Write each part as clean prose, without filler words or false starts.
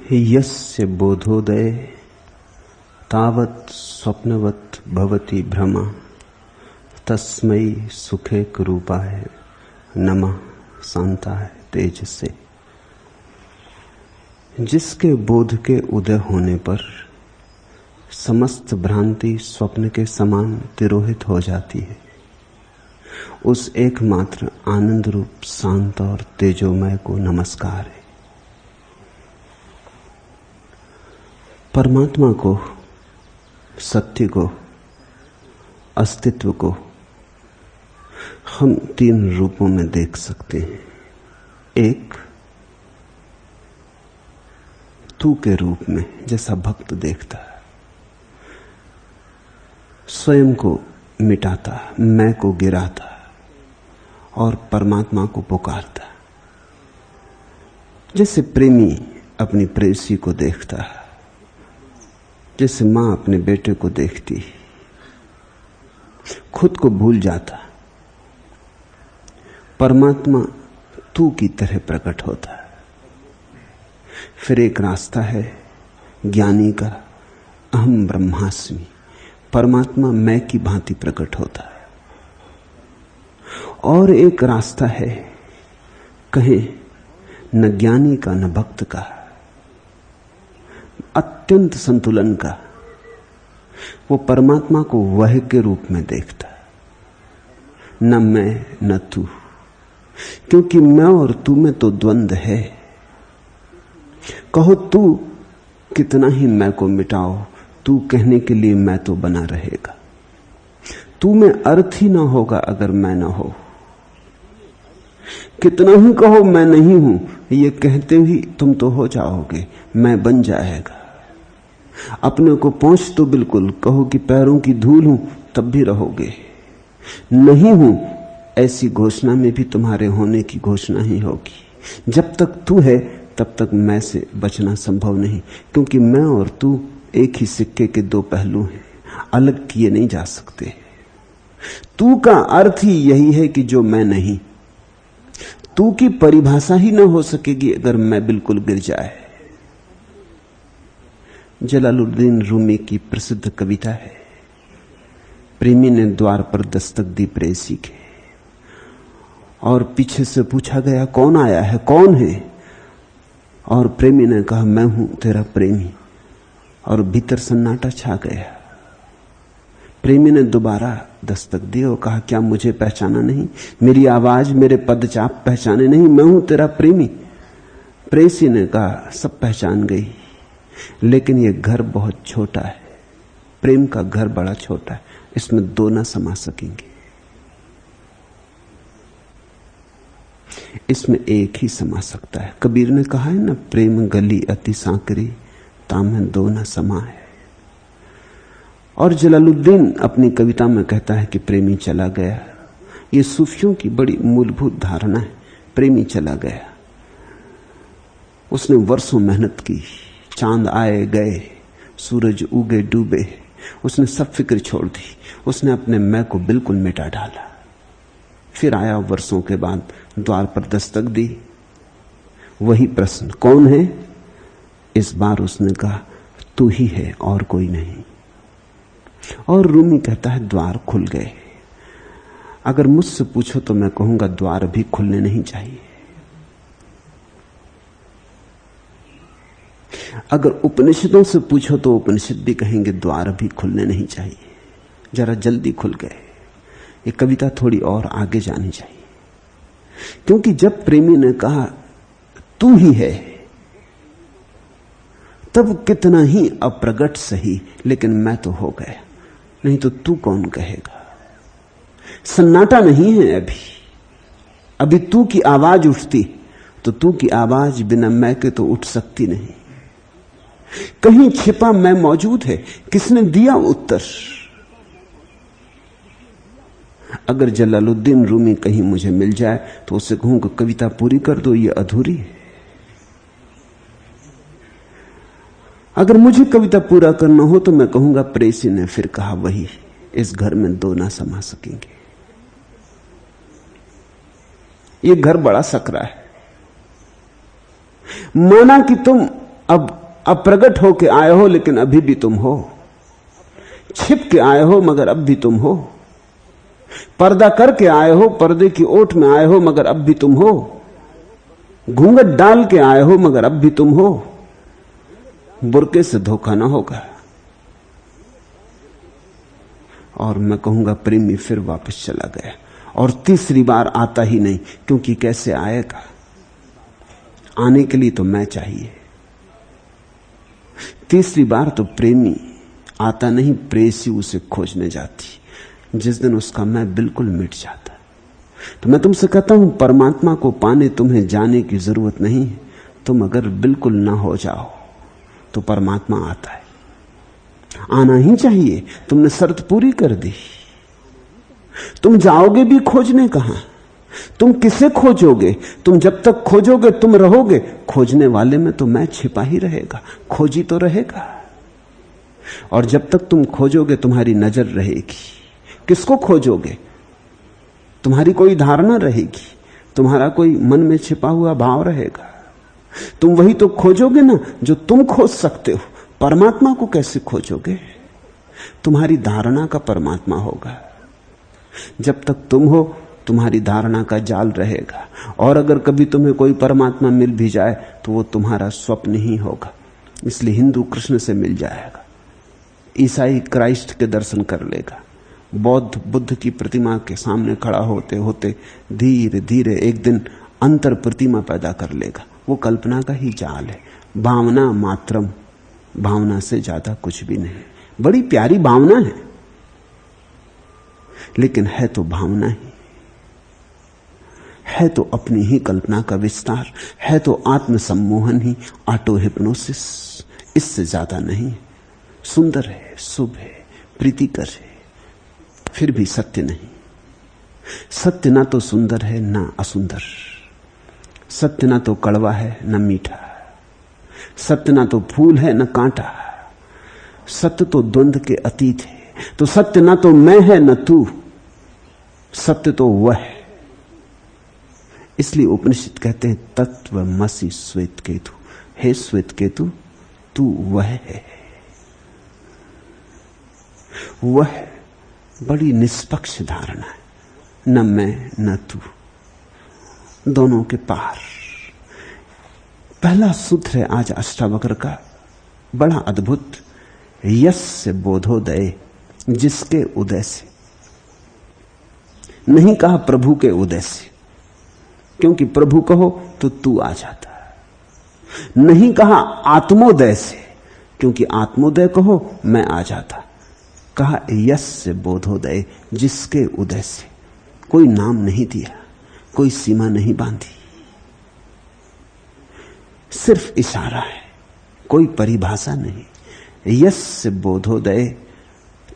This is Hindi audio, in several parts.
यस्य बोधोदय तावत् स्वप्नवत् भवति भ्रमा तस्मै सुखेक रूपाय नमः शांताय तेजसे। जिसके बोध के उदय होने पर समस्त भ्रांति स्वप्न के समान तिरोहित हो जाती है, उस एकमात्र आनंद रूप शांत और तेजोमय को नमस्कार है। परमात्मा को, सत्य को, अस्तित्व को हम तीन रूपों में देख सकते हैं। एक तू के रूप में, जैसा भक्त देखता है, स्वयं को मिटाता, मैं को गिराता और परमात्मा को पुकारता। जैसे प्रेमी अपनी प्रेयसी को देखता है, जैसे मां अपने बेटे को देखती, खुद को भूल जाता। परमात्मा तू की तरह प्रकट होता है। फिर एक रास्ता है ज्ञानी का, अहम ब्रह्मास्मि, परमात्मा मैं की भांति प्रकट होता है। और एक रास्ता है कहें न ज्ञानी का न भक्त का, अत्यंत संतुलन का। वो परमात्मा को वह के रूप में देखता, न मैं न तू, क्योंकि मैं और तू में तो द्वंद्व है। कहो तू कितना ही मैं को मिटाओ, तू कहने के लिए मैं तो बना रहेगा। तू में अर्थ ही ना होगा अगर मैं ना हो। कितना ही कहो मैं नहीं हूं, ये कहते ही तुम तो हो जाओगे, मैं बन जाएगा। अपने को पहुंच तो बिल्कुल कहो कि पैरों की धूल हूं, तब भी रहोगे। नहीं हूं ऐसी घोषणा में भी तुम्हारे होने की घोषणा ही होगी। जब तक तू है तब तक मैं से बचना संभव नहीं, क्योंकि मैं और तू एक ही सिक्के के दो पहलू हैं, अलग किए नहीं जा सकते। तू का अर्थ ही यही है कि जो मैं नहीं। तू की परिभाषा ही न हो सकेगी अगर मैं बिल्कुल गिर जाए। जलालुद्दीन रूमी की प्रसिद्ध कविता है, प्रेमी ने द्वार पर दस्तक दी प्रेयसी के, और पीछे से पूछा गया कौन आया है, कौन है? और प्रेमी ने कहा मैं हूं तेरा प्रेमी, और भीतर सन्नाटा छा गया। प्रेमी ने दोबारा दस्तक दी और कहा क्या मुझे पहचाना नहीं? मेरी आवाज, मेरे पदचाप पहचाने नहीं? मैं हूं तेरा प्रेमी। प्रेयसी ने कहा सब पहचान गई, लेकिन यह घर बहुत छोटा है, प्रेम का घर बड़ा छोटा है, इसमें दो ना समा सकेंगे, इसमें एक ही समा सकता है। कबीर ने कहा है ना, प्रेम गली अति सांकरी, ताम दो ना समा है। और जलालुद्दीन अपनी कविता में कहता है कि प्रेमी चला गया। ये सूफियों की बड़ी मूलभूत धारणा है, प्रेमी चला गया। उसने वर्षों मेहनत की, चांद आए गए, सूरज उगे डूबे, उसने सब फिक्र छोड़ दी, उसने अपने मैं को बिल्कुल मिटा डाला। फिर आया वर्षों के बाद, द्वार पर दस्तक दी, वही प्रश्न कौन है? इस बार उसने कहा तू ही है और कोई नहीं। और रूमी कहता है द्वार खुल गए। अगर मुझसे पूछो तो मैं कहूंगा द्वार भी खुलने नहीं चाहिए। अगर उपनिषदों से पूछो तो उपनिषद भी कहेंगे द्वार भी खुलने नहीं चाहिए, जरा जल्दी खुल गए। ये कविता थोड़ी और आगे जानी चाहिए, क्योंकि जब प्रेमी ने कहा तू ही है, तब कितना ही अप्रगट सही, लेकिन मैं तो हो गया। नहीं तो तू कौन कहेगा? सन्नाटा नहीं है अभी तू की आवाज उठती तो तू की आवाज बिना मैं के तो उठ सकती नहीं। कहीं छिपा मैं मौजूद है, किसने दिया उत्तर? अगर जलालुद्दीन रूमी कहीं मुझे मिल जाए तो उससे कहूंगा कविता पूरी कर दो, ये अधूरी है। अगर मुझे कविता पूरा करना हो तो मैं कहूंगा प्रेयसी ने फिर कहा वही, इस घर में दो ना समा सकेंगे। ये घर बड़ा सकरा है। माना कि तुम अब अप्रगट होके आए हो लेकिन अभी भी तुम हो, छिप के आए हो मगर अब भी तुम हो, पर्दा करके आए हो, पर्दे की ओट में आए हो मगर अब भी तुम हो, घूंघट डाल के आए हो मगर अब भी तुम हो। बुरके से धोखा ना होगा। और मैं कहूंगा प्रेमी फिर वापस चला गया और तीसरी बार आता ही नहीं, क्योंकि कैसे आएगा? आने के लिए तो मैं चाहिए। तीसरी बार तो प्रेमी आता नहीं, प्रेयसी उसे खोजने जाती। जिस दिन उसका मैं बिल्कुल मिट जाता। तो मैं तुमसे कहता हूं, परमात्मा को पाने तुम्हें जाने की जरूरत नहीं है। तुम अगर बिल्कुल ना हो जाओ तो परमात्मा आता है। आना ही चाहिए। तुमने शर्त पूरी कर दी। तुम जाओगे भी खोजने कहां? तुम किसे खोजोगे? तुम जब तक खोजोगे तुम रहोगे। खोजने वाले में तो मैं छिपा ही रहेगा, खोजी तो रहेगा। और जब तक तुम खोजोगे तुम्हारी नजर रहेगी। किसको खोजोगे? तुम्हारी कोई धारणा रहेगी, तुम्हारा कोई मन में छिपा हुआ भाव रहेगा। तुम वही तो खोजोगे ना जो तुम खोज सकते हो। परमात्मा को कैसे खोजोगे? तुम्हारी धारणा का परमात्मा होगा। जब तक तुम हो तुम्हारी धारणा का जाल रहेगा। और अगर कभी तुम्हें कोई परमात्मा मिल भी जाए तो वो तुम्हारा स्वप्न ही होगा। इसलिए हिंदू कृष्ण से मिल जाएगा, ईसाई क्राइस्ट के दर्शन कर लेगा, बौद्ध बुद्ध की प्रतिमा के सामने खड़ा होते होते धीरे धीरे एक दिन अंतर प्रतिमा पैदा कर लेगा। वो कल्पना का ही जाल है। भावना मात्रम, भावना से ज्यादा कुछ भी नहीं। बड़ी प्यारी भावना है लेकिन है तो भावना ही, है तो अपनी ही कल्पना का विस्तार, है तो आत्म सम्मोहन ही, ऑटो हिप्नोसिस। इससे ज्यादा नहीं। सुंदर है, शुभ है, प्रीतिकर है, फिर भी सत्य नहीं। सत्य ना तो सुंदर है ना असुंदर। सत्य ना तो कड़वा है ना मीठा। सत्य ना तो फूल है ना कांटा। सत्य तो द्वंद्व के अतीत है। तो सत्य ना तो मैं है ना तू, सत्य तो वह है। इसलिए उपनिषद कहते हैं तत्वमसि श्वेत केतु। हे श्वेत केतु, तू वह है। वह बड़ी निष्पक्ष धारणा है। न मैं न तू, दोनों के पार। पहला सूत्र है आज अष्टावक्र का, बड़ा अद्भुत। यस्य बोधोदय, जिसके उदय से। नहीं कहा प्रभु के उदय से, क्योंकि प्रभु कहो तो तू आ जाता। नहीं कहा आत्मोदय से, क्योंकि आत्मोदय कहो मैं आ जाता। कहा यस्य बोधोदय, जिसके उदय से। कोई नाम नहीं दिया, कोई सीमा नहीं बांधी, सिर्फ इशारा है, कोई परिभाषा नहीं। यस्य बोधोदय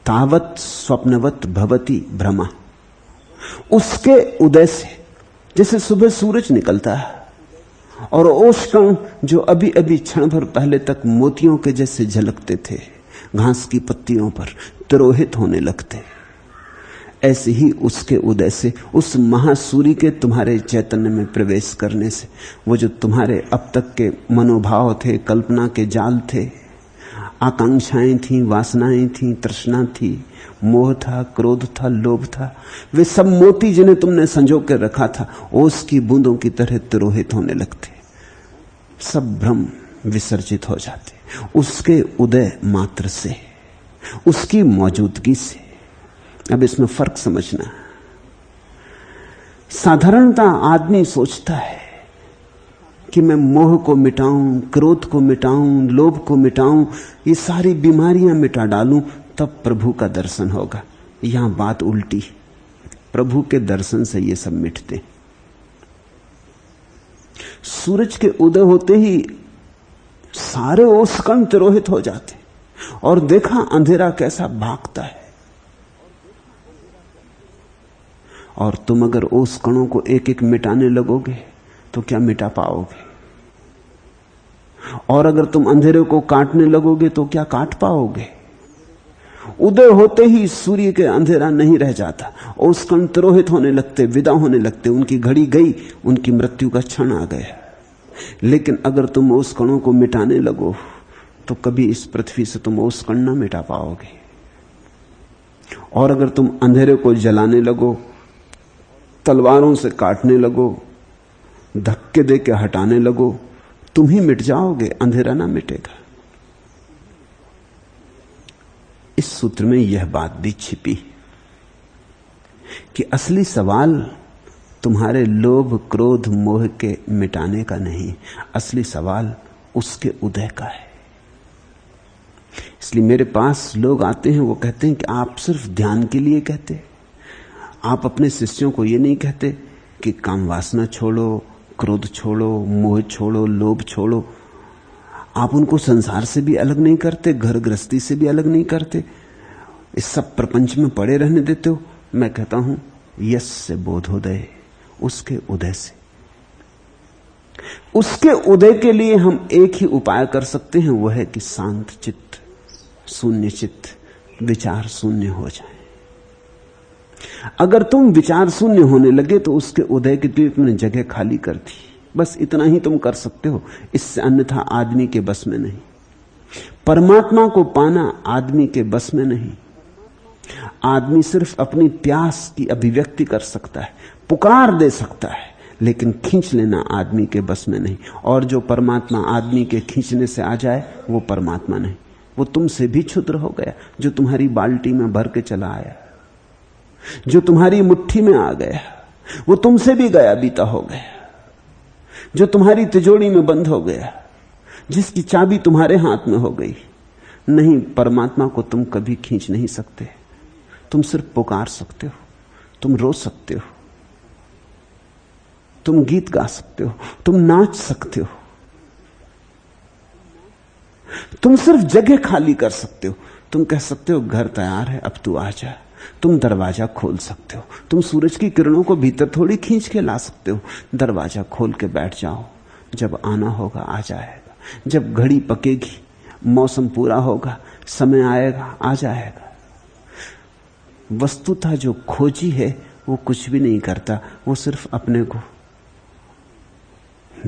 तावत स्वप्नवत भवति भ्रमा। उसके उदय से, जैसे सुबह सूरज निकलता है और ओशकण जो अभी अभी क्षण भर पहले तक मोतियों के जैसे झलकते थे घास की पत्तियों पर, तिरोहित होने लगते, ऐसे ही उसके उदय से, उस महासूर्य के तुम्हारे चैतन्य में प्रवेश करने से, वो जो तुम्हारे अब तक के मनोभाव थे, कल्पना के जाल थे, आकांक्षाएं थी, वासनाएं थी, तृष्णा थी, मोह था, क्रोध था, लोभ था, वे सब मोती जिन्हें तुमने संजो के रखा था ओस की बूंदों की तरह तिरोहित होने लगते। सब भ्रम विसर्जित हो जाते उसके उदय मात्र से, उसकी मौजूदगी से। अब इसमें फर्क समझना। साधारणता आदमी सोचता है कि मैं मोह को मिटाऊं, क्रोध को मिटाऊं, लोभ को मिटाऊं, ये सारी बीमारियां मिटा डालूं, तब प्रभु का दर्शन होगा। यहां बात उल्टी। प्रभु के दर्शन से ये सब मिटते। सूरज के उदय होते ही सारे ओसकण तिरोहित हो जाते और देखा अंधेरा कैसा भागता है। और तुम अगर ओसकणों को एक एक मिटाने लगोगे तो क्या मिटा पाओगे? और अगर तुम अंधेरे को काटने लगोगे तो क्या काट पाओगे? उदय होते ही सूर्य के अंधेरा नहीं रह जाता, ओसकण तिरोहित होने लगते, विदा होने लगते, उनकी घड़ी गई, उनकी मृत्यु का क्षण आ गया। लेकिन अगर तुम उस कणों को मिटाने लगो तो कभी इस पृथ्वी से तुम उस कण ना मिटा पाओगे। और अगर तुम अंधेरे को जलाने लगो, तलवारों से काटने लगो, धक्के दे के हटाने लगो, तुम ही मिट जाओगे, अंधेरा ना मिटेगा। इस सूत्र में यह बात भी छिपी कि असली सवाल तुम्हारे लोभ क्रोध मोह के मिटाने का नहीं, असली सवाल उसके उदय का है। इसलिए मेरे पास लोग आते हैं, वो कहते हैं कि आप सिर्फ ध्यान के लिए कहते, आप अपने शिष्यों को ये नहीं कहते कि काम वासना छोड़ो, क्रोध छोड़ो, मोह छोड़ो, लोभ छोड़ो। आप उनको संसार से भी अलग नहीं करते, घर गृहस्थी से भी अलग नहीं करते, इस सब प्रपंच में पड़े रहने देते हो। मैं कहता हूं यश से बोधोदय, उसके उदय से। उसके उदय के लिए हम एक ही उपाय कर सकते हैं, वह है कि शांत चित्त, शून्य चित्त, विचार शून्य हो जाए। अगर तुम विचार शून्य होने लगे तो उसके उदय के लिए तुमने जगह खाली कर दी। बस इतना ही तुम कर सकते हो, इससे अन्यथा आदमी के बस में नहीं। परमात्मा को पाना आदमी के बस में नहीं। आदमी सिर्फ अपनी प्यास की अभिव्यक्ति कर सकता है, पुकार दे सकता है, लेकिन खींच लेना आदमी के बस में नहीं। और जो परमात्मा आदमी के खींचने से आ जाए वो परमात्मा नहीं, वो तुमसे भी क्षुद्र हो गया। जो तुम्हारी बाल्टी में भर के चला आया, जो तुम्हारी मुट्ठी में आ गया, वो तुमसे भी गया बीता हो गया। जो तुम्हारी तिजोरी में बंद हो गया, जिसकी चाबी तुम्हारे हाथ में हो गई, नहीं, परमात्मा को तुम कभी खींच नहीं सकते। तुम सिर्फ पुकार सकते हो, तुम रो सकते हो, तुम गीत गा सकते हो, तुम नाच सकते हो, तुम सिर्फ जगह खाली कर सकते हो। तुम कह सकते हो घर तैयार है, अब तू आ जा। तुम दरवाजा खोल सकते हो। तुम सूरज की किरणों को भीतर थोड़ी खींच के ला सकते हो। दरवाजा खोल के बैठ जाओ, जब आना होगा आ जाएगा। जब घड़ी पकेगी, मौसम पूरा होगा, समय आएगा, आ जाएगा। वस्तुतः जो खोजी है वो कुछ भी नहीं करता, वो सिर्फ अपने को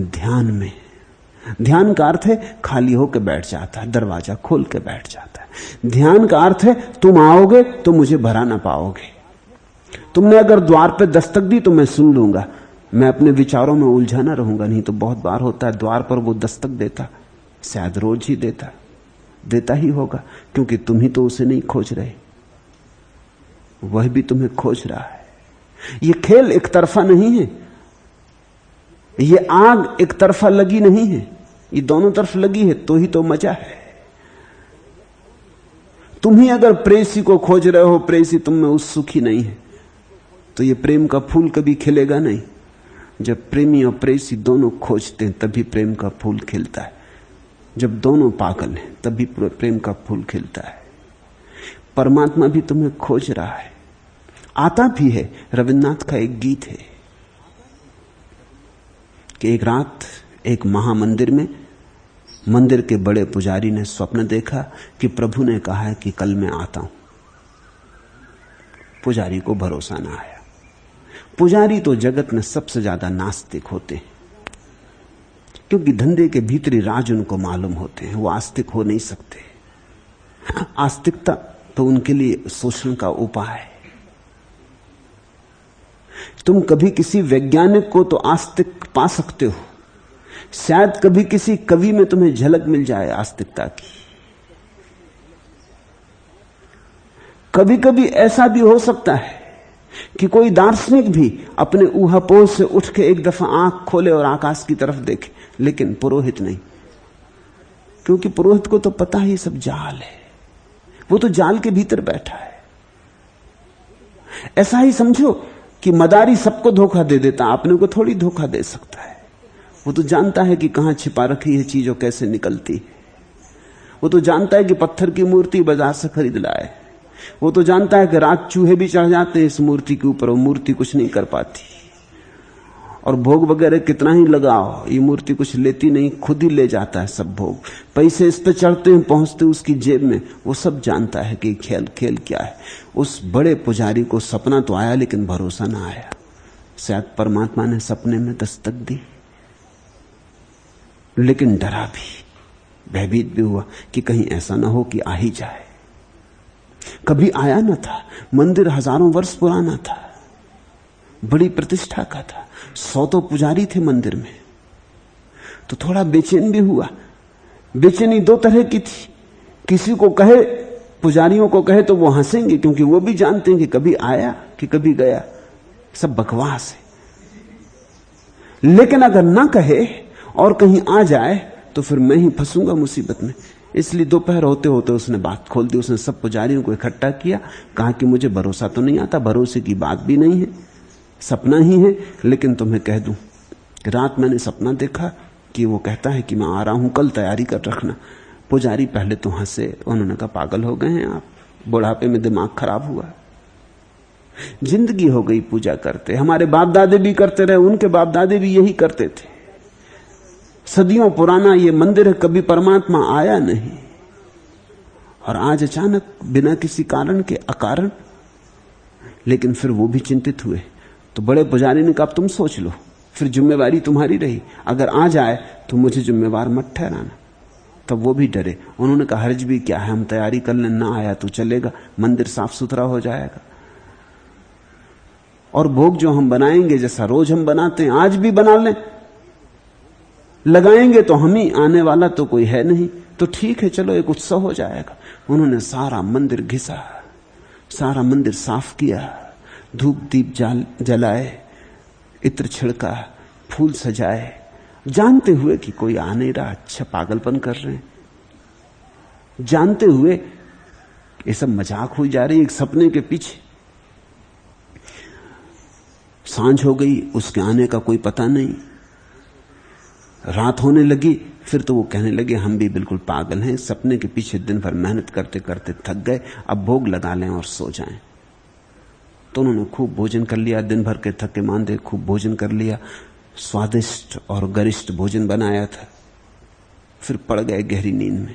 ध्यान का अर्थ है खाली होकर बैठ जाता है, दरवाजा खोल के बैठ जाता है। ध्यान का अर्थ है तुम आओगे तो मुझे भरा ना पाओगे। तुमने अगर द्वार पे दस्तक दी तो मैं सुन लूंगा, मैं अपने विचारों में उलझा ना रहूंगा। नहीं तो बहुत बार होता है द्वार पर वो दस्तक देता, शायद रोज ही देता ही होगा, क्योंकि तुम ही तो उसे नहीं खोज रहे, वह भी तुम्हें खोज रहा है। ये खेल एक तरफा नहीं है, ये आग एक तरफा लगी नहीं है, ये दोनों तरफ लगी है, तो ही तो मजा है। तुम ही अगर प्रेयसी को खोज रहे हो, प्रेयसी तुम में उत्सुकी नहीं है, तो ये प्रेम का फूल कभी खिलेगा नहीं। जब प्रेमी और प्रेयसी दोनों खोजते हैं तभी प्रेम का फूल खिलता है। जब दोनों पागल हैं तभी प्रेम का फूल खिलता है। परमात्मा भी तुम्हें खोज रहा है, आता भी है। रविन्द्रनाथ का एक गीत है कि एक रात एक महामंदिर में मंदिर के बड़े पुजारी ने स्वप्न देखा कि प्रभु ने कहा है कि कल मैं आता हूं। पुजारी को भरोसा ना आया। पुजारी तो जगत में सबसे ज्यादा नास्तिक होते हैं, क्योंकि धंधे के भीतरी राज उनको मालूम होते हैं, वो आस्तिक हो नहीं सकते। आस्तिकता तो उनके लिए शोषण का उपाय है। तुम कभी किसी वैज्ञानिक को तो आस्तिक पा सकते हो, शायद कभी किसी कवि में तुम्हें झलक मिल जाए आस्तिकता की। कभी कभी ऐसा भी हो सकता है कि कोई दार्शनिक भी अपने ऊहापोह से उठ के एक दफा आंख खोले और आकाश की तरफ देखे, लेकिन पुरोहित नहीं, क्योंकि पुरोहित को तो पता ही सब जाल है, वो तो जाल के भीतर बैठा है। ऐसा ही समझो कि मदारी सबको धोखा दे देता, अपने को थोड़ी धोखा दे सकता है। वो तो जानता है कि कहां छिपा रखी है चीज और कैसे निकलती है। वो तो जानता है कि पत्थर की मूर्ति बाजार से खरीद लाए। वो तो जानता है कि रात चूहे भी चढ़ जाते हैं इस मूर्ति के ऊपर, वो मूर्ति कुछ नहीं कर पाती। और भोग वगैरह कितना ही लगाओ, ये मूर्ति कुछ लेती नहीं, खुद ही ले जाता है सब भोग। पैसे इस पे चढ़ते हैं, पहुंचते उसकी जेब में। वो सब जानता है कि खेल क्या है। उस बड़े पुजारी को सपना तो आया, लेकिन भरोसा ना आया। शायद परमात्मा ने सपने में दस्तक दी। लेकिन डरा भी, भयभीत भी हुआ कि कहीं ऐसा ना हो कि आ ही जाए। कभी आया न था, मंदिर हजारों वर्ष पुराना था, बड़ी प्रतिष्ठा का था, 100 तो पुजारी थे मंदिर में। तो थोड़ा बेचैन भी हुआ। बेचैनी 2 तरह की थी। किसी को कहे, पुजारियों को कहे तो वो हंसेंगे, क्योंकि वो भी जानते हैं कि कभी आया कि कभी गया, सब बकवास है। लेकिन अगर ना कहे और कहीं आ जाए तो फिर मैं ही फंसूंगा मुसीबत में। इसलिए दोपहर होते होते उसने बात खोल दी। उसने सब पुजारियों को इकट्ठा किया, कहा कि मुझे भरोसा तो नहीं आता, भरोसे की बात भी नहीं है, सपना ही है, लेकिन तुम्हें कह दूं कि रात मैंने सपना देखा कि वो कहता है कि मैं आ रहा हूं, कल तैयारी कर रखना। पुजारी पहले तो हंसे, उन्होंने कहा पागल हो गए हैं आप, बुढ़ापे में दिमाग खराब हुआ। जिंदगी हो गई पूजा करते, हमारे बाप दादे भी करते रहे, उनके बाप दादे भी यही करते थे। सदियों पुराना ये मंदिर है, कभी परमात्मा आया नहीं, और आज अचानक बिना किसी कारण के, अकारण। लेकिन फिर वो भी चिंतित हुए। तो बड़े पुजारी ने कहा तुम सोच लो, फिर जिम्मेवारी तुम्हारी रही, अगर आ जाए तो मुझे जिम्मेवार मत ठहराना। तब वो भी डरे। उन्होंने कहा हर्ज भी क्या है, हम तैयारी कर लें, ना आया तो चलेगा, मंदिर साफ सुथरा हो जाएगा, और भोग जो हम बनाएंगे जैसा रोज हम बनाते हैं आज भी बना लें, लगाएंगे तो हम ही, आने वाला तो कोई है नहीं, तो ठीक है चलो एक उत्सव हो जाएगा। उन्होंने सारा मंदिर घिसा, सारा मंदिर साफ किया, धूप दीप जलाए, इत्र छिड़का, फूल सजाए, जानते हुए कि कोई आ नहीं रहा, अच्छा पागलपन कर रहे हैं, जानते हुए ये सब मजाक हुई जा रही है एक सपने के पीछे। सांझ हो गई, उसके आने का कोई पता नहीं, रात होने लगी, फिर तो वो कहने लगे हम भी बिल्कुल पागल हैं, सपने के पीछे दिन भर मेहनत करते करते थक गए, अब भोग लगा लें और सो जाएं। तो उन्होंने खूब भोजन कर लिया, दिन भर के थके मांदे खूब भोजन कर लिया, स्वादिष्ट और गरिष्ठ भोजन बनाया था। फिर पड़ गए गहरी नींद में।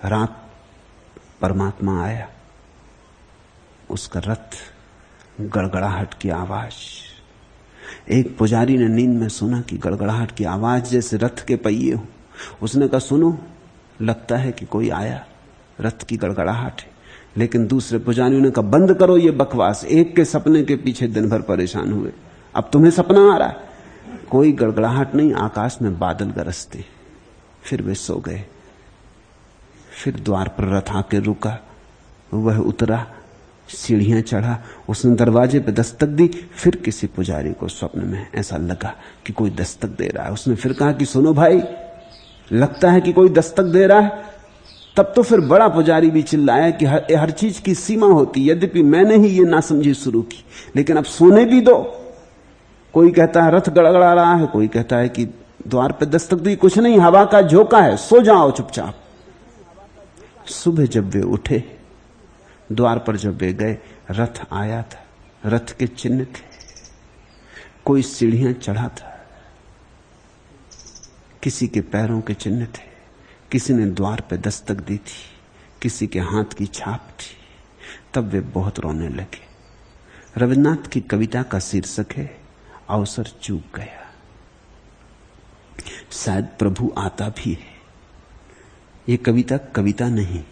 रात परमात्मा आया, उसका रथ, गड़गड़ाहट की आवाज। एक पुजारी ने नींद में सुना कि गड़गड़ाहट की आवाज जैसे रथ के पहिए हो। उसने कहा सुनो, लगता है कि कोई आया, रथ की गड़गड़ाहट है। लेकिन दूसरे पुजारियों ने कहा बंद करो ये बकवास, एक के सपने के पीछे दिन भर परेशान हुए, अब तुम्हें सपना आ रहा है। कोई गड़गड़ाहट नहीं, आकाश में बादल गरजते। फिर वे सो गए। फिर द्वार पर रथ आके रुका, वह उतरा, सीढ़ियां चढ़ा, उसने दरवाजे पे दस्तक दी। फिर किसी पुजारी को स्वप्न में ऐसा लगा कि कोई दस्तक दे रहा है। उसने फिर कहा कि सुनो भाई, लगता है कि कोई दस्तक दे रहा है। तब तो फिर बड़ा पुजारी भी चिल्लाया कि हर चीज की सीमा होती, यद्यपि मैंने ही ये नासमझी शुरू की, लेकिन अब सोने भी दो। कोई कहता है रथ गड़गड़ा रहा है, कोई कहता है कि द्वार पे दस्तक दी, कुछ नहीं, हवा का झोंका है, सो जाओ चुपचाप। सुबह जब वे उठे, द्वार पर जब वे गए, रथ आया था, रथ के चिन्ह थे, कोई सीढ़ियां चढ़ा था, किसी के पैरों के चिन्ह थे, किसी ने द्वार पे दस्तक दी थी, किसी के हाथ की छाप थी। तब वे बहुत रोने लगे। रविन्द्रनाथ की कविता का शीर्षक है अवसर चूक गया। शायद प्रभु आता भी है। ये कविता कविता नहीं,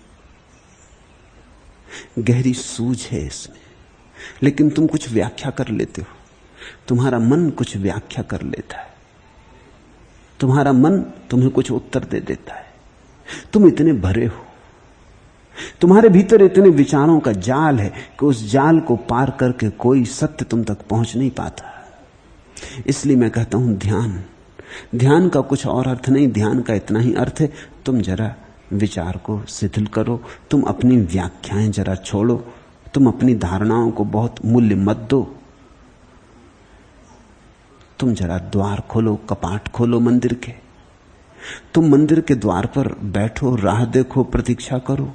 गहरी सूझ है इसमें, लेकिन तुम कुछ व्याख्या कर लेते हो, तुम्हारा मन कुछ व्याख्या कर लेता है, तुम्हारा मन तुम्हें कुछ उत्तर दे देता है। तुम इतने भरे हो, तुम्हारे भीतर इतने विचारों का जाल है कि उस जाल को पार करके कोई सत्य तुम तक पहुंच नहीं पाता। इसलिए मैं कहता हूं ध्यान का कुछ और अर्थ नहीं, ध्यान का इतना ही अर्थ है, तुम जरा विचार को शिथिल करो, तुम अपनी व्याख्याएं जरा छोड़ो, तुम अपनी धारणाओं को बहुत मूल्य मत दो, तुम जरा द्वार खोलो, कपाट खोलो मंदिर के, तुम मंदिर के द्वार पर बैठो, राह देखो, प्रतीक्षा करो।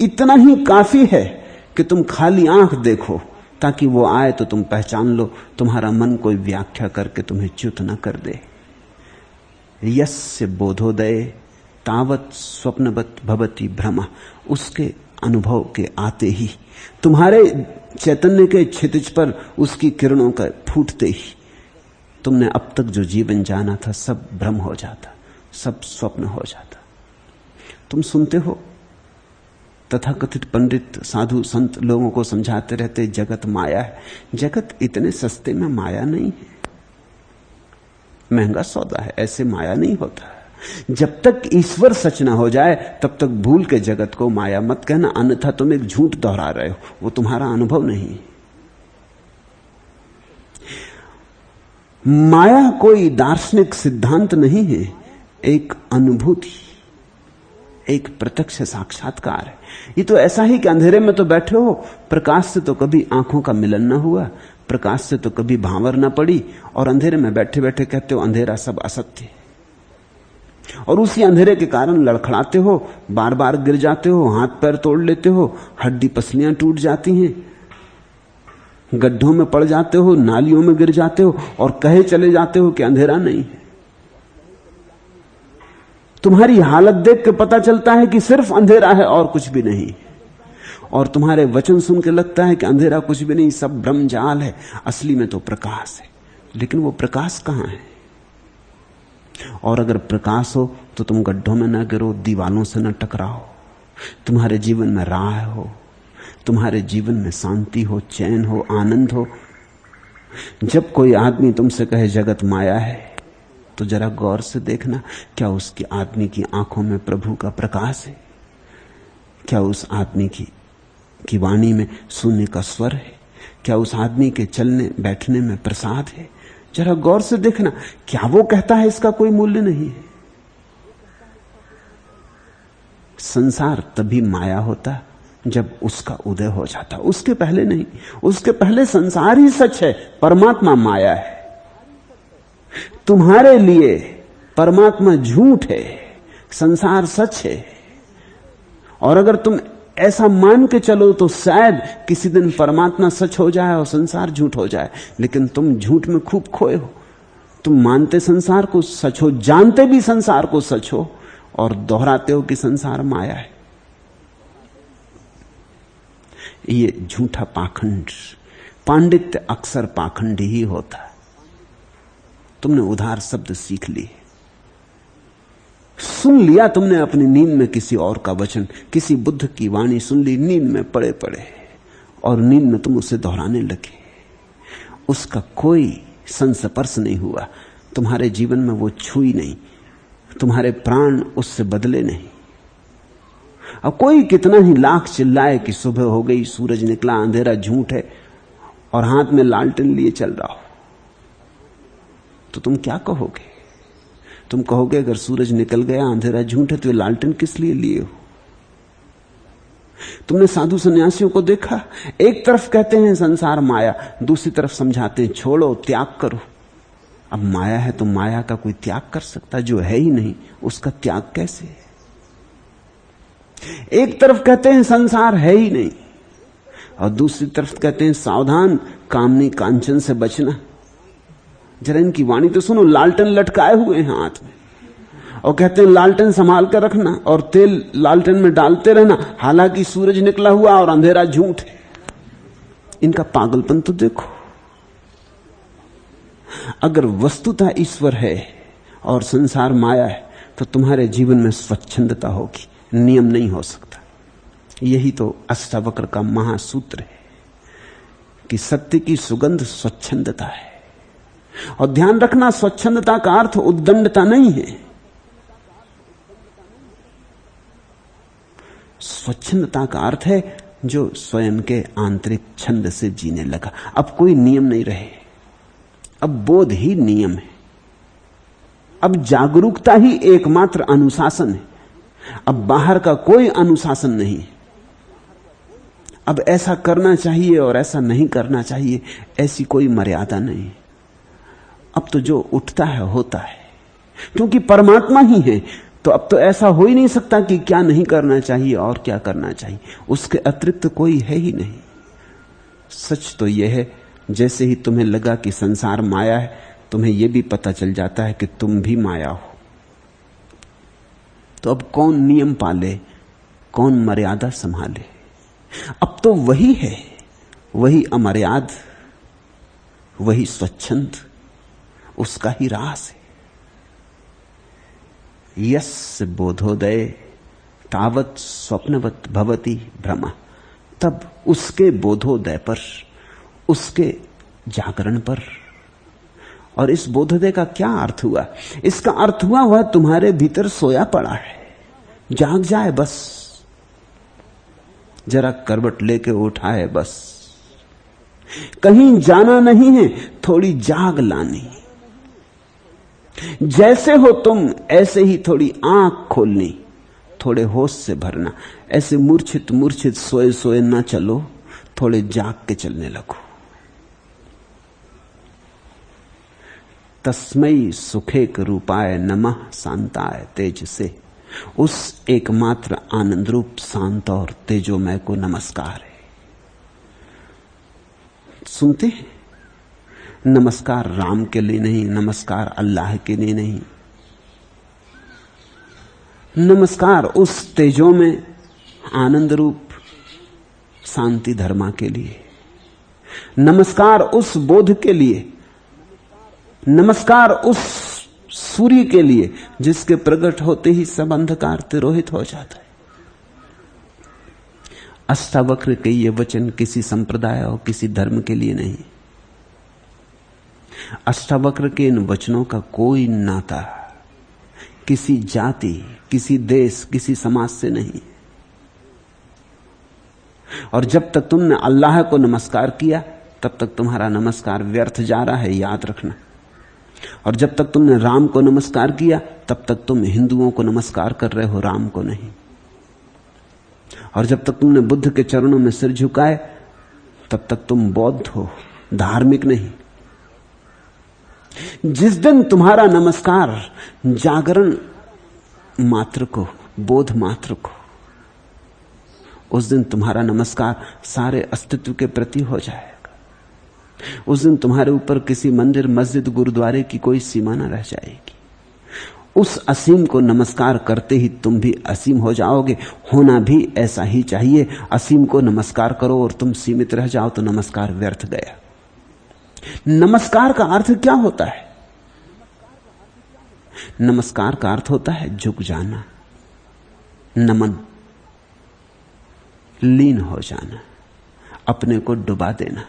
इतना ही काफी है कि तुम खाली आंख देखो, ताकि वो आए तो तुम पहचान लो, तुम्हारा मन कोई व्याख्या करके तुम्हें च्युत न कर दे। यस्य बोधोदय तावत स्वप्नवत भवति भ्रमा, उसके अनुभव के आते ही, तुम्हारे चैतन्य के क्षितिज पर उसकी किरणों का फूटते ही, तुमने अब तक जो जीवन जाना था सब भ्रम हो जाता। सब स्वप्न हो जाता। तुम सुनते हो तथाकथित पंडित साधु संत लोगों को समझाते रहते जगत माया है। जगत इतने सस्ते में माया नहीं है, महंगा सौदा है, ऐसे माया नहीं होता। जब तक ईश्वर सच ना हो जाए तब तक भूल के जगत को माया मत कहना, अन्यथा तुम एक झूठ दोहरा रहे हो, वो तुम्हारा अनुभव नहीं है। माया कोई दार्शनिक सिद्धांत नहीं है, एक अनुभूति, एक प्रत्यक्ष साक्षात्कार है। ये तो ऐसा ही कि अंधेरे में तो बैठे हो, प्रकाश से तो कभी आंखों का मिलन ना हुआ, प्रकाश से तो कभी भांवर ना पड़ी, और अंधेरे में बैठे बैठे कहते हो अंधेरा सब असत्य है। और उसी अंधेरे के कारण लड़खड़ाते हो, बार बार गिर जाते हो, हाथ पैर तोड़ लेते हो, हड्डी पसलियां टूट जाती हैं, गड्ढों में पड़ जाते हो, नालियों में गिर जाते हो, और कहे चले जाते हो कि अंधेरा नहीं है। तुम्हारी हालत देख के पता चलता है कि सिर्फ अंधेरा है और कुछ भी नहीं, और तुम्हारे वचन सुन के लगता है कि अंधेरा कुछ भी नहीं, सब भ्रमजाल है, असली में तो प्रकाश है। लेकिन वो प्रकाश कहां है? और अगर प्रकाश हो तो तुम गड्ढों में ना गिरो, दीवालों से न टकराओ, तुम्हारे जीवन में राह हो, तुम्हारे जीवन में शांति हो, चैन हो, आनंद हो। जब कोई आदमी तुमसे कहे जगत माया है तो जरा गौर से देखना, क्या उसकी आदमी की आंखों में प्रभु का प्रकाश है? क्या उस आदमी की वाणी में शून्य का स्वर है? क्या उस आदमी के चलने बैठने में प्रसाद है? जरा गौर से देखना, क्या वो कहता है इसका कोई मूल्य नहीं है? संसार तभी माया होता जब उसका उदय हो जाता, उसके पहले नहीं। उसके पहले संसार ही सच है, परमात्मा माया है। तुम्हारे लिए परमात्मा झूठ है, संसार सच है। और अगर तुम ऐसा मान के चलो तो शायद किसी दिन परमात्मा सच हो जाए और संसार झूठ हो जाए। लेकिन तुम झूठ में खूब खोए हो। तुम मानते संसार को सच हो, जानते भी संसार को सच हो, और दोहराते हो कि संसार माया है। ये झूठा पाखंड, पांडित्य अक्सर पाखंड ही होता है। तुमने उधार शब्द सीख लिए, सुन लिया तुमने अपनी नींद में किसी और का वचन, किसी बुद्ध की वाणी सुन ली नींद में पड़े पड़े, और नींद में तुम उसे दोहराने लगे। उसका कोई संस्पर्श नहीं हुआ, तुम्हारे जीवन में वो छुई नहीं, तुम्हारे प्राण उससे बदले नहीं। अब कोई कितना ही लाख चिल्लाए कि सुबह हो गई, सूरज निकला, अंधेरा झूठ है, और हाथ में लालटेन लिए चल रहा हो, तो तुम क्या कहोगे? तुम कहोगे अगर सूरज निकल गया, अंधेरा झूठ है, तो ये लालटेन किस लिए लिए हो? तुमने साधु सन्यासियों को देखा, एक तरफ कहते हैं संसार माया, दूसरी तरफ समझाते हैं छोड़ो, त्याग करो। अब माया है तो माया का कोई त्याग कर सकता? जो है ही नहीं उसका त्याग कैसे? एक तरफ कहते हैं संसार है ही नहीं, और दूसरी तरफ कहते हैं सावधान, कामनी कांचन से बचना। जरा इनकी वाणी तो सुनो, लालटेन लटकाए हुए हैं हाथ में, और कहते हैं लालटेन संभाल कर रखना, और तेल लालटेन में डालते रहना, हालांकि सूरज निकला हुआ और अंधेरा झूठ है। इनका पागलपन तो देखो। अगर वस्तुतः ईश्वर है और संसार माया है तो तुम्हारे जीवन में स्वच्छंदता होगी, नियम नहीं हो सकता। यही तो अष्टावक्र का महासूत्र है कि सत्य की सुगंध स्वच्छंदता है। और ध्यान रखना, स्वच्छंदता का अर्थ उद्दंडता नहीं है। स्वच्छंदता का अर्थ है जो स्वयं के आंतरिक छंद से जीने लगा। अब कोई नियम नहीं रहे, अब बोध ही नियम है, अब जागरूकता ही एकमात्र अनुशासन है। अब बाहर का कोई अनुशासन नहीं। अब ऐसा करना चाहिए और ऐसा नहीं करना चाहिए, ऐसी कोई मर्यादा नहीं। अब तो जो उठता है होता है, क्योंकि परमात्मा ही है। तो अब तो ऐसा हो ही नहीं सकता कि क्या नहीं करना चाहिए और क्या करना चाहिए, उसके अतिरिक्त कोई है ही नहीं। सच तो यह है, जैसे ही तुम्हें लगा कि संसार माया है, तुम्हें यह भी पता चल जाता है कि तुम भी माया हो। तो अब कौन नियम पाले, कौन मर्यादा संभाले? अब तो वही है, वही अमर्याद, वही स्वच्छंद, उसका ही रास है। यस्य बोधोदय तावत स्वप्नवत भवति भ्रमा। तब उसके बोधोदय पर, उसके जागरण पर। और इस बोधोदय का क्या अर्थ हुआ? इसका अर्थ हुआ वह तुम्हारे भीतर सोया पड़ा है, जाग जाए बस, जरा करवट लेके उठा है बस। कहीं जाना नहीं है, थोड़ी जाग लानी। जैसे हो तुम ऐसे ही थोड़ी आंख खोलनी, थोड़े होश से भरना। ऐसे मूर्छित मूर्छित सोए सोए ना चलो, थोड़े जाग के चलने लगो। तस्मै सुखेक रूपाय नमः शांताय तेज से। उस एकमात्र आनंद रूप शांत और तेजोमय को नमस्कार है। सुनते हैं, नमस्कार राम के लिए नहीं, नमस्कार अल्लाह के लिए नहीं, नमस्कार उस तेजो में आनंद रूप शांति धर्मा के लिए, नमस्कार उस बोध के लिए, नमस्कार उस सूर्य के लिए जिसके प्रकट होते ही सब अंधकार तिरोहित हो जाता है। अष्टावक्र के ये वचन किसी संप्रदाय और किसी धर्म के लिए नहीं। अष्टावक्र के इन वचनों का कोई नाता किसी जाति, किसी देश, किसी समाज से नहीं। और जब तक तुमने अल्लाह को नमस्कार किया तब तक तुम्हारा नमस्कार व्यर्थ जा रहा है, याद रखना। और जब तक तुमने राम को नमस्कार किया तब तक तुम हिंदुओं को नमस्कार कर रहे हो, राम को नहीं। और जब तक तुमने बुद्ध के चरणों में सिर झुकाए तब तक तुम बौद्ध हो, धार्मिक नहीं। जिस दिन तुम्हारा नमस्कार जागरण मात्र को, बोध मात्र को, उस दिन तुम्हारा नमस्कार सारे अस्तित्व के प्रति हो जाएगा। उस दिन तुम्हारे ऊपर किसी मंदिर, मस्जिद, गुरुद्वारे की कोई सीमा न रह जाएगी। उस असीम को नमस्कार करते ही तुम भी असीम हो जाओगे। होना भी ऐसा ही चाहिए। असीम को नमस्कार करो और तुम सीमित रह जाओ तो नमस्कार व्यर्थ गया। नमस्कार का अर्थ क्या होता है? नमस्कार का अर्थ होता है झुक जाना, नमन, लीन हो जाना, अपने को डुबा देना।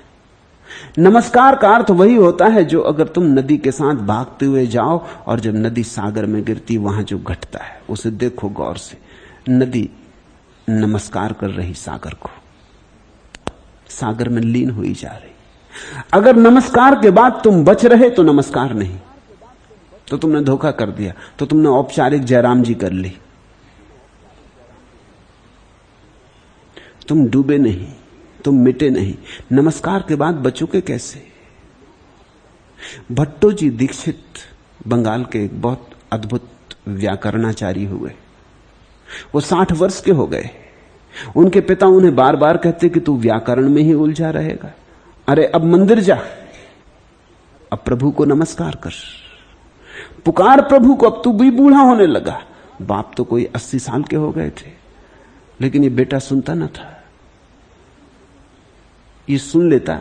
नमस्कार का अर्थ वही होता है जो अगर तुम नदी के साथ भागते हुए जाओ और जब नदी सागर में गिरती, वहां जो घटता है उसे देखो गौर से। नदी नमस्कार कर रही सागर को, सागर में लीन हुई जा रही। अगर नमस्कार के बाद तुम बच रहे तो नमस्कार नहीं, तो तुमने धोखा कर दिया, तो तुमने औपचारिक जयराम जी कर ली। तुम डूबे नहीं, तुम मिटे नहीं। नमस्कार के बाद बचोगे कैसे? भट्टो जी दीक्षित बंगाल के एक बहुत अद्भुत व्याकरणाचार्य हुए। वो 60 वर्ष के हो गए। उनके पिता उन्हें बार बार कहते कि तू व्याकरण में ही उलझा रहेगा, अरे अब मंदिर जा, अब प्रभु को नमस्कार कर, पुकार प्रभु को, अब तू भी बूढ़ा होने लगा। बाप तो कोई 80 साल के हो गए थे, लेकिन ये बेटा सुनता न था। ये सुन लेता,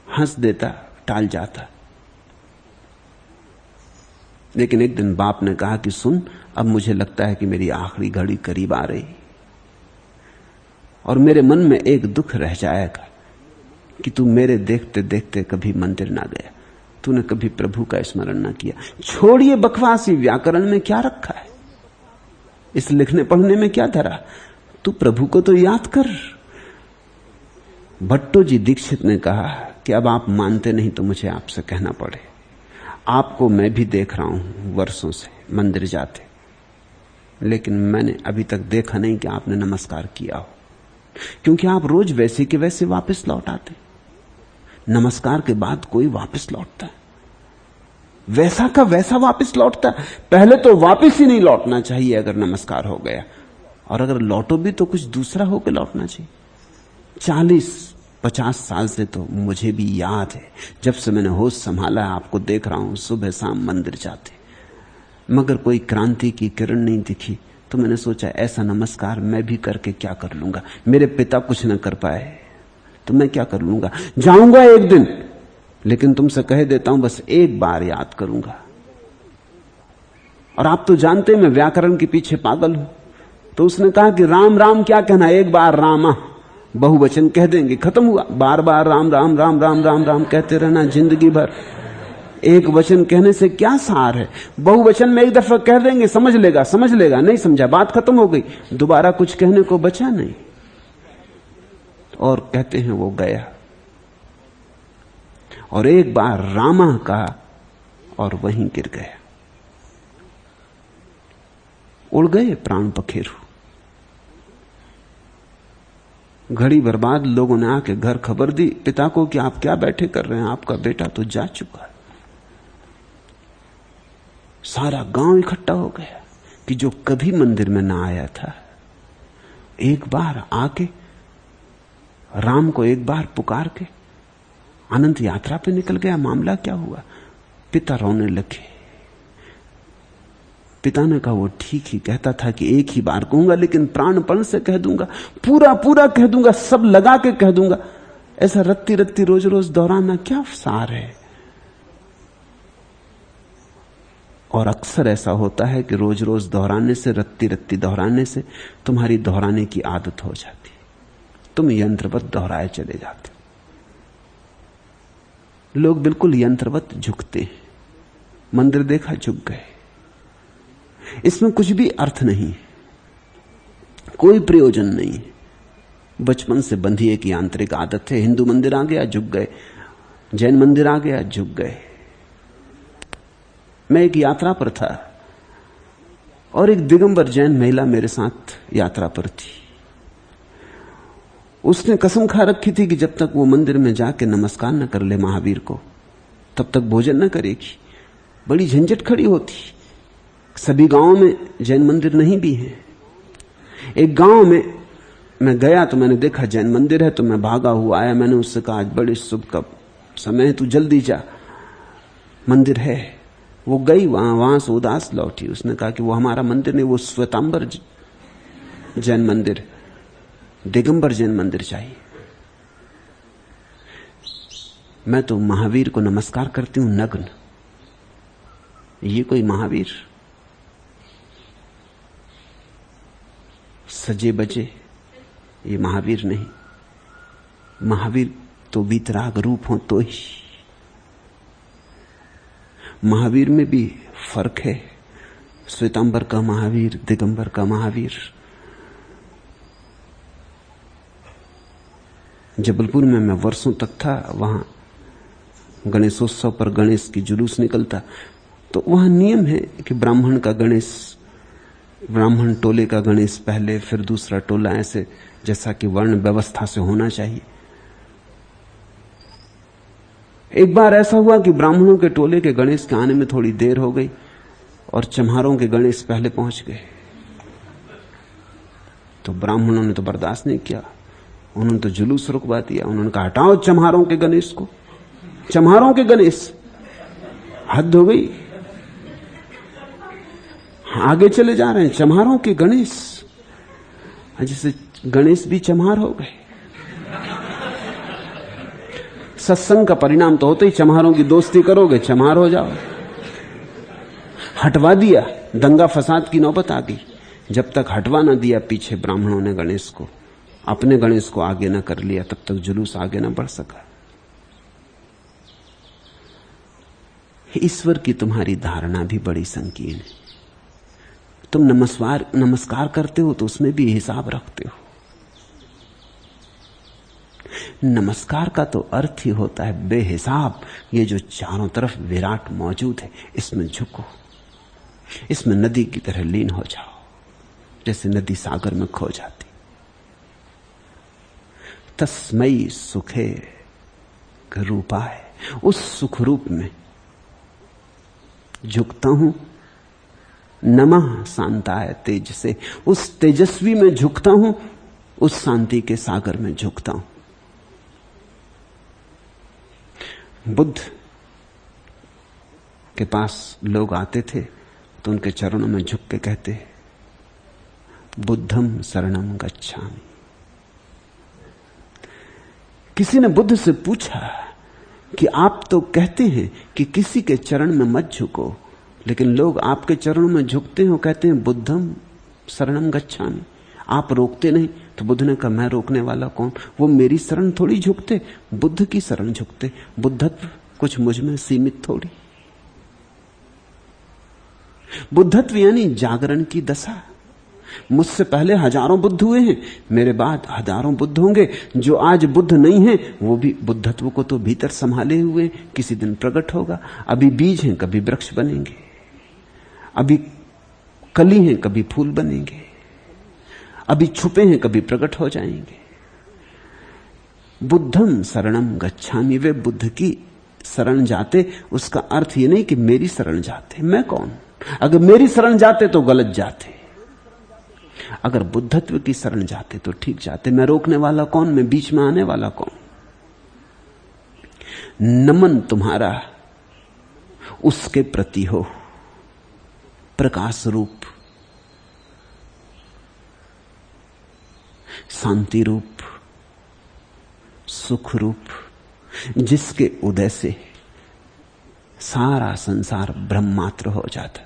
हंस देता, टाल जाता। लेकिन एक दिन बाप ने कहा कि सुन, अब मुझे लगता है कि मेरी आखिरी घड़ी करीब आ रही और मेरे मन में एक दुख रह जाएगा कि तू मेरे देखते देखते कभी मंदिर ना गया, तूने कभी प्रभु का स्मरण ना किया। छोड़िए बकवासी, व्याकरण में क्या रखा है, इस लिखने पढ़ने में क्या धरा, तू प्रभु को तो याद कर। भट्टो जी दीक्षित ने कहा कि अब आप मानते नहीं तो मुझे आपसे कहना पड़े। आपको मैं भी देख रहा हूं वर्षों से मंदिर जाते, लेकिन मैंने अभी तक देखा नहीं कि आपने नमस्कार किया हो, क्योंकि आप रोज वैसे के वैसे वापस लौट आते। नमस्कार के बाद कोई वापस लौटता है? वैसा का वैसा वापस लौटता है। पहले तो वापस ही नहीं लौटना चाहिए अगर नमस्कार हो गया, और अगर लौटो भी तो कुछ दूसरा होकर लौटना चाहिए। 40-50 साल से तो मुझे भी याद है, जब से मैंने होश संभाला है आपको देख रहा हूं सुबह शाम मंदिर जाते, मगर कोई क्रांति की किरण नहीं दिखी। तो मैंने सोचा ऐसा नमस्कार मैं भी करके क्या कर लूंगा। मेरे पिता कुछ न कर पाए तो मैं क्या कर लूंगा। जाऊंगा एक दिन, लेकिन तुमसे कह देता हूं बस एक बार याद करूंगा और आप तो जानते हैं मैं व्याकरण के पीछे पागल हूं। तो उसने कहा कि राम राम क्या कहना, एक बार रामा, बहुवचन कह देंगे, खत्म हुआ। बार बार राम राम राम राम राम राम कहते रहना जिंदगी भर। एक वचन कहने से क्या सार है? बहुवचन में एक दफा कह देंगे, समझ लेगा, समझ लेगा, नहीं समझा, बात खत्म हो गई, दोबारा कुछ कहने को बचा नहीं। और कहते हैं वो गया और एक बार रामा कहा और वहीं गिर गया। उड़ गए प्राण पखेरु। घड़ी बर्बाद। लोगों ने आके घर खबर दी पिता को कि आप क्या बैठे कर रहे हैं, आपका बेटा तो जा चुका है। सारा गांव इकट्ठा हो गया कि जो कभी मंदिर में ना आया था, एक बार आके राम को एक बार पुकार के अनंत यात्रा पे निकल गया। मामला क्या हुआ? पिता रोने लगे। पिता ने कहा वो ठीक ही कहता था कि एक ही बार कहूंगा, लेकिन प्राणपण से कह दूंगा, पूरा पूरा कह दूंगा, सब लगा के कह दूंगा। ऐसा रत्ती रत्ती रोज रोज दोहराना क्या सार है? और अक्सर ऐसा होता है कि रोज रोज दोहराने से, रत्ती रत्ती दोहराने से तुम्हारी दोहराने की आदत हो जाती है, तुम यंत्रवत दोहराए चले जाते। लोग बिल्कुल यंत्रवत झुकते हैं। मंदिर देखा, झुक गए। इसमें कुछ भी अर्थ नहीं, कोई प्रयोजन नहीं। बचपन से बंधी एक यांत्रिक आदत है। हिंदू मंदिर आ गया, झुक गए, जैन मंदिर आ गया, झुक गए। मैं एक यात्रा पर था और एक दिगंबर जैन महिला मेरे साथ यात्रा पर थी। उसने कसम खा रखी थी कि जब तक वो मंदिर में जाके नमस्कार न कर ले महावीर को, तब तक भोजन न करेगी। बड़ी झंझट खड़ी होती। सभी गांवों में जैन मंदिर नहीं भी है। एक गांव में मैं गया तो मैंने देखा जैन मंदिर है, तो मैं भागा हुआ आया। मैंने उससे कहा आज बड़े शुभ का समय है, तू जल्दी जा, मंदिर है। वो गई वहां से उदास लौटी। उसने कहा कि वो हमारा मंदिर नहीं, वो श्वेतांबर जैन मंदिर, दिगंबर जैन मंदिर चाहिए। मैं तो महावीर को नमस्कार करती हूं नग्न, ये कोई महावीर सजे बजे, ये महावीर नहीं। महावीर तो वीतराग रूप हो तो ही। महावीर में भी फर्क है। श्वेतांबर का महावीर, दिगंबर का महावीर। जबलपुर में मैं वर्षों तक था, वहां गणेशोत्सव पर गणेश की जुलूस निकलता, तो वहां नियम है कि ब्राह्मण का गणेश, ब्राह्मण टोले का गणेश पहले, फिर दूसरा टोला, ऐसे जैसा कि वर्ण व्यवस्था से होना चाहिए। एक बार ऐसा हुआ कि ब्राह्मणों के टोले के गणेश के आने में थोड़ी देर हो गई और चम्हारों के गणेश पहले पहुंच गए। तो ब्राह्मणों ने तो बर्दाश्त नहीं किया, उन्होंने तो जुलूस रुकवा दिया। उन्होंने कहा हटाओ चम्हारों के गणेश को, चम्हारों के गणेश, हद हो गई। आगे चले जा रहे हैं चम्हारों के गणेश, जैसे गणेश भी चम्हार हो गए। सत्संग का परिणाम तो होते ही चम्हारों की दोस्ती करोगे, चम्हार हो जाओ। हटवा दिया, दंगा फसाद की नौबत आ गई। जब तक हटवा ना दिया पीछे ब्राह्मणों ने गणेश को, अपने गणेश को आगे ना कर लिया, तब तक जुलूस आगे ना बढ़ सका। ईश्वर की तुम्हारी धारणा भी बड़ी संकीर्ण है। तुम नमस्कार करते हो तो उसमें भी हिसाब रखते हो। नमस्कार का तो अर्थ ही होता है बेहिसाब। ये जो चारों तरफ विराट मौजूद है, इसमें झुको, इसमें नदी की तरह लीन हो जाओ, जैसे नदी सागर में खो जाती। तस्मै सुखे रूपाय, उस सुख रूप में झुकता हूं। नमः शांताय तेज से, उस तेजस्वी में झुकता हूं, उस शांति के सागर में झुकता हूं। बुद्ध के पास लोग आते थे तो उनके चरणों में झुक के कहते, बुद्धम शरणम गच्छामि। किसी ने बुद्ध से पूछा कि आप तो कहते हैं कि किसी के चरण में मत झुको, लेकिन लोग आपके चरणों में झुकते हैं और कहते हैं बुद्धम शरणम गच्छामि। आप रोकते नहीं, तो बुद्ध ने कहा मैं रोकने वाला कौन? वो मेरी शरण थोड़ी झुकते, बुद्ध की शरण झुकते। बुद्धत्व कुछ मुझ में सीमित थोड़ी। बुद्धत्व यानी जागरण की दशा। मुझसे पहले हजारों बुद्ध हुए हैं, मेरे बाद हजारों बुद्ध होंगे। जो आज बुद्ध नहीं है वो भी बुद्धत्व को तो भीतर संभाले हुए, किसी दिन प्रकट होगा। अभी बीज हैं, कभी वृक्ष बनेंगे। अभी कली हैं, कभी फूल बनेंगे। अभी छुपे हैं, कभी प्रकट हो जाएंगे। बुद्धम शरणम गच्छामि, वे बुद्ध की शरण जाते। उसका अर्थ ये नहीं कि मेरी शरण जाते। मैं कौन? अगर मेरी शरण जाते तो गलत जाते, अगर बुद्धत्व की शरण जाते तो ठीक जाते। मैं रोकने वाला कौन? मैं बीच में आने वाला कौन? नमन तुम्हारा उसके प्रति हो, प्रकाश रूप, शांति रूप, सुख रूप, जिसके उदय से सारा संसार ब्रह्मात्र हो जाता।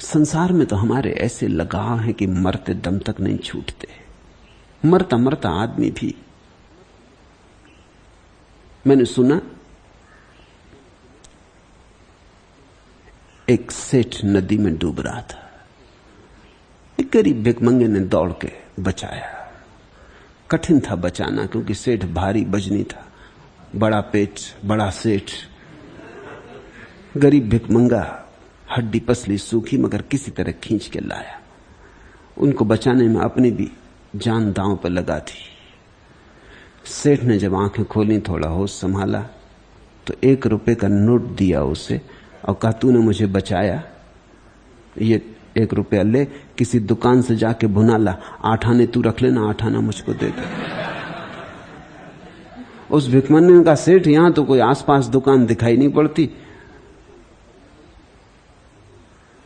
संसार में तो हमारे ऐसे लगाव हैं कि मरते दम तक नहीं छूटते। मरता मरता आदमी भी। मैंने सुना एक सेठ नदी में डूब रहा था, एक गरीब भिखमंगे ने दौड़ के बचाया। कठिन था बचाना, क्योंकि सेठ भारी बजनी था, बड़ा पेट, बड़ा सेठ। गरीब भिखमंगा, हड्डी पसली सूखी, मगर किसी तरह खींच के लाया। उनको बचाने में अपनी भी जान दांव पर लगा थी। सेठ ने जब आंखें खोली, थोड़ा होश संभाला, तो 1 रुपए का नोट दिया उसे और कहा तूने मुझे बचाया, ये 1 रुपया ले, किसी दुकान से जाके भुना ला, 8 आने तू रख लेना, 8 आना मुझको दे दे। उस भिखमंगे ने कहा सेठ यहां तो कोई आसपास दुकान दिखाई नहीं पड़ती,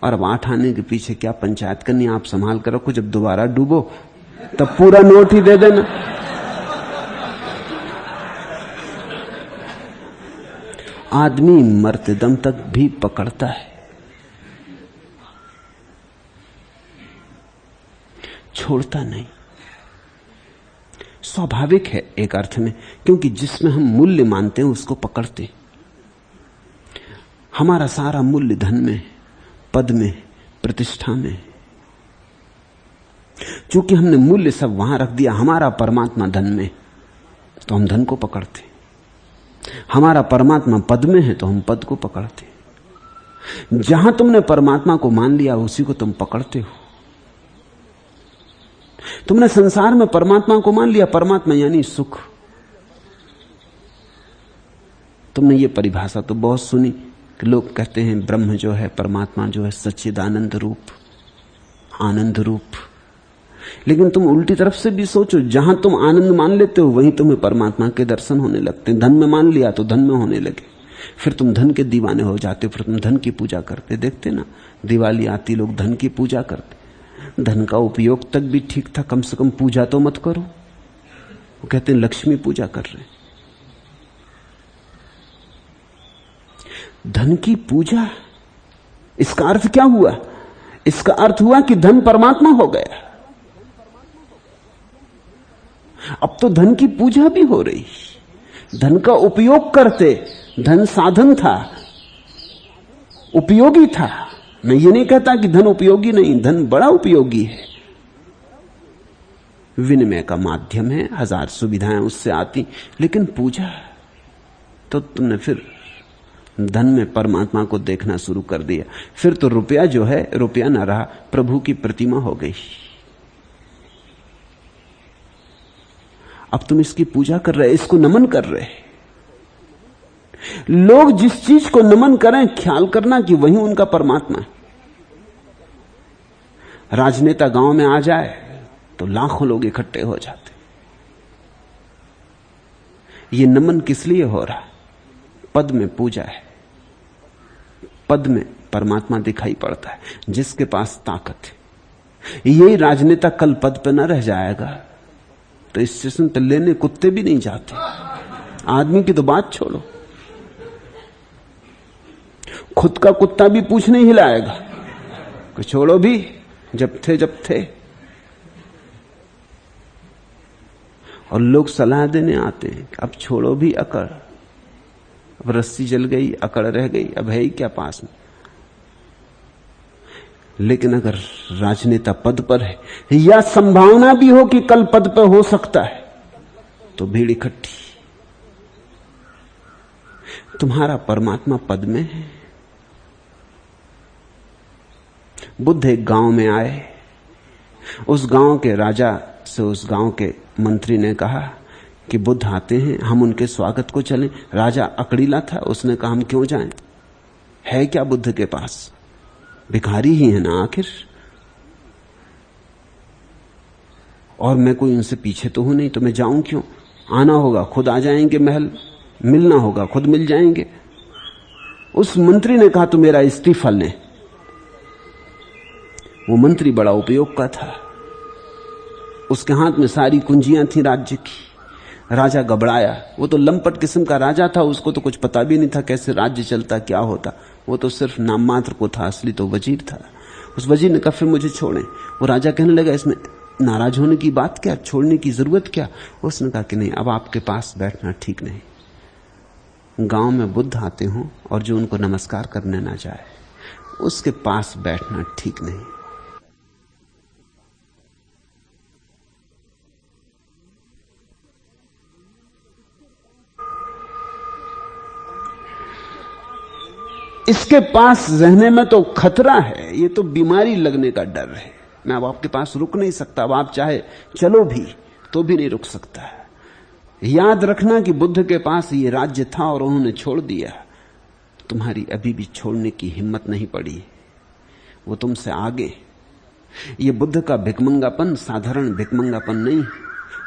और अब 8 आने के पीछे क्या पंचायत करनी, आप संभाल कर रखो, जब दोबारा डूबो तब पूरा नोट ही दे देना। आदमी मरते दम तक भी पकड़ता है, छोड़ता नहीं। स्वाभाविक है एक अर्थ में, क्योंकि जिसमें हम मूल्य मानते हैं उसको पकड़ते हैं। हमारा सारा मूल्य धन में, पद में, प्रतिष्ठा में। चूंकि हमने मूल्य सब वहां रख दिया, हमारा परमात्मा धन में, तो हम धन को पकड़ते। हमारा परमात्मा पद में है तो हम पद को पकड़ते। जहां तुमने परमात्मा को मान लिया उसी को तुम पकड़ते हो। तुमने संसार में परमात्मा को मान लिया, परमात्मा यानी सुख। तुमने ये परिभाषा तो बहुत सुनी कि लोग कहते हैं ब्रह्म जो है, परमात्मा जो है, सच्चिदानंद रूप, आनंद रूप। लेकिन तुम उल्टी तरफ से भी सोचो, जहां तुम आनंद मान लेते हो वहीं तुम्हें परमात्मा के दर्शन होने लगते हैं। धन में मान लिया तो धन में होने लगे, फिर तुम धन के दीवाने हो जाते हो, फिर तुम धन की पूजा करते। देखते ना, दिवाली आती लोग धन की पूजा करते। धन का उपयोग तक भी ठीक था, कम से कम पूजा तो मत करो। वो कहते हैं लक्ष्मी पूजा कर रहे हैं। धन की पूजा, इसका अर्थ क्या हुआ? इसका अर्थ हुआ कि धन परमात्मा हो गया। अब तो धन की पूजा भी हो रही, धन का उपयोग करते। धन साधन था, उपयोगी था। मैं ये नहीं कहता कि धन उपयोगी नहीं, धन बड़ा उपयोगी है, विनिमय का माध्यम है, 1000 सुविधाएं उससे आती। लेकिन पूजा तो तुमने फिर धन में परमात्मा को देखना शुरू कर दिया। फिर तो रुपया जो है, रुपया न रहा, प्रभु की प्रतिमा हो गई। अब तुम इसकी पूजा कर रहे, इसको नमन कर रहे। लोग जिस चीज को नमन करें, ख्याल करना कि वही उनका परमात्मा है। राजनेता गांव में आ जाए तो लाखों लोग इकट्ठे हो जाते। ये नमन किस लिए हो रहा? पद में पूजा है, पद में परमात्मा दिखाई पड़ता है, जिसके पास ताकत है। यही राजनेता कल पद पर न रह जाएगा तो स्टेशन पर लेने कुत्ते भी नहीं जाते। आदमी की तो बात छोड़ो, खुद का कुत्ता भी पूंछ नहीं हिलाएगा कि छोड़ो भी, जब थे। और लोग सलाह देने आते हैं अब छोड़ो भी अकड़, अब रस्सी जल गई, अकड़ रह गई, अब है ही क्या पास में। लेकिन अगर राजनेता पद पर है या संभावना भी हो कि कल पद पर हो सकता है, तो भीड़ इकट्ठी। तुम्हारा परमात्मा पद में है। बुद्ध एक गांव में आए। उस गांव के राजा से उस गांव के मंत्री ने कहा कि बुद्ध आते हैं, हम उनके स्वागत को चलें। राजा अकड़ीला था, उसने कहा हम क्यों जाएं, है क्या बुद्ध के पास, भिखारी ही है ना आखिर, और मैं कोई उनसे पीछे तो हूं नहीं, तो मैं जाऊं क्यों, आना होगा खुद आ जाएंगे महल, मिलना होगा खुद मिल जाएंगे। उस मंत्री ने कहा तो मेरा इस्तीफा लें। वो मंत्री बड़ा उपयोग का था, उसके हाथ में सारी कुंजियां थी राज्य की। राजा घबराया, वो तो लंपट किस्म का राजा था, उसको तो कुछ पता भी नहीं था कैसे राज्य चलता, क्या होता। वो तो सिर्फ नाम मात्र को था, असली तो वजीर था। उस वजीर ने कहा फिर मुझे छोड़ें। वो राजा कहने लगा इसमें नाराज होने की बात क्या, छोड़ने की जरूरत क्या। उसने कहा कि नहीं, अब आपके पास बैठना ठीक नहीं। गांव में बुद्ध आते हों और जो उनको नमस्कार करने ना जाए, उसके पास बैठना ठीक नहीं। इसके पास रहने में तो खतरा है, ये तो बीमारी लगने का डर है। मैं अब आपके पास रुक नहीं सकता, अब आप चाहे चलो भी तो भी नहीं रुक सकता। याद रखना कि बुद्ध के पास ये राज्य था और उन्होंने छोड़ दिया, तुम्हारी अभी भी छोड़ने की हिम्मत नहीं पड़ी, वो तुमसे आगे। ये बुद्ध का भिकमंगापन साधारण भिकमंगापन नहीं,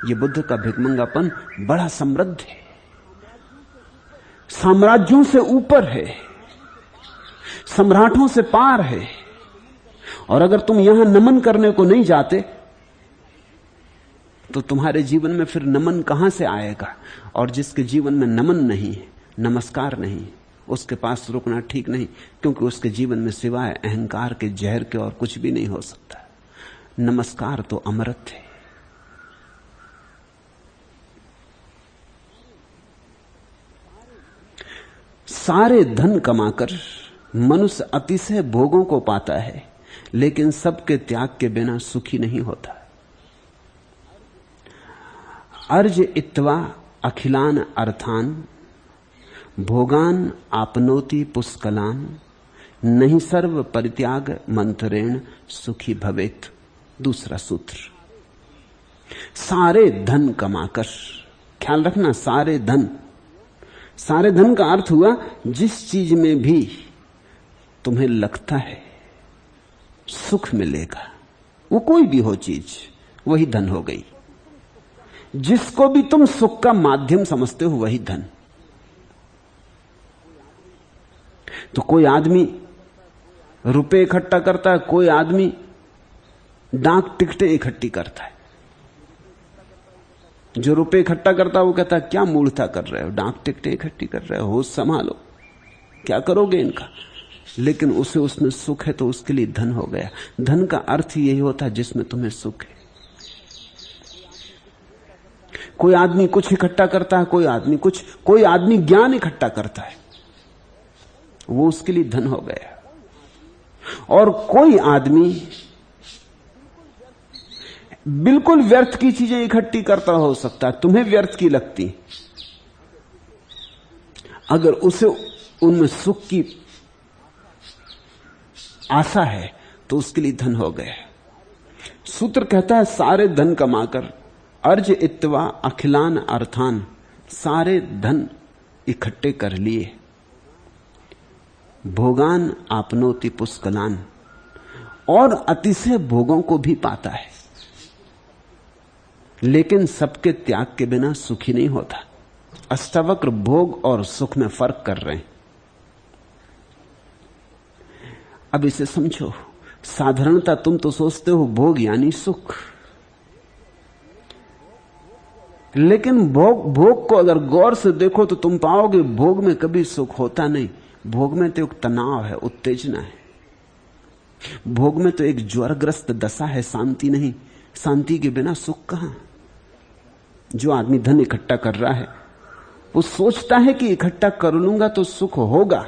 ये बुद्ध का भिकमंगापन बड़ा समृद्ध है, साम्राज्यों से ऊपर है, सम्राटों से पार है। और अगर तुम यहां नमन करने को नहीं जाते तो तुम्हारे जीवन में फिर नमन कहां से आएगा। और जिसके जीवन में नमन नहीं है, नमस्कार नहीं, उसके पास रुकना ठीक नहीं, क्योंकि उसके जीवन में सिवाय अहंकार के जहर के और कुछ भी नहीं हो सकता। नमस्कार तो अमृत है। सारे धन कमाकर मनुष्य अतिशय भोगों को पाता है, लेकिन सबके त्याग के बिना सुखी नहीं होता। अर्ज इत्वा अखिलान अर्थान भोगान आपनोति पुष्कलान नहीं सर्व परित्याग मंत्रेण सुखी भवेत। दूसरा सूत्र, सारे धन कमाकर, ख्याल रखना सारे धन, सारे धन का अर्थ हुआ जिस चीज में भी तुम्हें लगता है सुख मिलेगा, वो कोई भी हो चीज, वही धन हो गई। जिसको भी तुम सुख का माध्यम समझते हो वही धन। तो कोई आदमी रुपए इकट्ठा करता है, कोई आदमी डाक टिकटें इकट्ठी करता है। जो रुपए इकट्ठा करता है वो कहता है क्या मूर्खता कर रहे हो, डाक टिकटें इकट्ठी कर रहे हो, होश संभालो, क्या करोगे इनका। लेकिन उसे उसमें सुख है तो उसके लिए धन हो गया। धन का अर्थ यही होता है जिसमें तुम्हें सुख है। कोई आदमी कुछ इकट्ठा करता है, कोई आदमी कुछ, कोई आदमी ज्ञान इकट्ठा करता है, वो उसके लिए धन हो गया। और कोई आदमी बिल्कुल व्यर्थ की चीजें इकट्ठी करता हो सकता है, तुम्हें व्यर्थ की लगती, अगर उसे उनमें सुख की आशा है तो उसके लिए धन हो गया। सूत्र कहता है सारे धन कमाकर, अर्ज इत्वा अखिलान अर्थान, सारे धन इकट्ठे कर लिए, भोगान आपनोति पुष्कलान, और अतिशय भोगों को भी पाता है, लेकिन सबके त्याग के बिना सुखी नहीं होता। अष्टावक्र भोग और सुख में फर्क कर रहे हैं। अब इसे समझो, साधारणता तुम तो सोचते हो भोग यानी सुख, लेकिन भोग को अगर गौर से देखो तो तुम पाओगे भोग में कभी सुख होता नहीं, भोग में तो एक तनाव है, उत्तेजना है। भोग में तो एक ज्वरग्रस्त दशा है, शांति नहीं। शांति के बिना सुख कहां। जो आदमी धन इकट्ठा कर रहा है वो सोचता है कि इकट्ठा कर लूंगा तो सुख होगा।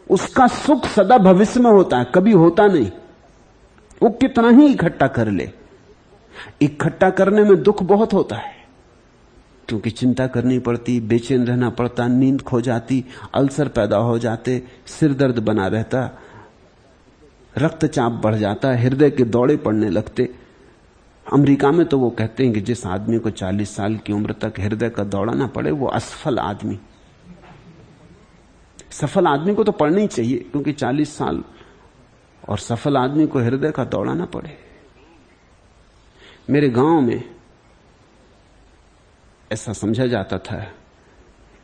उसका सुख सदा भविष्य में होता है, कभी होता नहीं। वो कितना ही इकट्ठा कर ले, इकट्ठा करने में दुख बहुत होता है, क्योंकि चिंता करनी पड़ती, बेचैन रहना पड़ता, नींद खो जाती, अल्सर पैदा हो जाते, सिर दर्द बना रहता, रक्तचाप बढ़ जाता, हृदय के दौड़े पड़ने लगते। अमेरिका में तो वो कहते हैं कि जिस आदमी को 40 साल की उम्र तक हृदय का दौड़ा ना पड़े वो असफल आदमी। सफल आदमी को तो पढ़ना ही चाहिए, क्योंकि 40 साल और सफल आदमी को हृदय का दौड़ा ना पड़े। मेरे गांव में ऐसा समझा जाता था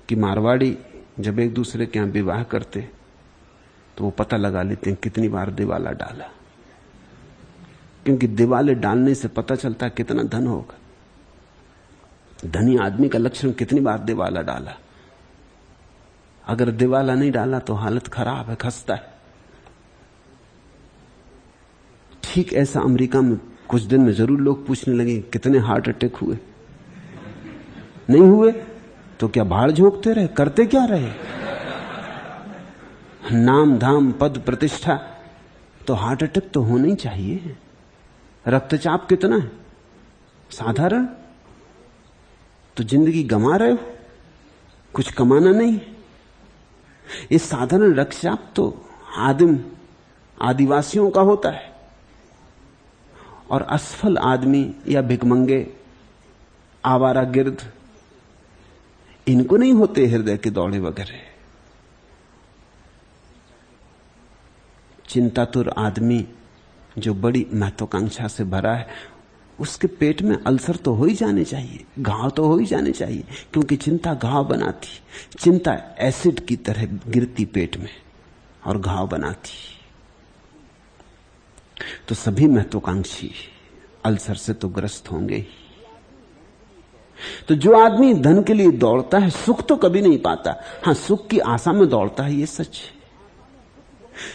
कि मारवाड़ी जब एक दूसरे के यहां विवाह करते तो वो पता लगा लेते हैं कितनी बार दिवाला डाला, क्योंकि दिवाले डालने से पता चलता है कितना धन होगा। धनी आदमी का लक्षण कितनी बार दिवाला डाला। अगर दिवाला नहीं डाला तो हालत खराब है, खस्ता है। ठीक ऐसा अमेरिका में कुछ दिन में जरूर लोग पूछने लगे कितने हार्ट अटैक हुए। नहीं हुए तो क्या भाड़ झोंकते रहे, करते क्या रहे? नाम धाम पद प्रतिष्ठा, तो हार्ट अटैक तो होना ही चाहिए। रक्तचाप कितना है, साधारण। तो जिंदगी गंवा रहे हो, कुछ कमाना नहीं। ये साधारण रक्तचाप तो आदिवासियों का होता है, और असफल आदमी या भिकमंगे, आवारा गिर्द, इनको नहीं होते हृदय के दौड़े वगैरह। चिंतातुर आदमी जो बड़ी महत्वाकांक्षा से भरा है, उसके पेट में अल्सर तो हो ही जाने चाहिए, घाव तो हो ही जाने चाहिए, क्योंकि चिंता घाव बनाती। चिंता एसिड की तरह गिरती पेट में और घाव बनाती। तो सभी महत्वाकांक्षी अल्सर से तो ग्रस्त होंगे ही। तो जो आदमी धन के लिए दौड़ता है सुख तो कभी नहीं पाता। हां, सुख की आशा में दौड़ता है, ये सच है।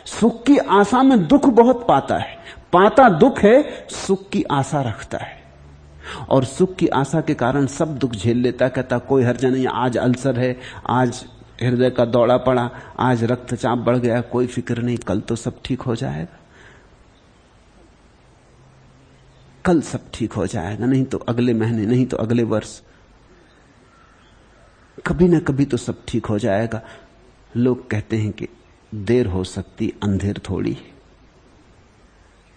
सुख की आशा में दुख बहुत पाता है। पाता दुख है, सुख की आशा रखता है, और सुख की आशा के कारण सब दुख झेल लेता। कहता कोई हर्ज नहीं, आज अल्सर है, आज हृदय का दौड़ा पड़ा, आज रक्तचाप बढ़ गया, कोई फिक्र नहीं, कल तो सब ठीक हो जाएगा, कल सब ठीक हो जाएगा, नहीं तो अगले महीने, नहीं तो अगले वर्ष, कभी ना कभी तो सब ठीक हो जाएगा। लोग कहते हैं कि देर हो सकती, अंधेर थोड़ी।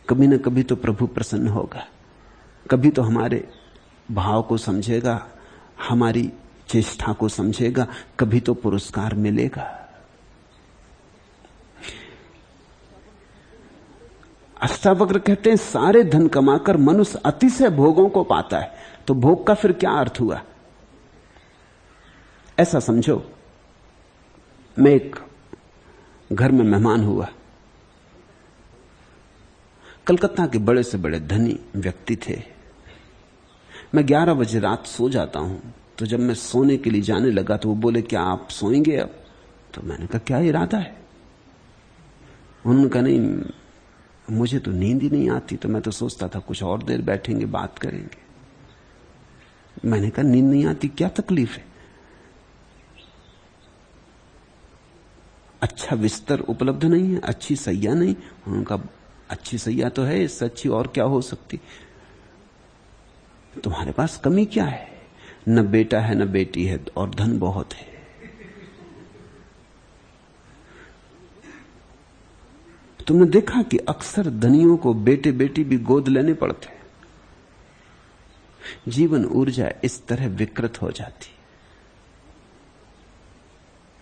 कभी ना कभी तो प्रभु प्रसन्न होगा, कभी तो हमारे भाव को समझेगा, हमारी चेष्टा को समझेगा, कभी तो पुरस्कार मिलेगा। अष्टावक्र कहते हैं सारे धन कमाकर मनुष्य अतिशय भोगों को पाता है। तो भोग का फिर क्या अर्थ हुआ? ऐसा समझो, मैं एक घर में मेहमान हुआ। कलकत्ता के बड़े से बड़े धनी व्यक्ति थे। मैं 11 बजे रात सो जाता हूं, तो जब मैं सोने के लिए जाने लगा तो वो बोले क्या आप सोएंगे अब? तो मैंने कहा क्या इरादा है? उन्होंने कहा नहीं, मुझे तो नींद ही नहीं आती, तो मैं तो सोचता था कुछ और देर बैठेंगे, बात करेंगे। मैंने कहा नींद नहीं आती, क्या तकलीफ है? अच्छा बिस्तर उपलब्ध नहीं है, अच्छी सैया नहीं। उन्होंने कहा अच्छी सैया तो है, इससे अच्छी और क्या हो सकती? तुम्हारे पास कमी क्या है? न बेटा है न बेटी है, और धन बहुत है। तुमने देखा कि अक्सर धनियों को बेटे बेटी भी गोद लेने पड़ते हैं। जीवन ऊर्जा इस तरह विकृत हो जाती,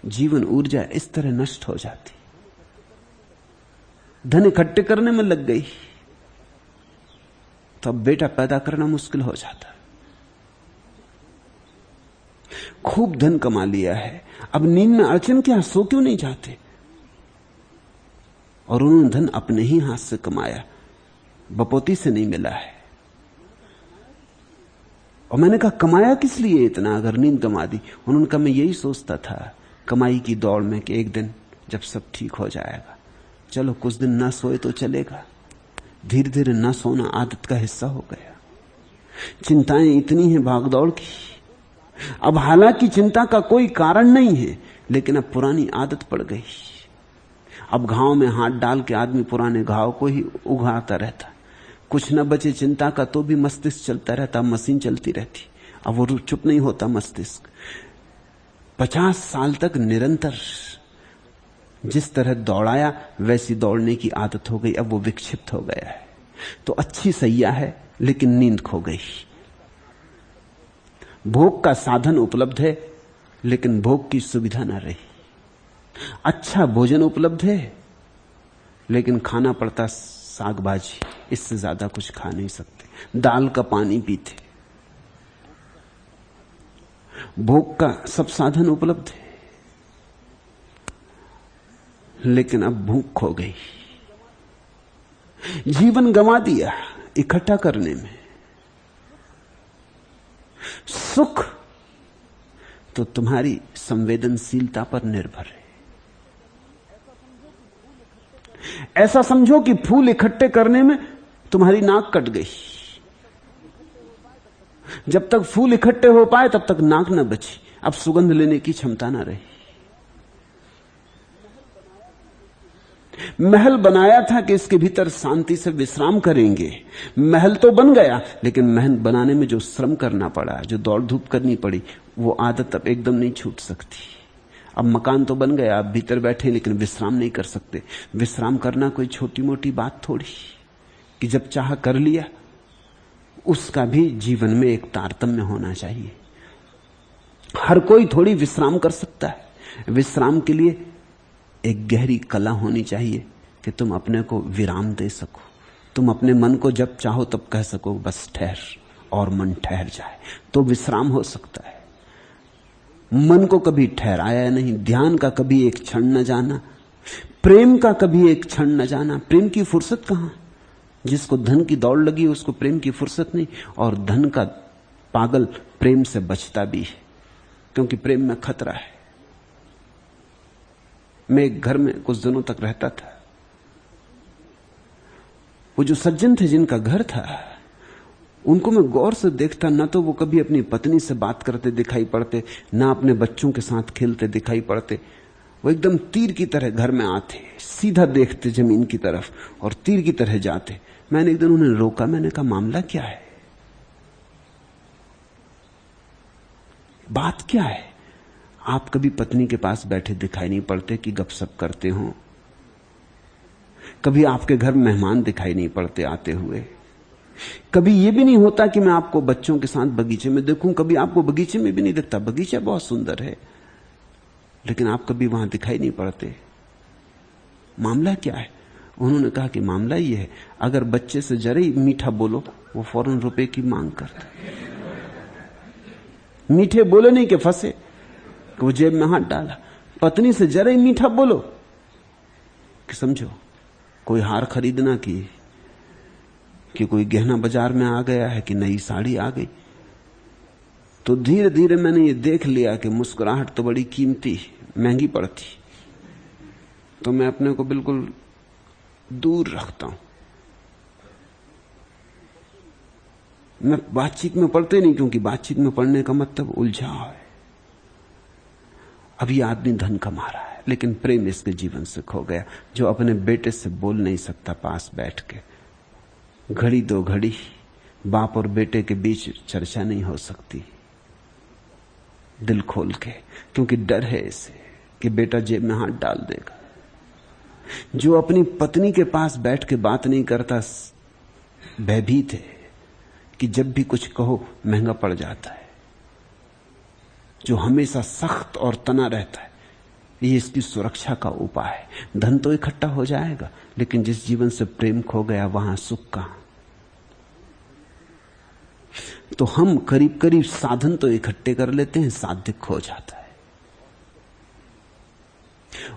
जीवन ऊर्जा इस तरह नष्ट हो जाती। धन इकट्ठे करने में लग गई तो अब बेटा पैदा करना मुश्किल हो जाता। खूब धन कमा लिया है, अब नींद में अड़चन क्या, सो क्यों नहीं जाते? और उन्होंने धन अपने ही हाथ से कमाया, बपोती से नहीं मिला है। और मैंने कहा कमाया किस लिए इतना अगर नींद कमा दी? उन्होंने कहा मैं यही सोचता था कमाई की दौड़ में कि एक दिन जब सब ठीक हो जाएगा, चलो कुछ दिन ना सोए तो चलेगा। धीरे धीरे ना सोना आदत का हिस्सा हो गया। चिंताएं इतनी हैं भागदौड़ की। अब हालांकि चिंता का कोई कारण नहीं है, लेकिन अब पुरानी आदत पड़ गई। अब घाव में हाथ डाल के आदमी पुराने घाव को ही उघाड़ता रहता। कुछ न बचे चिंता का तो भी मस्तिष्क चलता रहता, मशीन चलती रहती। अब वो चुप नहीं होता मस्तिष्क। 50 साल तक निरंतर जिस तरह दौड़ाया वैसी दौड़ने की आदत हो गई। अब वो विक्षिप्त हो गया है। तो अच्छी सैया है लेकिन नींद खो गई। भोग का साधन उपलब्ध है लेकिन भोग की सुविधा ना रही। अच्छा भोजन उपलब्ध है लेकिन खाना पड़ता साग भाजी, इससे ज्यादा कुछ खा नहीं सकते। दाल का पानी पीते। भोग का सब साधन उपलब्ध है लेकिन अब भूख खो गई। जीवन गंवा दिया इकट्ठा करने में। सुख तो तुम्हारी संवेदनशीलता पर निर्भर है। ऐसा समझो कि फूल इकट्ठे करने में तुम्हारी नाक कट गई। जब तक फूल इकट्ठे हो पाए तब तक नाक न बची। अब सुगंध लेने की क्षमता ना रही। महल बनाया था कि इसके भीतर शांति से विश्राम करेंगे। महल तो बन गया लेकिन महल बनाने में जो श्रम करना पड़ा, जो दौड़ धूप करनी पड़ी, वो आदत अब एकदम नहीं छूट सकती। अब मकान तो बन गया, अब भीतर बैठे लेकिन विश्राम नहीं कर सकते। विश्राम करना कोई छोटी मोटी बात थोड़ी कि जब चाह कर लिया। उसका भी जीवन में एक तारतम्य होना चाहिए। हर कोई थोड़ी विश्राम कर सकता है। विश्राम के लिए एक गहरी कला होनी चाहिए कि तुम अपने को विराम दे सको। तुम अपने मन को जब चाहो तब कह सको बस ठहर, और मन ठहर जाए, तो विश्राम हो सकता है। मन को कभी ठहराया नहीं। ध्यान का कभी एक क्षण न जाना, प्रेम का कभी एक क्षण न जाना। प्रेम की फुर्सत कहां? जिसको धन की दौड़ लगी उसको प्रेम की फुर्सत नहीं। और धन का पागल प्रेम से बचता भी है, क्योंकि प्रेम में खतरा है। मैं एक घर में कुछ दिनों तक रहता था। वो जो सज्जन थे जिनका घर था, उनको मैं गौर से देखता, ना तो वो कभी अपनी पत्नी से बात करते दिखाई पड़ते, ना अपने बच्चों के साथ खेलते दिखाई पड़ते। वो एकदम तीर की तरह घर में आते, सीधा देखते जमीन की तरफ और तीर की तरह जाते। मैंने एक दिन उन्हें रोका। मैंने कहा मामला क्या है, बात क्या है? आप कभी पत्नी के पास बैठे दिखाई नहीं पड़ते कि गपशप करते हो। कभी आपके घर मेहमान दिखाई नहीं पड़ते आते हुए। कभी यह भी नहीं होता कि मैं आपको बच्चों के साथ बगीचे में देखूं। कभी आपको बगीचे में भी नहीं दिखता। बगीचा बहुत सुंदर है लेकिन आप कभी वहां दिखाई नहीं पड़ते। मामला क्या है? उन्होंने कहा कि मामला यह है, अगर बच्चे से जरा ही मीठा बोलो वो फौरन रुपए की मांग करता है। मीठे बोले नहीं कि फंसे, कि वो जेब में हाथ डाला। पत्नी से जरा ही मीठा बोलो कि समझो कोई हार खरीदना कि कोई गहना बाजार में आ गया है, कि नई साड़ी आ गई, तो धीरे धीरे मैंने ये देख लिया कि मुस्कुराहट तो बड़ी कीमती, महंगी पड़ती, तो मैं अपने को बिल्कुल दूर रखता हूं। मैं बातचीत में पढ़ते नहीं, क्योंकि बातचीत में पढ़ने का मतलब उलझाव है। अब ये आदमी धन कमा रहा है लेकिन प्रेम इसके जीवन से खो गया। जो अपने बेटे से बोल नहीं सकता पास बैठ के, घड़ी दो घड़ी बाप और बेटे के बीच चर्चा नहीं हो सकती दिल खोल के, क्योंकि डर है इसे कि बेटा जेब में हाथ डाल देगा। जो अपनी पत्नी के पास बैठ के बात नहीं करता, भयभीत है कि जब भी कुछ कहो महंगा पड़ जाता है। जो हमेशा सख्त और तना रहता है, ये इसकी सुरक्षा का उपाय है। धन तो इकट्ठा हो जाएगा लेकिन जिस जीवन से प्रेम खो गया वहां सुख कहां? तो हम करीब करीब साधन तो इकट्ठे कर लेते हैं, साध्य खो जाता है।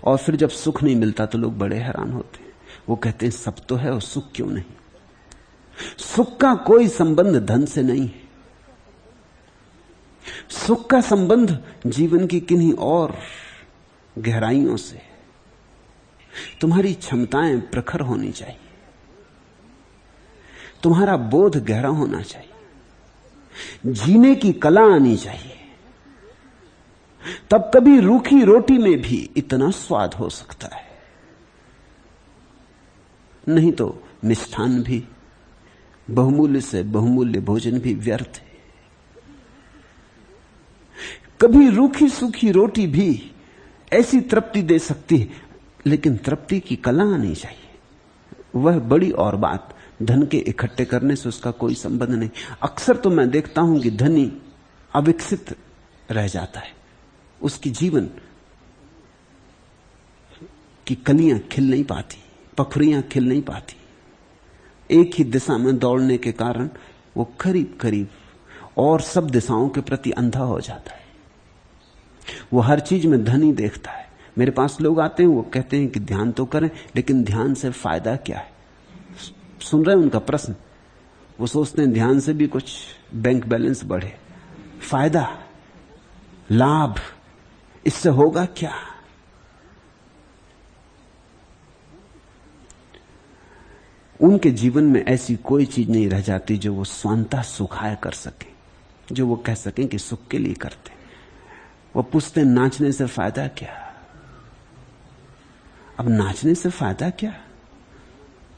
और फिर जब सुख नहीं मिलता तो लोग बड़े हैरान होते हैं। वो कहते हैं सब तो है और सुख क्यों नहीं? सुख का कोई संबंध धन से नहीं है। सुख का संबंध जीवन की किन्हीं और गहराइयों से। तुम्हारी क्षमताएं प्रखर होनी चाहिए, तुम्हारा बोध गहरा होना चाहिए, जीने की कला आनी चाहिए। तब कभी रूखी रोटी में भी इतना स्वाद हो सकता है, नहीं तो मिष्ठान भी, बहुमूल्य से बहुमूल्य भोजन भी व्यर्थ है। कभी रूखी सूखी रोटी भी ऐसी तृप्ति दे सकती है, लेकिन तृप्ति की कला आनी चाहिए। वह बड़ी और बात, धन के इकट्ठे करने से उसका कोई संबंध नहीं। अक्सर तो मैं देखता हूं कि धनी अविकसित रह जाता है, उसकी जीवन की कलियां खिल नहीं पाती, पखुरियां खिल नहीं पाती। एक ही दिशा में दौड़ने के कारण वो करीब करीब और सब दिशाओं के प्रति अंधा हो जाता है। वो हर चीज में धन ही देखता है। मेरे पास लोग आते हैं, वो कहते हैं कि ध्यान तो करें, लेकिन ध्यान से फायदा क्या है? सुन रहे हैं उनका प्रश्न? वो सोचते हैं ध्यान से भी कुछ बैंक बैलेंस बढ़े, फायदा, लाभ, इससे होगा क्या? उनके जीवन में ऐसी कोई चीज नहीं रह जाती जो वो स्वांतः सुखाय कर सके, जो वो कह सकें कि सुख के लिए करते। वो पूछते नाचने से फायदा क्या? अब नाचने से फायदा क्या?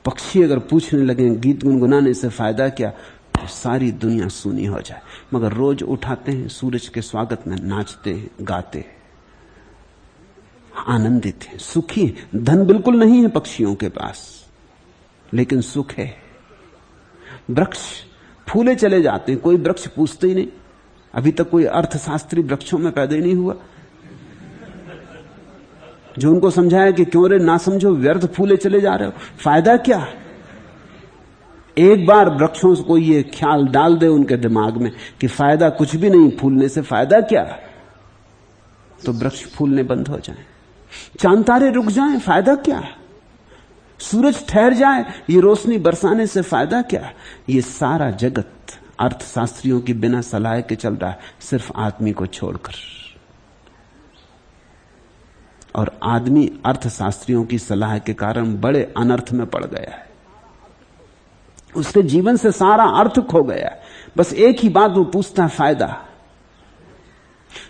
पक्षी अगर पूछने लगे गीत गुनगुनाने से फायदा क्या, तो सारी दुनिया सूनी हो जाए। मगर रोज उठाते हैं, सूरज के स्वागत में नाचते हैं, गाते हैं, आनंदित हैं, सुखी हैं। धन बिल्कुल नहीं है पक्षियों के पास, लेकिन सुख है। वृक्ष फूले चले जाते हैं, कोई वृक्ष पूछते ही नहीं। अभी तक कोई अर्थशास्त्री वृक्षों में पैदा ही नहीं हुआ जो उनको समझाया कि क्यों रे ना समझो, व्यर्थ फूले चले जा रहे हो, फायदा क्या? एक बार वृक्षों को ये ख्याल डाल दे उनके दिमाग में कि फायदा कुछ भी नहीं, फूलने से फायदा क्या, तो वृक्ष फूलने बंद हो जाएं, चांद तारे रुक जाएं, फायदा क्या? सूरज ठहर जाए, ये रोशनी बरसाने से फायदा क्या? ये सारा जगत अर्थशास्त्रियों की बिना सलाह के चल रहा है, सिर्फ आदमी को छोड़कर। और आदमी अर्थशास्त्रियों की सलाह के कारण बड़े अनर्थ में पड़ गया है। उसके जीवन से सारा अर्थ खो गया है। बस एक ही बात वो पूछता है, फायदा।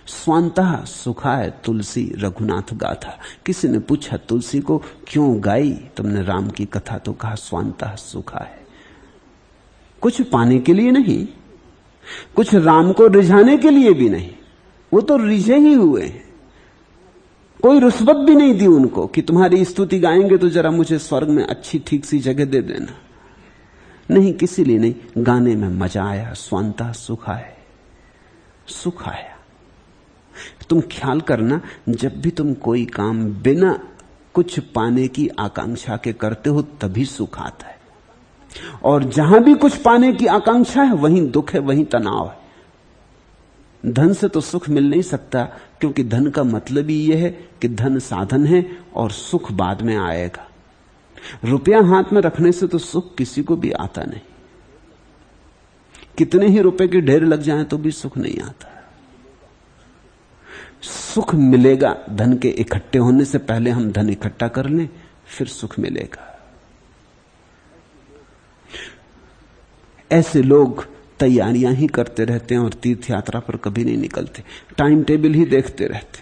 स्वांतः सुखाय तुलसी रघुनाथ गाथा। किसी ने पूछा तुलसी को क्यों गाई तुमने राम की कथा, तो कहा स्वांतः सुखाय। कुछ पाने के लिए नहीं, कुछ राम को रिझाने के लिए भी नहीं, वो तो रिझे ही हुए हैं। कोई रुस्वत भी नहीं दी उनको कि तुम्हारी स्तुति गाएंगे तो जरा मुझे स्वर्ग में अच्छी ठीक सी जगह दे देना। नहीं, किसी लिए नहीं, गाने में मजा आया, स्वांतः सुखाय, सुख आया। तुम ख्याल करना, जब भी तुम कोई काम बिना कुछ पाने की आकांक्षा के करते हो तभी सुख आता है। और जहां भी कुछ पाने की आकांक्षा है वहीं दुख है, वहीं तनाव है। धन से तो सुख मिल नहीं सकता, क्योंकि धन का मतलब ही यह है कि धन साधन है और सुख बाद में आएगा। रुपया हाथ में रखने से तो सुख किसी को भी आता नहीं। कितने ही रुपए के ढेर लग जाएं तो भी सुख नहीं आता। सुख मिलेगा धन के इकट्ठे होने से पहले। हम धन इकट्ठा कर लें, फिर सुख मिलेगा। ऐसे लोग तैयारियां ही करते रहते हैं और तीर्थ यात्रा पर कभी नहीं निकलते। टाइम टेबल ही देखते रहते,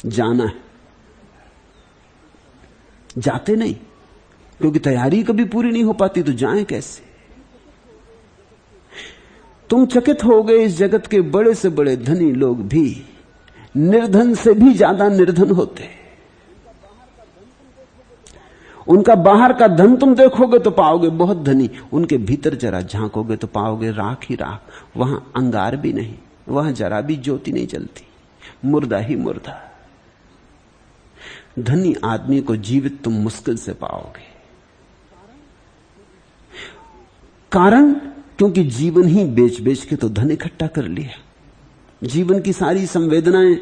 जाना है, जाते नहीं, क्योंकि तैयारी कभी पूरी नहीं हो पाती, तो जाएं कैसे? तुम चकित हो गए, इस जगत के बड़े से बड़े धनी लोग भी निर्धन से भी ज्यादा निर्धन होते। उनका बाहर का धन तुम देखोगे तो पाओगे बहुत धनी, उनके भीतर जरा झांकोगे तो पाओगे राख ही राख। वहां अंगार भी नहीं, वहां जरा भी ज्योति नहीं जलती, मुर्दा ही मुर्दा। धनी आदमी को जीवित तुम मुश्किल से पाओगे। कारण, क्योंकि जीवन ही बेच बेच के तो धन इकट्ठा कर लिया। जीवन की सारी संवेदनाएं,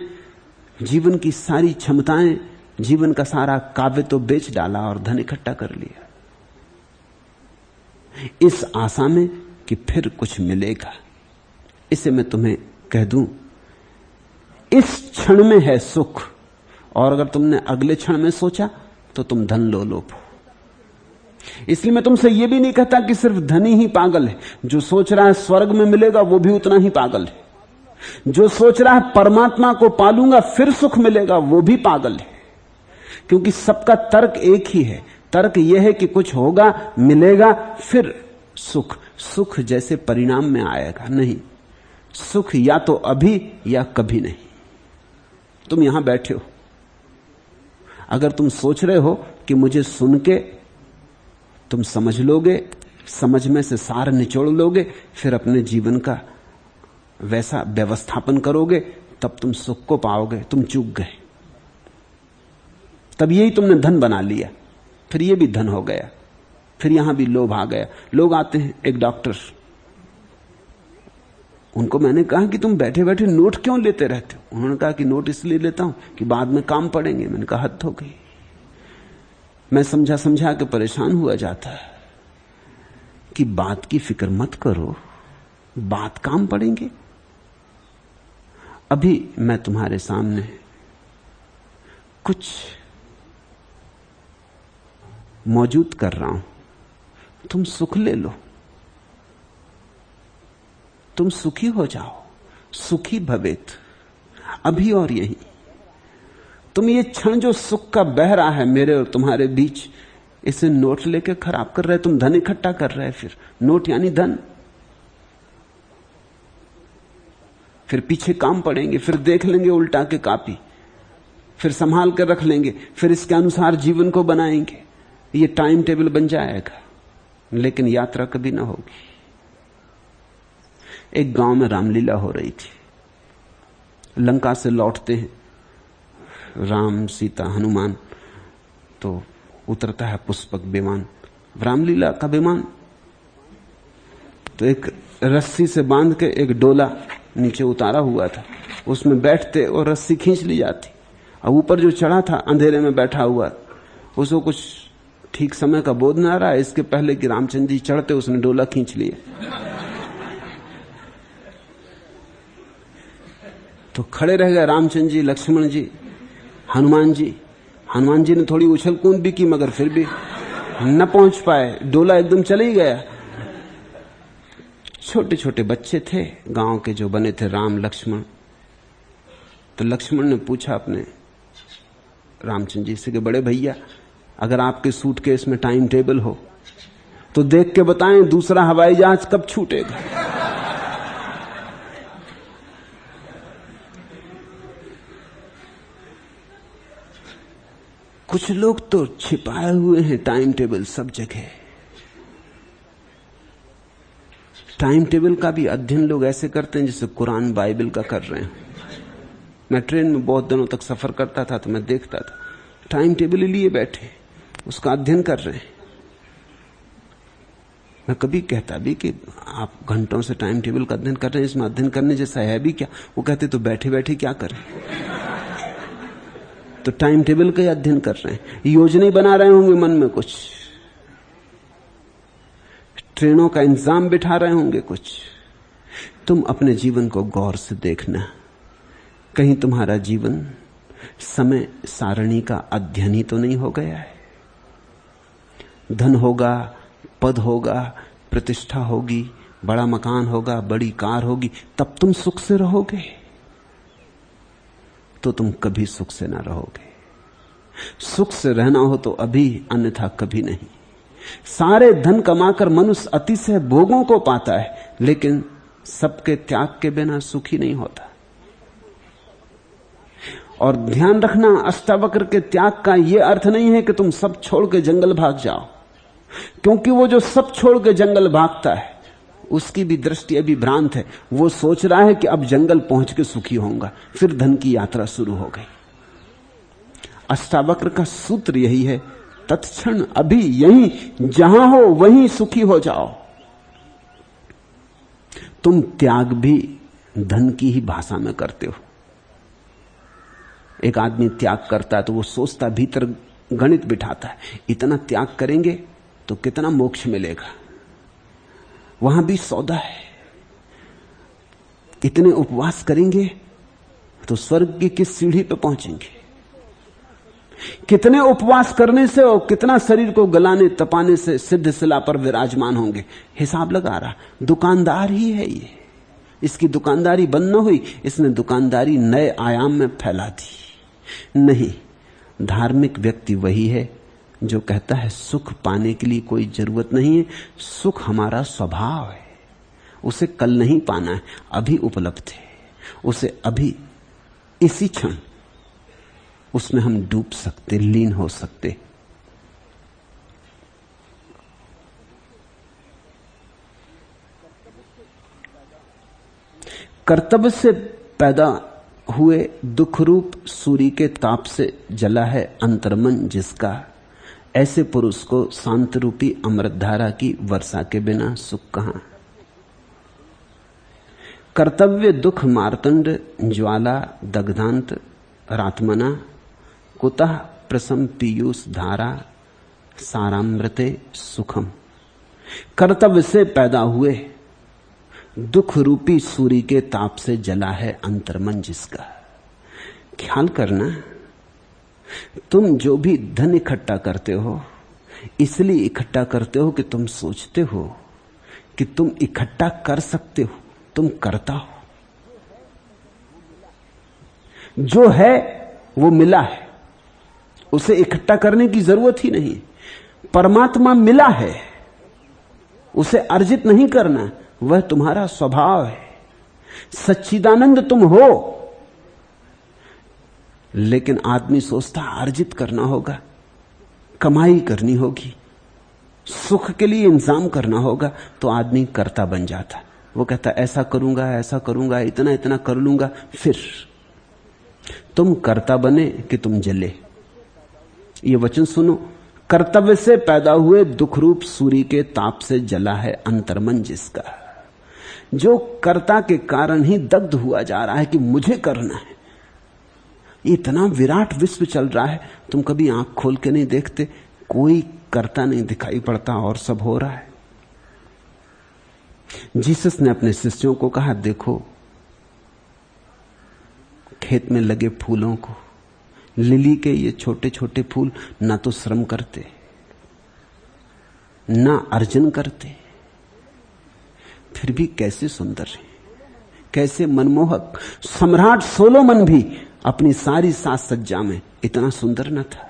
जीवन की सारी क्षमताएं, जीवन का सारा काव्य तो बेच डाला और धन इकट्ठा कर लिया, इस आशा में कि फिर कुछ मिलेगा। इसे मैं तुम्हें कह दूं, इस क्षण में है सुख, और अगर तुमने अगले क्षण में सोचा तो तुम धन लोलुप हो। इसलिए मैं तुमसे यह भी नहीं कहता कि सिर्फ धनी ही पागल है। जो सोच रहा है स्वर्ग में मिलेगा वो भी उतना ही पागल है। जो सोच रहा है परमात्मा को पालूंगा फिर सुख मिलेगा वो भी पागल है। क्योंकि सबका तर्क एक ही है। तर्क यह है कि कुछ होगा, मिलेगा, फिर सुख। सुख जैसे परिणाम में आएगा नहीं, सुख या तो अभी या कभी नहीं। तुम यहां बैठे हो, अगर तुम सोच रहे हो कि मुझे सुन के तुम समझ लोगे, समझ में से सार निचोड़ लोगे, फिर अपने जीवन का वैसा व्यवस्थापन करोगे, तब तुम सुख को पाओगे। तुम चूक गए। तब यही तुमने धन बना लिया, फिर ये भी धन हो गया, फिर यहां भी लोभ आ गया। लोग आते हैं, एक डॉक्टर, उनको मैंने कहा कि तुम बैठे बैठे नोट क्यों लेते रहते हो? उन्होंने कहा कि नोट इसलिए लेता हूं कि बाद में काम पड़ेंगे। मैंने कहा हद हो गई। मैं समझा समझा के परेशान हुआ जाता है कि बात की फिक्र मत करो, बात काम पड़ेंगे। अभी मैं तुम्हारे सामने कुछ मौजूद कर रहा हूं, तुम सुख ले लो, तुम सुखी हो जाओ। सुखी भवेत, अभी और यही। तुम ये क्षण जो सुख का बह रहा है मेरे और तुम्हारे बीच, इसे नोट लेके खराब कर रहे। तुम धन इकट्ठा कर रहे, फिर नोट यानी धन, फिर पीछे काम पड़ेंगे, फिर देख लेंगे उल्टा के कापी, फिर संभाल कर रख लेंगे, फिर इसके अनुसार जीवन को बनाएंगे। ये टाइम टेबल बन जाएगा, लेकिन यात्रा कभी ना होगी। एक गांव में रामलीला हो रही थी। लंका से लौटते हैं राम, सीता, हनुमान, तो उतरता है पुष्पक विमान, रामलीला का विमान। तो एक रस्सी से बांध के एक डोला नीचे उतारा हुआ था, उसमें बैठते और रस्सी खींच ली जाती। अब ऊपर जो चढ़ा था अंधेरे में बैठा हुआ, उसको कुछ ठीक समय का बोध ना रहा। इसके पहले कि रामचंद्र जी चढ़ते उसने डोला खींच लिया। तो खड़े रह गए रामचंद्र जी, लक्ष्मण जी, हनुमान जी। हनुमान जी ने थोड़ी उछल कूद भी की, मगर फिर भी न पहुंच पाए, डोला एकदम चले ही गया। छोटे छोटे बच्चे थे गांव के जो बने थे, राम लक्ष्मण। तो लक्ष्मण ने पूछा अपने रामचंद्र जी से कि बड़े भैया, अगर आपके सूटकेस में टाइम टेबल हो तो देख के बताएं दूसरा हवाई जहाज कब छूटेगा। कुछ लोग तो छिपाए हुए हैं टाइम टेबल सब जगह। टाइम टेबल का भी अध्ययन लोग ऐसे करते हैं जैसे कुरान बाइबल का कर रहे हैं। मैं ट्रेन में बहुत दिनों तक सफर करता था तो मैं देखता था टाइम टेबल लिए बैठे उसका अध्ययन कर रहे हैं। मैं कभी कहता भी कि आप घंटों से टाइम टेबल का अध्ययन कर रहे हैं, इसमें अध्ययन करने जैसा है भी क्या? वो कहते तो बैठे बैठे क्या करें। तो टाइम टेबल का अध्ययन कर रहे हैं, योजना बना रहे होंगे मन में, कुछ ट्रेनों का इंतजाम बिठा रहे होंगे कुछ। तुम अपने जीवन को गौर से देखना, कहीं तुम्हारा जीवन समय सारणी का अध्ययन ही तो नहीं हो गया है। धन होगा, पद होगा, प्रतिष्ठा होगी, बड़ा मकान होगा, बड़ी कार होगी, तब तुम सुख से रहोगे, तो तुम कभी सुख से ना रहोगे। सुख से रहना हो तो अभी, अन्यथा कभी नहीं। सारे धन कमाकर मनुष्य अतिशय भोगों को पाता है, लेकिन सबके त्याग के बिना सुखी नहीं होता। और ध्यान रखना, अष्टावक्र के त्याग का यह अर्थ नहीं है कि तुम सब छोड़ के जंगल भाग जाओ, क्योंकि वो जो सब छोड़ के जंगल भागता है उसकी भी दृष्टि अभी भ्रांत है। वो सोच रहा है कि अब जंगल पहुंच के सुखी होऊंगा, फिर धन की यात्रा शुरू हो गई। अष्टावक्र का सूत्र यही है, तत्क्षण अभी यहीं जहां हो वहीं सुखी हो जाओ। तुम त्याग भी धन की ही भाषा में करते हो। एक आदमी त्याग करता है तो वो सोचता, भीतर गणित बिठाता है, इतना त्याग करेंगे तो कितना मोक्ष मिलेगा। वहां भी सौदा है, इतने उपवास करेंगे तो स्वर्ग की किस सीढ़ी पे पहुंचेंगे? कितने उपवास करने से और कितना शरीर को गलाने तपाने से सिद्ध शिला पर विराजमान होंगे? हिसाब लगा रहा। दुकानदार ही है ये, इसकी दुकानदारी बंद न हुई, इसने दुकानदारी नए आयाम में फैला दी। नहीं, धार्मिक व्यक्ति वही है जो कहता है सुख पाने के लिए कोई जरूरत नहीं है, सुख हमारा स्वभाव है, उसे कल नहीं पाना है, अभी उपलब्ध है, उसे अभी इसी क्षण उसमें हम डूब सकते, लीन हो सकते। कर्तव्य से पैदा हुए दुख रूप सूर्य के ताप से जला है अंतर्मन जिसका, ऐसे पुरुष को शांत रूपी अमृतधारा की वर्षा के बिना सुख कहां। कर्तव्य दुख मार्तंड ज्वाला दग्धांत रात्मना, कुतः प्रसम पीयूष धारा सारामृते सुखम। कर्तव्य से पैदा हुए दुख रूपी सूर्य के ताप से जला है अंतर्मन जिसका। ख्याल करना, तुम जो भी धन इकट्ठा करते हो इसलिए इकट्ठा करते हो कि तुम सोचते हो कि तुम इकट्ठा कर सकते हो, तुम करता हो। जो है वो मिला है, उसे इकट्ठा करने की जरूरत ही नहीं। परमात्मा मिला है, उसे अर्जित नहीं करना, वह तुम्हारा स्वभाव है। सच्चिदानंद तुम हो, लेकिन आदमी सोचता अर्जित करना होगा, कमाई करनी होगी, सुख के लिए इंतजाम करना होगा, तो आदमी कर्ता बन जाता। वो कहता ऐसा करूंगा, इतना इतना कर लूंगा। फिर तुम कर्ता बने कि तुम जले। ये वचन सुनो, कर्तव्य से पैदा हुए दुख रूप सूर्य के ताप से जला है अंतर्मन जिसका। जो कर्ता के कारण ही दग्ध हुआ जा रहा है कि मुझे करना है। इतना विराट विश्व चल रहा है, तुम कभी आंख खोल के नहीं देखते, कोई कर्ता नहीं दिखाई पड़ता और सब हो रहा है। जीसस ने अपने शिष्यों को कहा, देखो खेत में लगे फूलों को, लिली के ये छोटे छोटे फूल ना तो श्रम करते, ना अर्जन करते, फिर भी कैसे सुंदर है, कैसे मनमोहक। सम्राट सोलोमन भी अपनी सारी साज सज्जा में इतना सुंदर न था।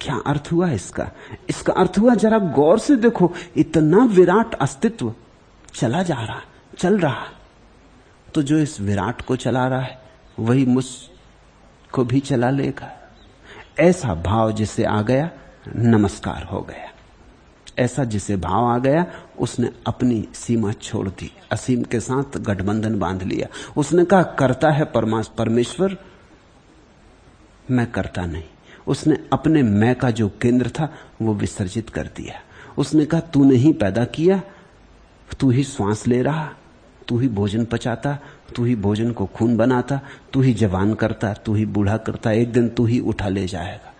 क्या अर्थ हुआ इसका? इसका अर्थ हुआ, जरा गौर से देखो, इतना विराट अस्तित्व चला जा रहा, चल रहा, तो जो इस विराट को चला रहा है वही मुझको भी चला लेगा। ऐसा भाव जिसे आ गया, नमस्कार हो गया। ऐसा जिसे भाव आ गया, उसने अपनी सीमा छोड़ दी, असीम के साथ गठबंधन बांध लिया। उसने कहा करता है परमेश्वर, मैं करता नहीं। उसने अपने मैं का जो केंद्र था वो विसर्जित कर दिया। उसने कहा तूने ही पैदा किया, तू ही श्वास ले रहा, तू ही भोजन पचाता, तू ही भोजन को खून बनाता, तू ही जवान करता, तू ही बूढ़ा करता, एक दिन तू ही उठा ले जाएगा।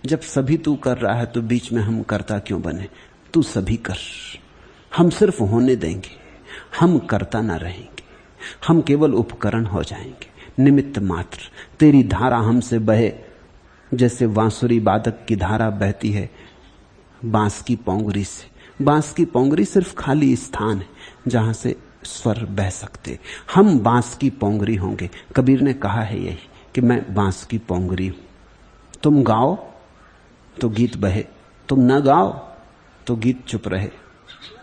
जब सभी तू कर रहा है तो बीच में हम करता क्यों बने? तू सभी कर, हम सिर्फ होने देंगे, हम करता ना रहेंगे, हम केवल उपकरण हो जाएंगे, निमित्त मात्र। तेरी धारा हमसे बहे जैसे बांसुरी वादक की धारा बहती है बांस की पोंगरी से। बांस की पोंगरी सिर्फ खाली स्थान है जहां से स्वर बह सकते। हम बांस की पोंगरी होंगे। कबीर ने कहा है यही कि मैं बांस की पोंगरी हूं। तुम गाओ तो गीत बहे, तुम न गाओ तो गीत चुप रहे।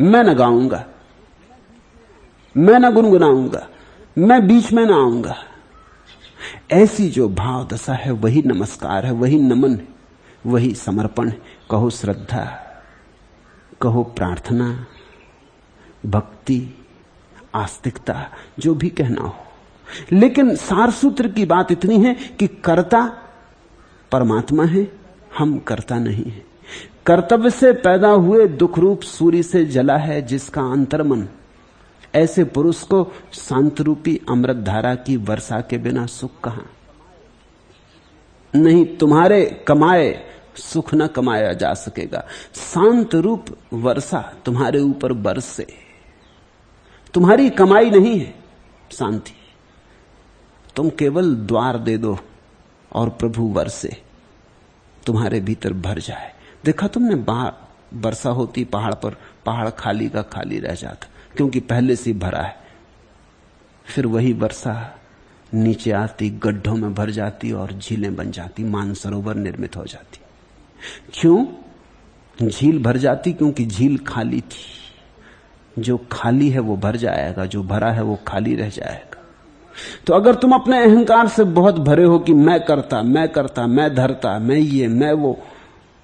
मैं न गाऊंगा, मैं न गुनगुनाऊंगा, मैं बीच में न आऊंगा। ऐसी जो भाव दशा है वही नमस्कार है, वही नमन है, वही समर्पण है। कहो श्रद्धा, कहो प्रार्थना, भक्ति, आस्तिकता, जो भी कहना हो। लेकिन सार सूत्र की बात इतनी है कि कर्ता परमात्मा है, हम कर्ता नहीं है। कर्तव्य से पैदा हुए दुख रूप सूर्य से जला है जिसका अंतर्मन, ऐसे पुरुष को शांत रूपी अमृत धारा की वर्षा के बिना सुख कहां। नहीं तुम्हारे कमाए सुख न कमाया जा सकेगा। शांत रूप वर्षा तुम्हारे ऊपर बरसे, तुम्हारी कमाई नहीं है शांति, तुम केवल द्वार दे दो और प्रभु वर्षे तुम्हारे भीतर भर जाए। देखा तुमने, बाहर वर्षा होती पहाड़ पर, पहाड़ खाली का खाली रह जाता क्योंकि पहले से भरा है। फिर वही वर्षा नीचे आती, गड्ढों में भर जाती और झीलें बन जाती, मानसरोवर निर्मित हो जाती। क्यों झील भर जाती? क्योंकि झील खाली थी। जो खाली है वो भर जाएगा, जो भरा है वो खाली रह जाएगा। तो अगर तुम अपने अहंकार से बहुत भरे हो कि मैं करता, मैं धरता, मैं ये, मैं वो,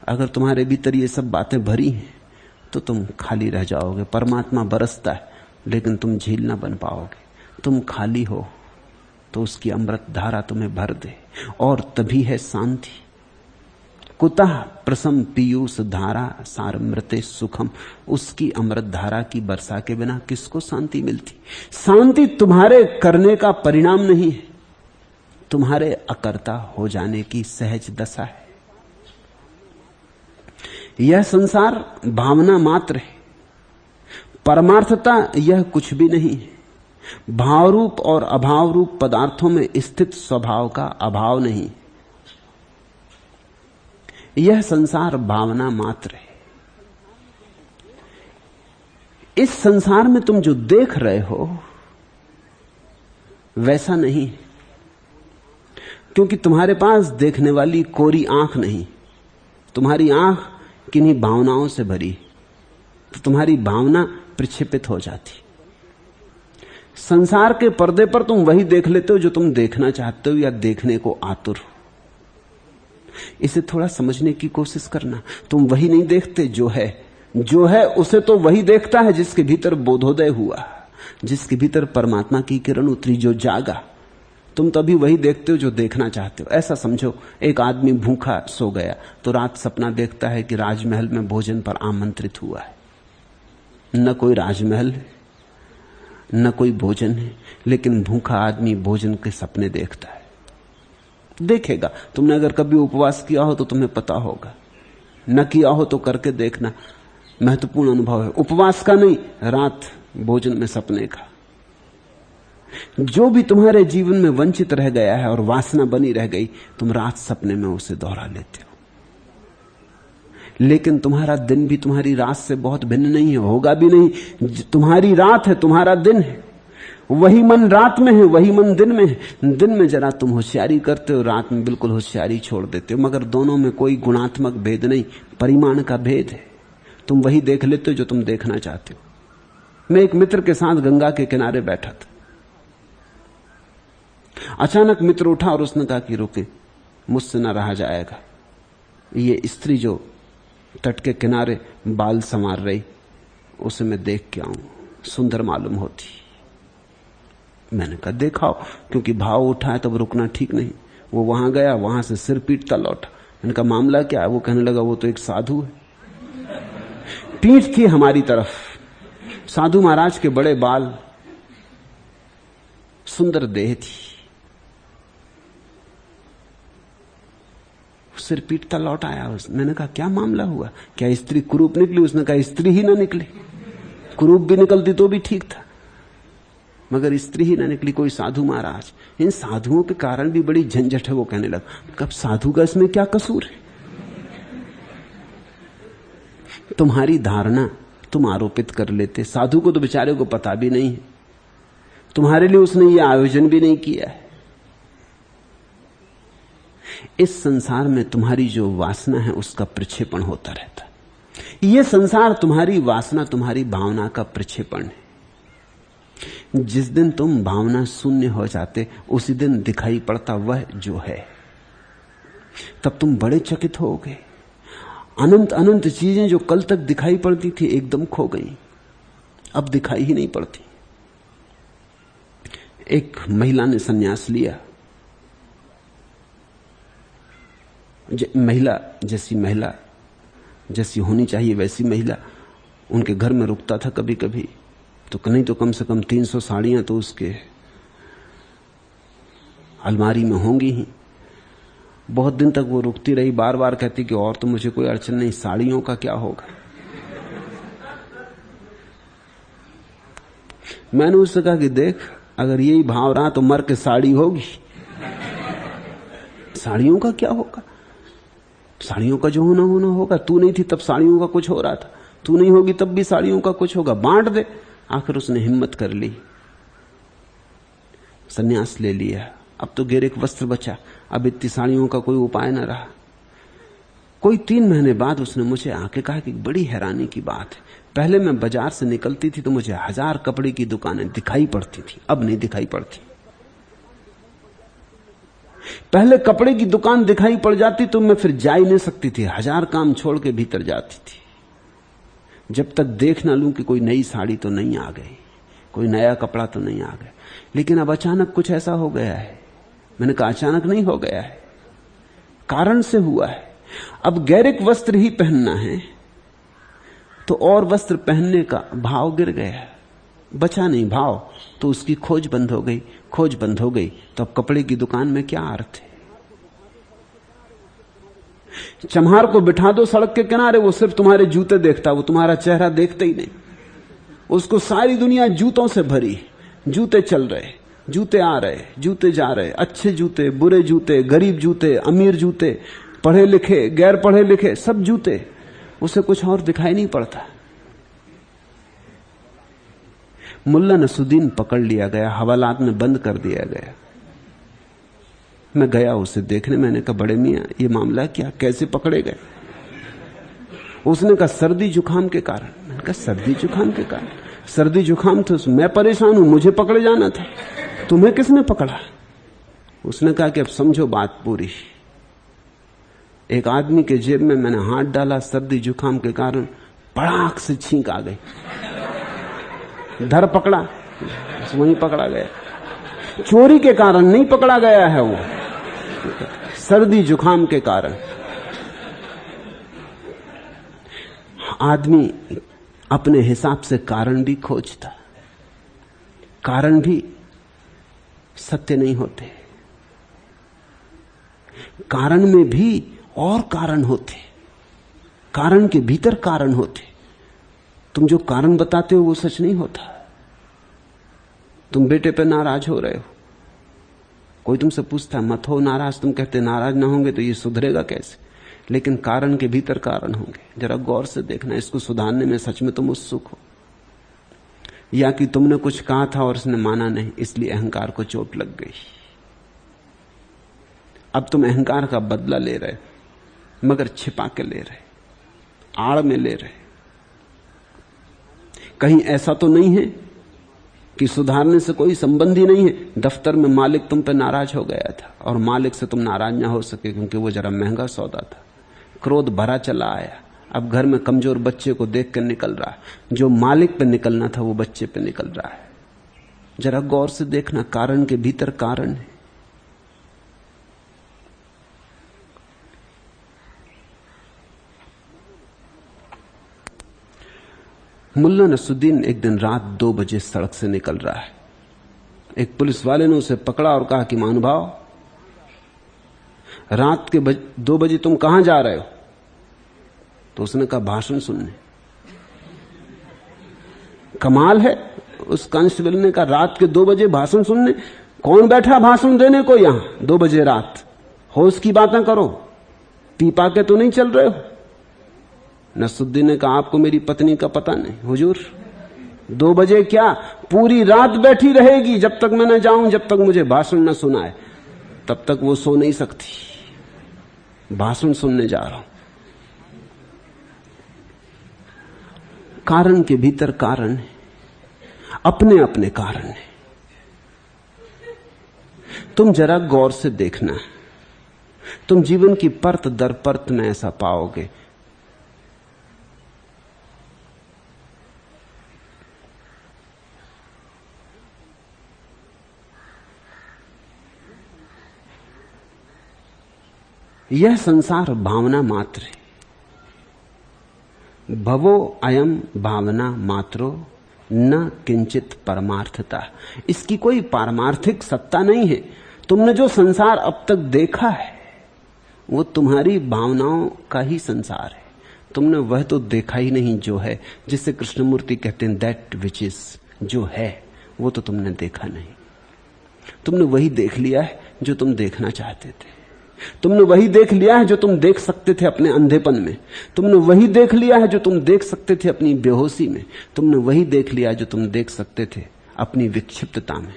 अगर तुम्हारे भीतर ये सब बातें भरी हैं तो तुम खाली रह जाओगे। परमात्मा बरसता है लेकिन तुम झील ना बन पाओगे। तुम खाली हो तो उसकी अमृत धारा तुम्हें भर दे, और तभी है शांति। कुतः प्रसम पीयूष धारा सारमृते सुखम। उसकी अमृत धारा की वर्षा के बिना किसको शांति मिलती? शांति तुम्हारे करने का परिणाम नहीं है, तुम्हारे अकर्ता हो जाने की सहज दशा है। यह संसार भावना मात्र है, परमार्थता यह कुछ भी नहीं है। भाव रूप और अभाव रूप पदार्थों में स्थित स्वभाव का अभाव नहीं। यह संसार भावना मात्र है। इस संसार में तुम जो देख रहे हो वैसा नहीं, क्योंकि तुम्हारे पास देखने वाली कोरी आंख नहीं। तुम्हारी आंख किन्हीं भावनाओं से भरी, तो तुम्हारी भावना प्रक्षेपित हो जाती। संसार के पर्दे पर तुम वही देख लेते हो जो तुम देखना चाहते हो या देखने को आतुर हो। इसे थोड़ा समझने की कोशिश करना। तुम वही नहीं देखते जो है उसे तो वही देखता है जिसके भीतर बोधोदय हुआ, जिसके भीतर परमात्मा की किरण उतरी, जो जागा। तुम तभी वही देखते हो जो देखना चाहते हो। ऐसा समझो, एक आदमी भूखा सो गया तो रात सपना देखता है कि राजमहल में भोजन पर आमंत्रित हुआ है। न कोई राजमहल है, न कोई भोजन है, लेकिन भूखा आदमी भोजन के सपने देखता है। देखेगा, तुमने अगर कभी उपवास किया हो तो तुम्हें पता होगा, न किया हो तो करके देखना। महत्वपूर्ण अनुभव है, उपवास का नहीं, रात भोजन में सपने का। जो भी तुम्हारे जीवन में वंचित रह गया है और वासना बनी रह गई, तुम रात सपने में उसे दोहरा लेते हो। लेकिन तुम्हारा दिन भी तुम्हारी रात से बहुत भिन्न नहीं है, होगा भी नहीं। तुम्हारी रात है, तुम्हारा दिन है। वही मन रात में है, वही मन दिन में है। दिन में जरा तुम होशियारी करते हो, रात में बिल्कुल होशियारी छोड़ देते हो, मगर दोनों में कोई गुणात्मक भेद नहीं, परिमाण का भेद है। तुम वही देख लेते हो जो तुम देखना चाहते हो। मैं एक मित्र के साथ गंगा के किनारे बैठा था। अचानक मित्र उठा और उसने कहा कि रुके, मुझसे ना रहा जाएगा। ये स्त्री जो तट के किनारे बाल संवार रही, उसे मैं देख के आऊं, सुंदर मालूम होती। मैंने कहा देखाओ, क्योंकि भाव उठा है तब रुकना ठीक नहीं। वो वहां गया, वहां से सिर पीटता लौटा। मैंने कहा मामला क्या है? वो कहने लगा वो तो एक साधु है। पीठ थी हमारी तरफ, साधु महाराज के बड़े बाल, सुंदर देह थी। सिर पीटता लौट आया। मैंने कहा क्या मामला हुआ? क्या स्त्री कुरूप निकली? उसने कहा स्त्री ही ना निकली, कुरूप भी निकलती तो भी ठीक था, मगर स्त्री ही ना निकली। कोई साधु महाराज, इन साधुओं के कारण भी बड़ी झंझट है। वो कहने लगा कब साधु का इसमें क्या कसूर है? तुम्हारी धारणा तुम आरोपित कर लेते, साधु को तो बेचारे को पता भी नहीं है, तुम्हारे लिए उसने ये आयोजन भी नहीं किया है। इस संसार में तुम्हारी जो वासना है उसका प्रक्षेपण होता रहता है। यह संसार तुम्हारी वासना, तुम्हारी भावना का प्रक्षेपण है। जिस दिन तुम भावना शून्य हो जाते, उसी दिन दिखाई पड़ता वह जो है। तब तुम बड़े चकित होगे। अनंत अनंत चीजें जो कल तक दिखाई पड़ती थी एकदम खो गई, अब दिखाई ही नहीं पड़ती। एक महिला ने संन्यास लिया। महिला जैसी होनी चाहिए वैसी महिला उनके घर में रुकता था कभी कभी, तो नहीं तो कम से कम 300 साड़ियां तो उसके अलमारी में होंगी ही। बहुत दिन तक वो रुकती रही, बार बार कहती कि और तो मुझे कोई अड़चन नहीं, साड़ियों का क्या होगा। मैंने उससे कहा कि देख, अगर यही भाव रहा तो मर के साड़ी होगी। साड़ियों का क्या होगा, साड़ियों का जो होना होना होगा। तू नहीं थी तब साड़ियों का कुछ हो रहा था, तू नहीं होगी तब भी साड़ियों का कुछ होगा, बांट दे। आखिर उसने हिम्मत कर ली, संन्यास ले लिया। अब तो गेरिक वस्त्र बचा, अब इतनी साड़ियों का कोई उपाय न रहा। कोई 3 महीने बाद उसने मुझे आके कहा कि बड़ी हैरानी की बात है, पहले मैं बाजार से निकलती थी तो मुझे 1000 कपड़े की दुकानें दिखाई पड़ती थी, अब नहीं दिखाई पड़ती। पहले कपड़े की दुकान दिखाई पड़ जाती तो मैं फिर जा ही नहीं सकती थी, 1000 काम छोड़ के भीतर जाती थी, जब तक देख ना लूं कि कोई नई साड़ी तो नहीं आ गई, कोई नया कपड़ा तो नहीं आ गया। लेकिन अब अचानक कुछ ऐसा हो गया है। मैंने कहा अचानक नहीं हो गया है, कारण से हुआ है। अब गैरिक वस्त्र ही पहनना है तो और वस्त्र पहनने का भाव गिर गया, बचा नहीं भाव, तो उसकी खोज बंद हो गई। खोज बंद हो गई तो अब कपड़े की दुकान में क्या अर्थ है। चम्हार को बिठा दो सड़क के किनारे, वो सिर्फ तुम्हारे जूते देखता, वो तुम्हारा चेहरा देखता ही नहीं। उसको सारी दुनिया जूतों से भरी, जूते चल रहे, जूते आ रहे, जूते जा रहे, अच्छे जूते, बुरे जूते, गरीब जूते, अमीर जूते, पढ़े लिखे, गैर पढ़े लिखे, सब जूते। उसे कुछ और दिखाई नहीं पड़ता। मुल्ला नसुद्दीन पकड़ लिया गया, हवालात में बंद कर दिया गया। मैं गया उसे देखने, मैंने कहा बड़े मियां ये मामला क्या, कैसे पकड़े गए। उसने कहा सर्दी जुकाम के कारण। मैंने कहा सर्दी जुकाम के कारण? सर्दी जुकाम तो मैं परेशान हूं, मुझे पकड़े जाना था, तुम्हें किसने पकड़ा? उसने कहा कि अब समझो बात पूरी। एक आदमी के जेब में मैंने हाथ डाला, सर्दी जुकाम के कारण पड़ाक से छींक आ गई, धर पकड़ा, वहीं पकड़ा गया। चोरी के कारण नहीं पकड़ा गया है, वो सर्दी जुकाम के कारण। आदमी अपने हिसाब से कारण भी खोजता, कारण भी सत्य नहीं होते, कारण में भी और कारण होते, कारण के भीतर कारण होते। तुम जो कारण बताते हो वो सच नहीं होता। तुम बेटे पे नाराज हो रहे हो, कोई तुमसे पूछता मत हो नाराज, तुम कहते नाराज ना होंगे तो ये सुधरेगा कैसे, लेकिन कारण के भीतर कारण होंगे। जरा गौर से देखना, इसको सुधारने में सच में तुम उत्सुक हो, या कि तुमने कुछ कहा था और उसने माना नहीं, इसलिए अहंकार को चोट लग गई। अब तुम अहंकार का बदला ले रहे, मगर छिपा के ले रहे, आड़ में ले रहे। कहीं ऐसा तो नहीं है कि सुधारने से कोई संबंध ही नहीं है। दफ्तर में मालिक तुम पे नाराज हो गया था और मालिक से तुम नाराज ना हो सके क्योंकि वो जरा महंगा सौदा था, क्रोध भरा चला आया। अब घर में कमजोर बच्चे को देख कर निकल रहा है, जो मालिक पे निकलना था वो बच्चे पे निकल रहा है। जरा गौर से देखना, कारण के भीतर कारण है। मुल्ला नसुद्दीन एक दिन रात 2 बजे सड़क से निकल रहा है। एक पुलिस वाले ने उसे पकड़ा और कहा कि महानुभाव, रात के 2 बजे तुम कहां जा रहे हो? तो उसने कहा भाषण सुनने। कमाल है, उस कांस्टेबल ने कहा रात के 2 बजे भाषण सुनने? कौन बैठा भाषण देने को यहां 2 बजे रात? होश की बातें करो, पी पा के तो नहीं चल रहे हो? नसुद्दीन ने कहा आपको मेरी पत्नी का पता नहीं हुजूर, 2 बजे क्या, पूरी रात बैठी रहेगी जब तक मैं न जाऊं, जब तक मुझे भाषण न सुनाए तब तक वो सो नहीं सकती। भाषण सुनने जा रहा हूं। कारण के भीतर कारण है, अपने अपने कारण है। तुम जरा गौर से देखना, तुम जीवन की परत दर परत में ऐसा पाओगे। यह संसार भावना मात्र है। भवो अयम भावना मात्रो न किंचित परमार्थता। इसकी कोई पारमार्थिक सत्ता नहीं है। तुमने जो संसार अब तक देखा है वो तुम्हारी भावनाओं का ही संसार है। तुमने वह तो देखा ही नहीं जो है, जिससे कृष्णमूर्ति कहते हैं दैट विच इज, जो है वो तो तुमने देखा नहीं। तुमने वही देख लिया है जो तुम देखना चाहते थे। तुमने वही देख लिया है जो तुम देख सकते थे अपने अंधेपन में। तुमने वही देख लिया है जो तुम देख सकते थे अपनी बेहोशी में। तुमने वही देख लिया जो तुम देख सकते थे अपनी विक्षिप्तता में।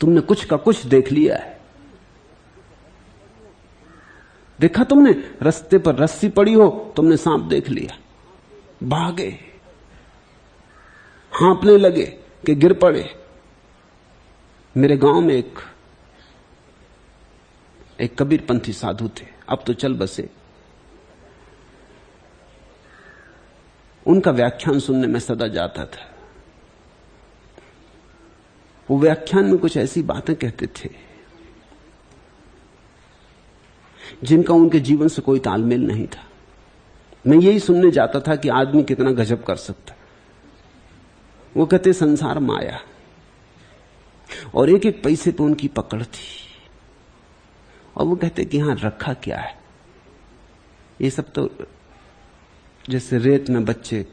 तुमने कुछ का कुछ देख लिया है। देखा तुमने, रास्ते पर रस्सी पड़ी हो, तुमने सांप देख लिया, भागे, हाँपने लगे कि गिर पड़े। मेरे गांव में एक कबीरपंथी साधु थे, अब तो चल बसे। उनका व्याख्यान सुनने में सदा जाता था। वो व्याख्यान में कुछ ऐसी बातें कहते थे जिनका उनके जीवन से कोई तालमेल नहीं था। मैं यही सुनने जाता था कि आदमी कितना गजब कर सकता। वो कहते संसार माया, और एक एक पैसे पे उनकी पकड़ थी। और वो कहते कि यहां रखा क्या है, ये सब तो जैसे रेत में बच्चे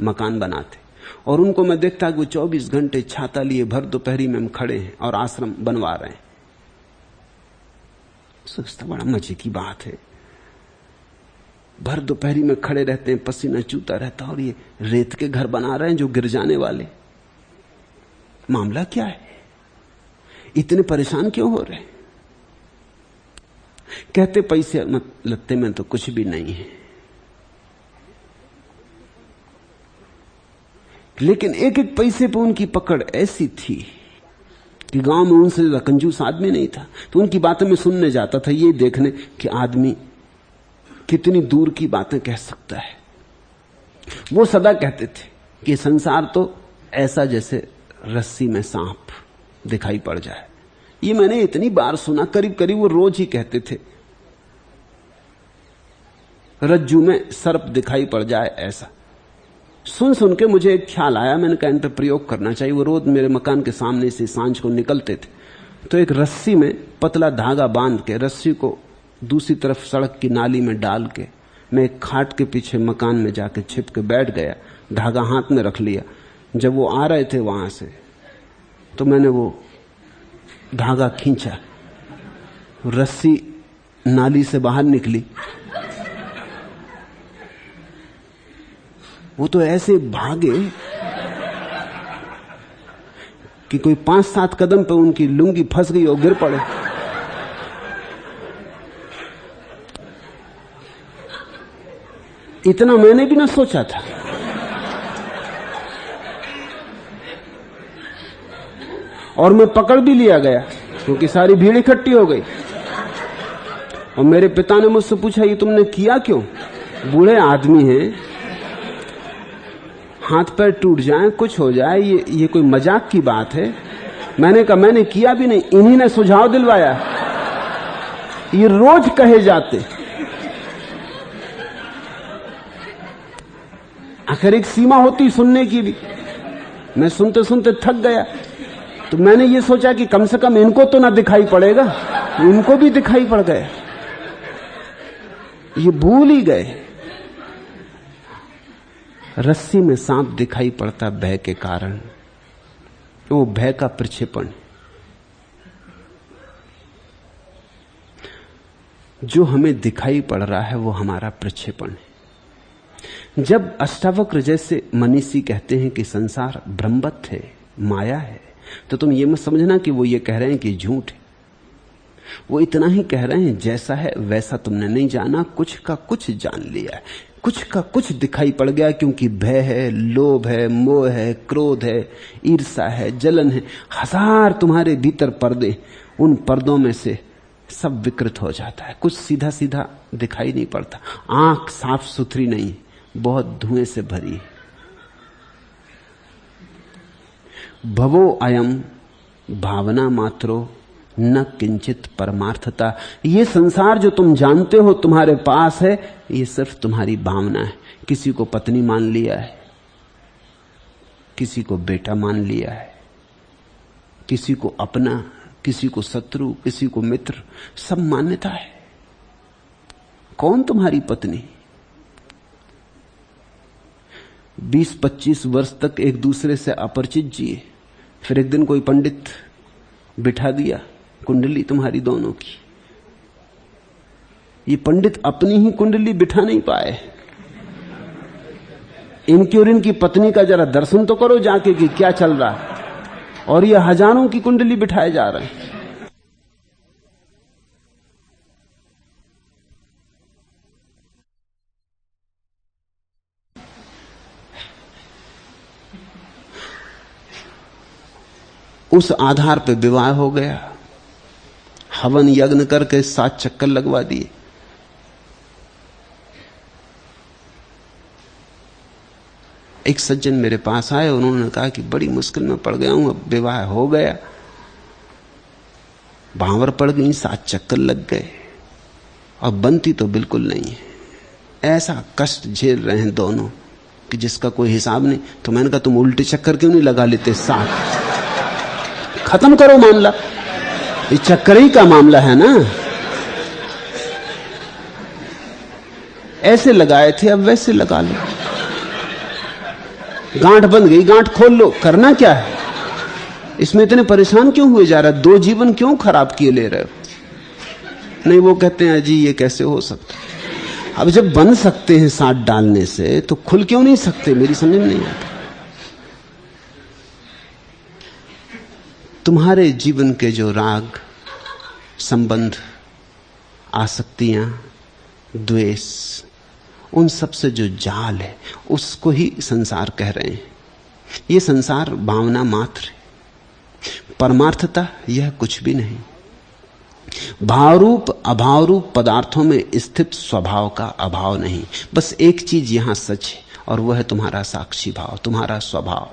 मकान बनाते। और उनको मैं देखता कि वो 24 घंटे छाता लिए भर दोपहरी में हम खड़े हैं और आश्रम बनवा रहे हैं। सोचता बड़ा मजे की बात है, भर दोपहरी में खड़े रहते हैं, पसीना चूता रहता, और ये रेत के घर बना रहे हैं जो गिर जाने वाले। मामला क्या है, इतने परेशान क्यों हो रहे हैं? कहते पैसे लत्ते में तो कुछ भी नहीं है, लेकिन एक एक पैसे पे उनकी पकड़ ऐसी थी कि गांव में उनसे ज्यादा कंजूस आदमी नहीं था। तो उनकी बातें मैं सुनने जाता था, ये देखने कि आदमी कितनी दूर की बातें कह सकता है। वो सदा कहते थे कि संसार तो ऐसा जैसे रस्सी में सांप दिखाई पड़ जाए। ये मैंने इतनी बार सुना, करीब करीब वो रोज ही कहते थे, रज्जू में सर्प दिखाई पड़ जाए ऐसा। सुन सुन के मुझे एक ख्याल आया, मैंने कहा इन पर प्रयोग करना चाहिए। वो रोज मेरे मकान के सामने से सांझ को निकलते थे, तो एक रस्सी में पतला धागा बांध के रस्सी को दूसरी तरफ सड़क की नाली में डाल के मैं एक खाट के पीछे मकान में जाके छिप के बैठ गया, धागा हाथ में रख लिया। जब वो आ रहे थे वहां से तो मैंने वो धागा खींचा, रस्सी नाली से बाहर निकली। वो तो ऐसे भागे कि कोई 5-7 कदम पे उनकी लुंगी फंस गई और गिर पड़े। इतना मैंने भी ना सोचा था। और मैं पकड़ भी लिया गया क्योंकि सारी भीड़ इकट्ठी हो गई। और मेरे पिता ने मुझसे पूछा ये तुमने किया क्यों? बूढ़े आदमी हैं, हाथ पैर टूट जाए, कुछ हो जाए, ये कोई मजाक की बात है? मैंने कहा मैंने किया भी नहीं, इन्हीं ने सुझाव दिलवाया। ये रोज कहे जाते। आखिर एक सीमा होती सुनने की भी। मैं सुनते सुनते थक गया, तो मैंने ये सोचा कि कम से कम इनको तो ना दिखाई पड़ेगा। इनको भी दिखाई पड़ गया, ये भूल ही गए। रस्सी में सांप दिखाई पड़ता भय के कारण, वो भय का प्रक्षेपण। जो हमें दिखाई पड़ रहा है वो हमारा प्रक्षेपण है। जब अष्टावक्र जैसे मनीषी कहते हैं कि संसार ब्रह्मवत है, माया है, तो तुम ये मत समझना कि वो ये कह रहे हैं कि झूठ है। वो इतना ही कह रहे हैं जैसा है वैसा तुमने नहीं जाना, कुछ का कुछ जान लिया है, कुछ का कुछ दिखाई पड़ गया। क्योंकि भय है, लोभ है, मोह है, क्रोध है, ईर्ष्या है, जलन है, 1000 तुम्हारे भीतर पर्दे, उन पर्दों में से सब विकृत हो जाता है। कुछ सीधा सीधा दिखाई नहीं पड़ता। आंख साफ सुथरी नहीं, बहुत धुएं से भरी है। भवो अयम भावना मात्रो न किंचित परमार्थता। ये संसार जो तुम जानते हो तुम्हारे पास है, ये सिर्फ तुम्हारी भावना है। किसी को पत्नी मान लिया है, किसी को बेटा मान लिया है, किसी को अपना किसी को शत्रु, किसी को मित्र, सब मान्यता है। कौन तुम्हारी पत्नी? 20-25 वर्ष तक एक दूसरे से अपरिचित जिए, फिर एक दिन कोई पंडित बिठा दिया कुंडली तुम्हारी दोनों की। ये पंडित अपनी ही कुंडली बिठा नहीं पाए, इनकी और इनकी पत्नी का जरा दर्शन तो करो जाके कि क्या चल रहा है, और ये हजारों की कुंडली बिठाए जा रहे हैं। उस आधार पे विवाह हो गया, हवन यज्ञ करके 7 चक्कर लगवा दिए। एक सज्जन मेरे पास आए, उन्होंने कहा कि बड़ी मुश्किल में पड़ गया हूं, अब विवाह हो गया, भांवर पड़ गई, 7 चक्कर लग गए, अब बनती तो बिल्कुल नहीं है। ऐसा कष्ट झेल रहे हैं दोनों कि जिसका कोई हिसाब नहीं। तो मैंने कहा तुम उल्टे चक्कर क्यों नहीं लगा लेते? 7 खत्म करो मामला, ये चक्कर ही का मामला है ना। ऐसे लगाए थे, अब वैसे लगा लो। गांठ बंध गई, गांठ खोल लो, करना क्या है? इसमें इतने परेशान क्यों हुए जा रहा है? 2 जीवन क्यों खराब किए ले रहे हो? नहीं, वो कहते हैं अजी ये कैसे हो सकता? अब जब बन सकते हैं साथ डालने से, तो खुल क्यों नहीं सकते? मेरी समझ में नहीं आता। तुम्हारे जीवन के जो राग, संबंध, आसक्तियां, द्वेष, उन सब से जो जाल है, उसको ही संसार कह रहे हैं। ये संसार भावना मात्र है, परमार्थता यह कुछ भी नहीं। भावरूप अभावरूप पदार्थों में स्थित स्वभाव का अभाव नहीं। बस एक चीज यहां सच है, और वह है तुम्हारा साक्षी भाव, तुम्हारा स्वभाव।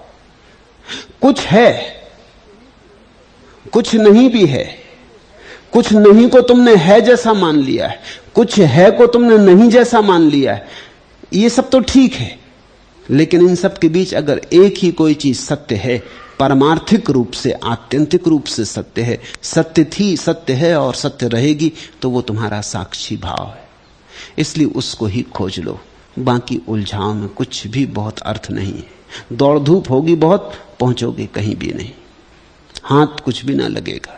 कुछ है, कुछ नहीं भी है। कुछ नहीं को तुमने है जैसा मान लिया है, कुछ है को तुमने नहीं जैसा मान लिया है। ये सब तो ठीक है, लेकिन इन सब के बीच अगर एक ही कोई चीज सत्य है, परमार्थिक रूप से, आत्यंतिक रूप से सत्य है, सत्य थी, सत्य है और सत्य रहेगी, तो वो तुम्हारा साक्षी भाव है। इसलिए उसको ही खोज लो। बाकी उलझाव में कुछ भी बहुत अर्थ नहीं है। दौड़ धूप होगी बहुत, पहुंचोगे कहीं भी नहीं, हाथ कुछ भी ना लगेगा,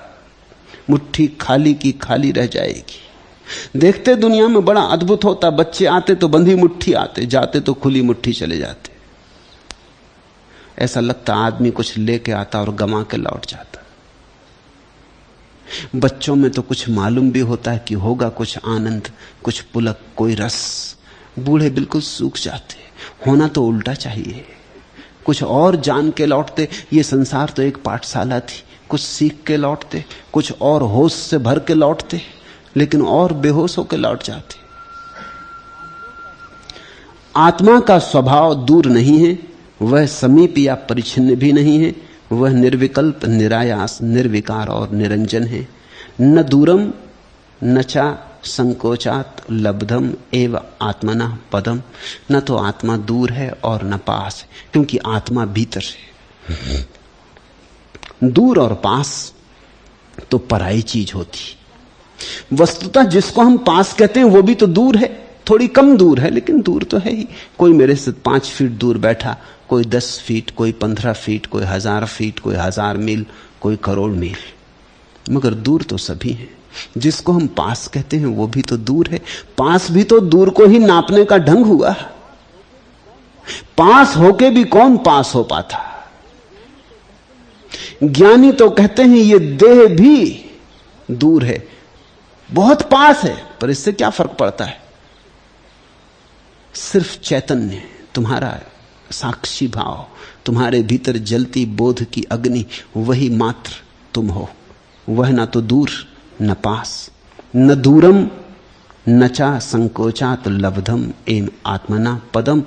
मुट्ठी खाली की खाली रह जाएगी। देखते दुनिया में बड़ा अद्भुत होता, बच्चे आते तो बंधी मुट्ठी आते, जाते तो खुली मुट्ठी चले जाते। ऐसा लगता आदमी कुछ लेके आता और गंवा के लौट जाता। बच्चों में तो कुछ मालूम भी होता है कि होगा कुछ आनंद, कुछ पुलक, कोई रस। बूढ़े बिल्कुल सूख जाते। होना तो उल्टा चाहिए, कुछ और जान के लौटते। ये संसार तो एक पाठशाला थी, कुछ सीख के लौटते, कुछ और होश से भर के लौटते, लेकिन और बेहोश होकर लौट जाते। आत्मा का स्वभाव दूर नहीं है, वह समीप या परिच्छिन्न भी नहीं है। वह निर्विकल्प, निरायास, निर्विकार और निरंजन है। न दूरम न चा संकोचात लब्धम एव आत्मना पदम। न तो आत्मा दूर है और न पास है, क्योंकि आत्मा भीतर है। दूर और पास तो पराई चीज होती। वस्तुतः जिसको हम पास कहते हैं वो भी तो दूर है, थोड़ी कम दूर है, लेकिन दूर तो है ही। कोई मेरे से 5 फीट दूर बैठा, कोई 10 फीट, कोई 15 फीट, कोई 1000 फीट, कोई 1000 मील, कोई करोड़ मील, मगर दूर तो सभी हैं। जिसको हम पास कहते हैं वो भी तो दूर है। पास भी तो दूर को ही नापने का ढंग हुआ। पास होके भी कौन पास हो पाता? ज्ञानी तो कहते हैं ये देह भी दूर है, बहुत पास है, पर इससे क्या फर्क पड़ता है? सिर्फ चैतन्य, तुम्हारा साक्षी भाव, तुम्हारे भीतर जलती बोध की अग्नि, वही मात्र तुम हो। वह ना तो दूर न पास, न दूरम न चा संकोचात लब्धम एम आत्मना पदम।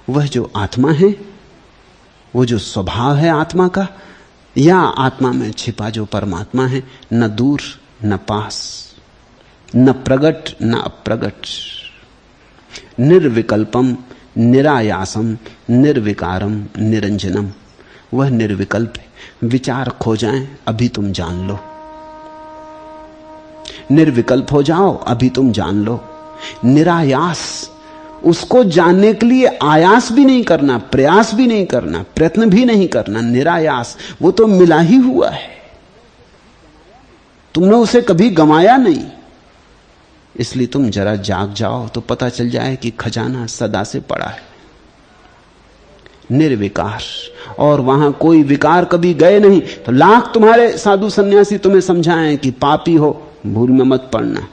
वह जो आत्मा है, वो जो स्वभाव है आत्मा का, या आत्मा में छिपा जो परमात्मा है, न दूर न पास, न प्रगट न अप्रगट, निर्विकल्पम निरायासम निर्विकारम निरंजनम। वह निर्विकल्प है। विचार खो जाएं, अभी तुम जान लो, निर्विकल्प हो जाओ, अभी तुम जान लो। निरायास, उसको जानने के लिए आयास भी नहीं करना, प्रयास भी नहीं करना, प्रयत्न भी नहीं करना, निरायास, वो तो मिला ही हुआ है, तुमने उसे कभी गंवाया नहीं। इसलिए तुम जरा जाग जाओ तो पता चल जाए कि खजाना सदा से पड़ा है, निर्विकार, और वहां कोई विकार कभी गए नहीं। तो लाख तुम्हारे साधु सन्यासी तुम्हें समझाएं कि पापी हो, भूल में मत पड़ना,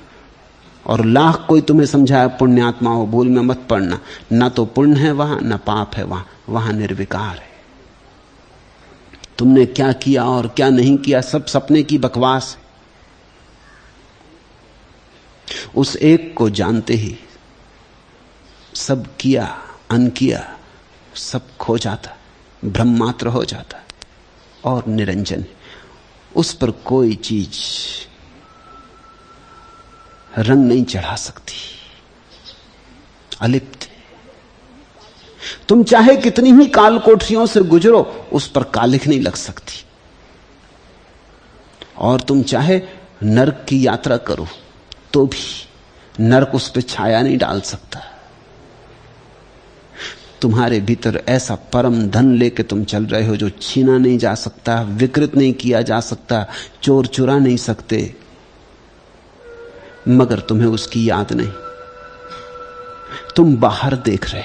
और लाख कोई तुम्हें समझाए पुण्यात्मा हो, भूल में मत पड़ना। ना तो पुण्य है वहां, ना पाप है वहां, वहां निर्विकार है। तुमने क्या किया और क्या नहीं किया सब सपने की बकवास है। उस एक को जानते ही सब किया अनकिया सब खो जाता, भ्रम मात्र हो जाता और निरंजन। उस पर कोई चीज रंग नहीं चढ़ा सकती, अलिप्त। तुम चाहे कितनी ही काल कोठरियों से गुजरो, उस पर कालिख नहीं लग सकती। और तुम चाहे नरक की यात्रा करो तो भी नरक उस पर छाया नहीं डाल सकता। तुम्हारे भीतर ऐसा परम धन लेके तुम चल रहे हो जो छीना नहीं जा सकता, विकृत नहीं किया जा सकता, चोर चुरा नहीं सकते, मगर तुम्हें उसकी याद नहीं। तुम बाहर देख रहे,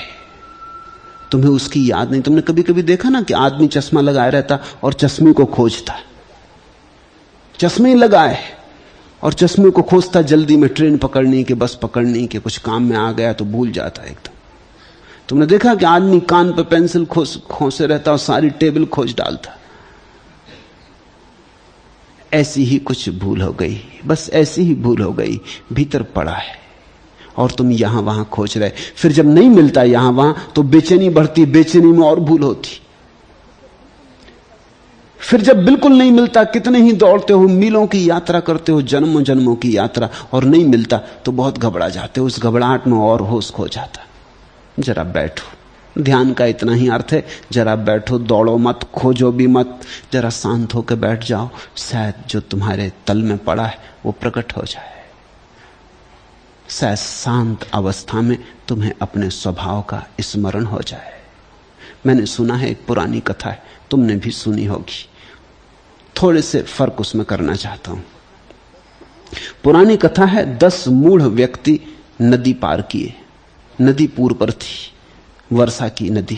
तुम्हें उसकी याद नहीं। तुमने कभी कभी देखा ना कि आदमी चश्मा लगाए रहता और चश्मे को खोजता, चश्मे लगाए और चश्मे को खोजता, जल्दी में ट्रेन पकड़नी के, बस पकड़नी के, कुछ काम में आ गया तो भूल जाता एकदम। तुमने देखा कि आदमी कान पर पेंसिल खोसे रहता और सारी टेबल खोज डालता। ऐसी ही कुछ भूल हो गई, बस ऐसी ही भूल हो गई, भीतर पड़ा है और तुम यहां वहां खोज रहे। फिर जब नहीं मिलता यहां वहां तो बेचैनी बढ़ती, बेचैनी में और भूल होती। फिर जब बिल्कुल नहीं मिलता, कितने ही दौड़ते हो, मीलों की यात्रा करते हो, जन्मों जन्मों की यात्रा, और नहीं मिलता तो बहुत घबरा जाते हो। उस घबराहट में और होश खो जाता। जरा बैठो, ध्यान का इतना ही अर्थ है, जरा बैठो, दौड़ो मत, खोजो भी मत, जरा शांत होकर बैठ जाओ। शायद जो तुम्हारे तल में पड़ा है वो प्रकट हो जाए। शायद शांत अवस्था में तुम्हें अपने स्वभाव का स्मरण हो जाए। मैंने सुना है, एक पुरानी कथा है, तुमने भी सुनी होगी, थोड़े से फर्क उसमें करना चाहता हूं। पुरानी कथा है, 10 मूढ़ व्यक्ति नदी पार किए। नदी पूर्व पर थी, वर्षा की नदी।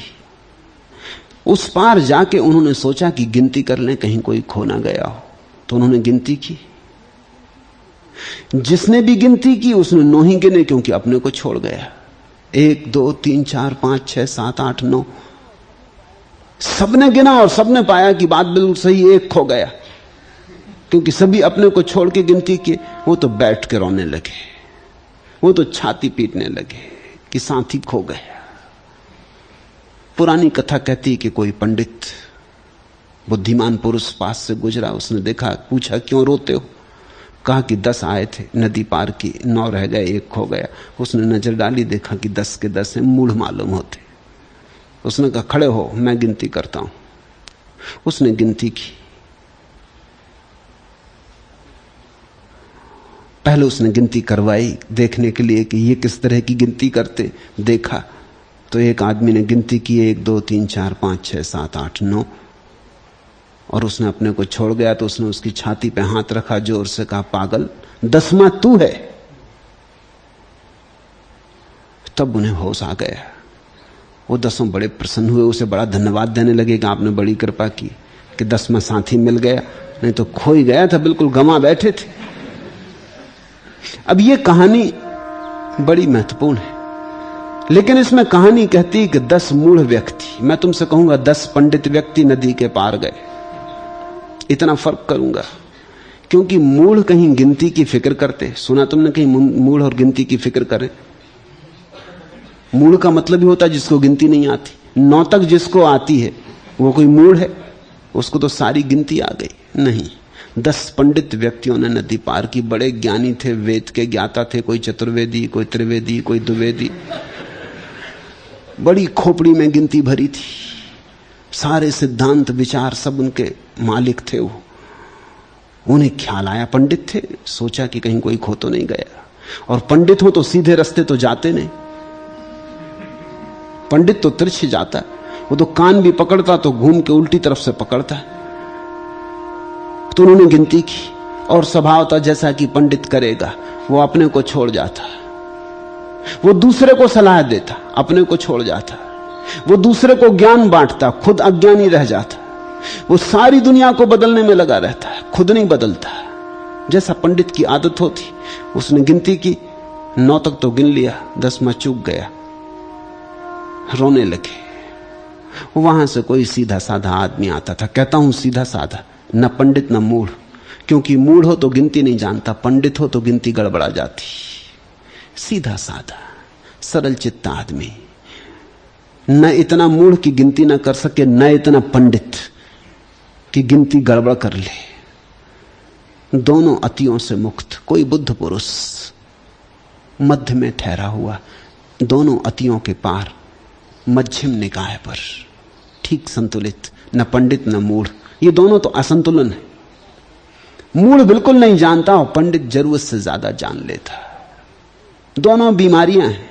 उस पार जाके उन्होंने सोचा कि गिनती कर लें, कहीं कोई खो ना गया हो। तो उन्होंने गिनती की। जिसने भी गिनती की उसने 9 ही गिने, क्योंकि अपने को छोड़ गया। 1 2 3 4 5 6 7 8 9 सबने गिना और सबने पाया कि बात बिल्कुल सही, एक खो गया। क्योंकि सभी अपने को छोड़ के गिनती की। वो तो बैठ के रोने लगे, वो तो छाती पीटने लगे कि साथी खो गया। पुरानी कथा कहती कि कोई पंडित बुद्धिमान पुरुष पास से गुजरा, उसने देखा, पूछा क्यों रोते हो? कहा कि 10 आए थे, नदी पार की, 9 रह गए, एक खो गया। उसने नजर डाली, देखा कि 10 के 10 हैं, मूढ़ मालूम होते। उसने कहा खड़े हो, मैं गिनती करता हूं। उसने गिनती की। पहले उसने गिनती करवाई देखने के लिए कि ये किस तरह की गिनती करते। देखा तो एक आदमी ने गिनती की, 1 2 3 4 5 6 7 8 9, और उसने अपने को छोड़ गया। तो उसने उसकी छाती पे हाथ रखा, जोर से कहा, पागल, 10वां तू है। तब उन्हें होश आ गया। वो 10 बड़े प्रसन्न हुए, उसे बड़ा धन्यवाद देने लगे कि आपने बड़ी कृपा की कि 10वां साथी मिल गया, नहीं तो खो ही गया था, बिल्कुल गंवा बैठे थे। अब ये कहानी बड़ी महत्वपूर्ण है, लेकिन इसमें कहानी कहती है कि 10 मूढ़ व्यक्ति, मैं तुमसे कहूंगा 10 पंडित व्यक्ति नदी के पार गए। इतना फर्क करूंगा क्योंकि मूढ़ कहीं गिनती की फिक्र करते, सुना तुमने कहीं मूढ़ और गिनती की फिक्र करें? मूढ़ का मतलब ही होता है जिसको गिनती नहीं आती। 9 तक जिसको आती है वो कोई मूढ़ है, उसको तो सारी गिनती आ गई। नहीं, 10 पंडित व्यक्तियों ने नदी पार की। बड़े ज्ञानी थे, वेद के ज्ञाता थे, कोई चतुर्वेदी, कोई त्रिवेदी, कोई द्विवेदी। बड़ी खोपड़ी में गिनती भरी थी, सारे सिद्धांत विचार सब उनके मालिक थे वो। उन्हें ख्याल आया, पंडित थे, सोचा कि कहीं कोई खो तो नहीं गया। और पंडित हो तो सीधे रास्ते तो जाते नहीं, पंडित तो तिरछे जाता, वो तो कान भी पकड़ता तो घूम के उल्टी तरफ से पकड़ता। तो उन्होंने गिनती की और स्वभाव था जैसा कि पंडित करेगा, वो अपने को छोड़ जाता, वो दूसरे को सलाह देता, अपने को छोड़ जाता, वो दूसरे को ज्ञान बांटता, खुद अज्ञानी रह जाता, वो सारी दुनिया को बदलने में लगा रहता है, खुद नहीं बदलता, जैसा पंडित की आदत होती। उसने गिनती की, 9 तक तो गिन लिया, 10वां चूक गया, रोने लगे। वहां से कोई सीधा साधा आदमी आता था। कहता हूं सीधा साधा, न पंडित न मूढ़, क्योंकि मूढ़ हो तो गिनती नहीं जानता, पंडित हो तो गिनती गड़बड़ा जाती। सीधा साधा सरल चित्त आदमी, न इतना मूढ़ की गिनती न कर सके, न इतना पंडित की गिनती गड़बड़ कर ले। दोनों अतियों से मुक्त, कोई बुद्ध पुरुष मध्य में ठहरा हुआ, दोनों अतियों के पार, मध्यम निकाय पर, ठीक संतुलित, न पंडित न मूढ़। ये दोनों तो असंतुलन है। मूढ़ बिल्कुल नहीं जानता और पंडित जरूरत से ज्यादा जान लेता। दोनों बीमारियां हैं,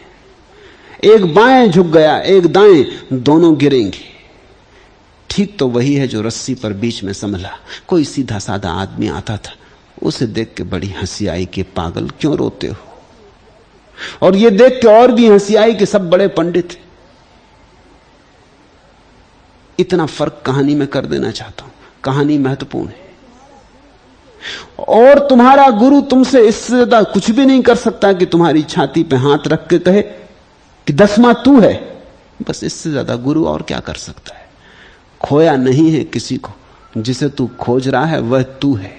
एक बाएं झुक गया, एक दाएं, दोनों गिरेंगे। ठीक तो वही है जो रस्सी पर बीच में संभला। कोई सीधा साधा आदमी आता था, उसे देख के बड़ी हंसी आई कि पागल क्यों रोते हो, और ये देख के और भी हंसी आई कि सब बड़े पंडित हैं। इतना फर्क कहानी में कर देना चाहता हूं, कहानी महत्वपूर्ण है। और तुम्हारा गुरु तुमसे इससे ज्यादा कुछ भी नहीं कर सकता कि तुम्हारी छाती पे हाथ रख के कहे कि 10वां तू है। बस इससे ज्यादा गुरु और क्या कर सकता है। खोया नहीं है किसी को, जिसे तू खोज रहा है वह तू है।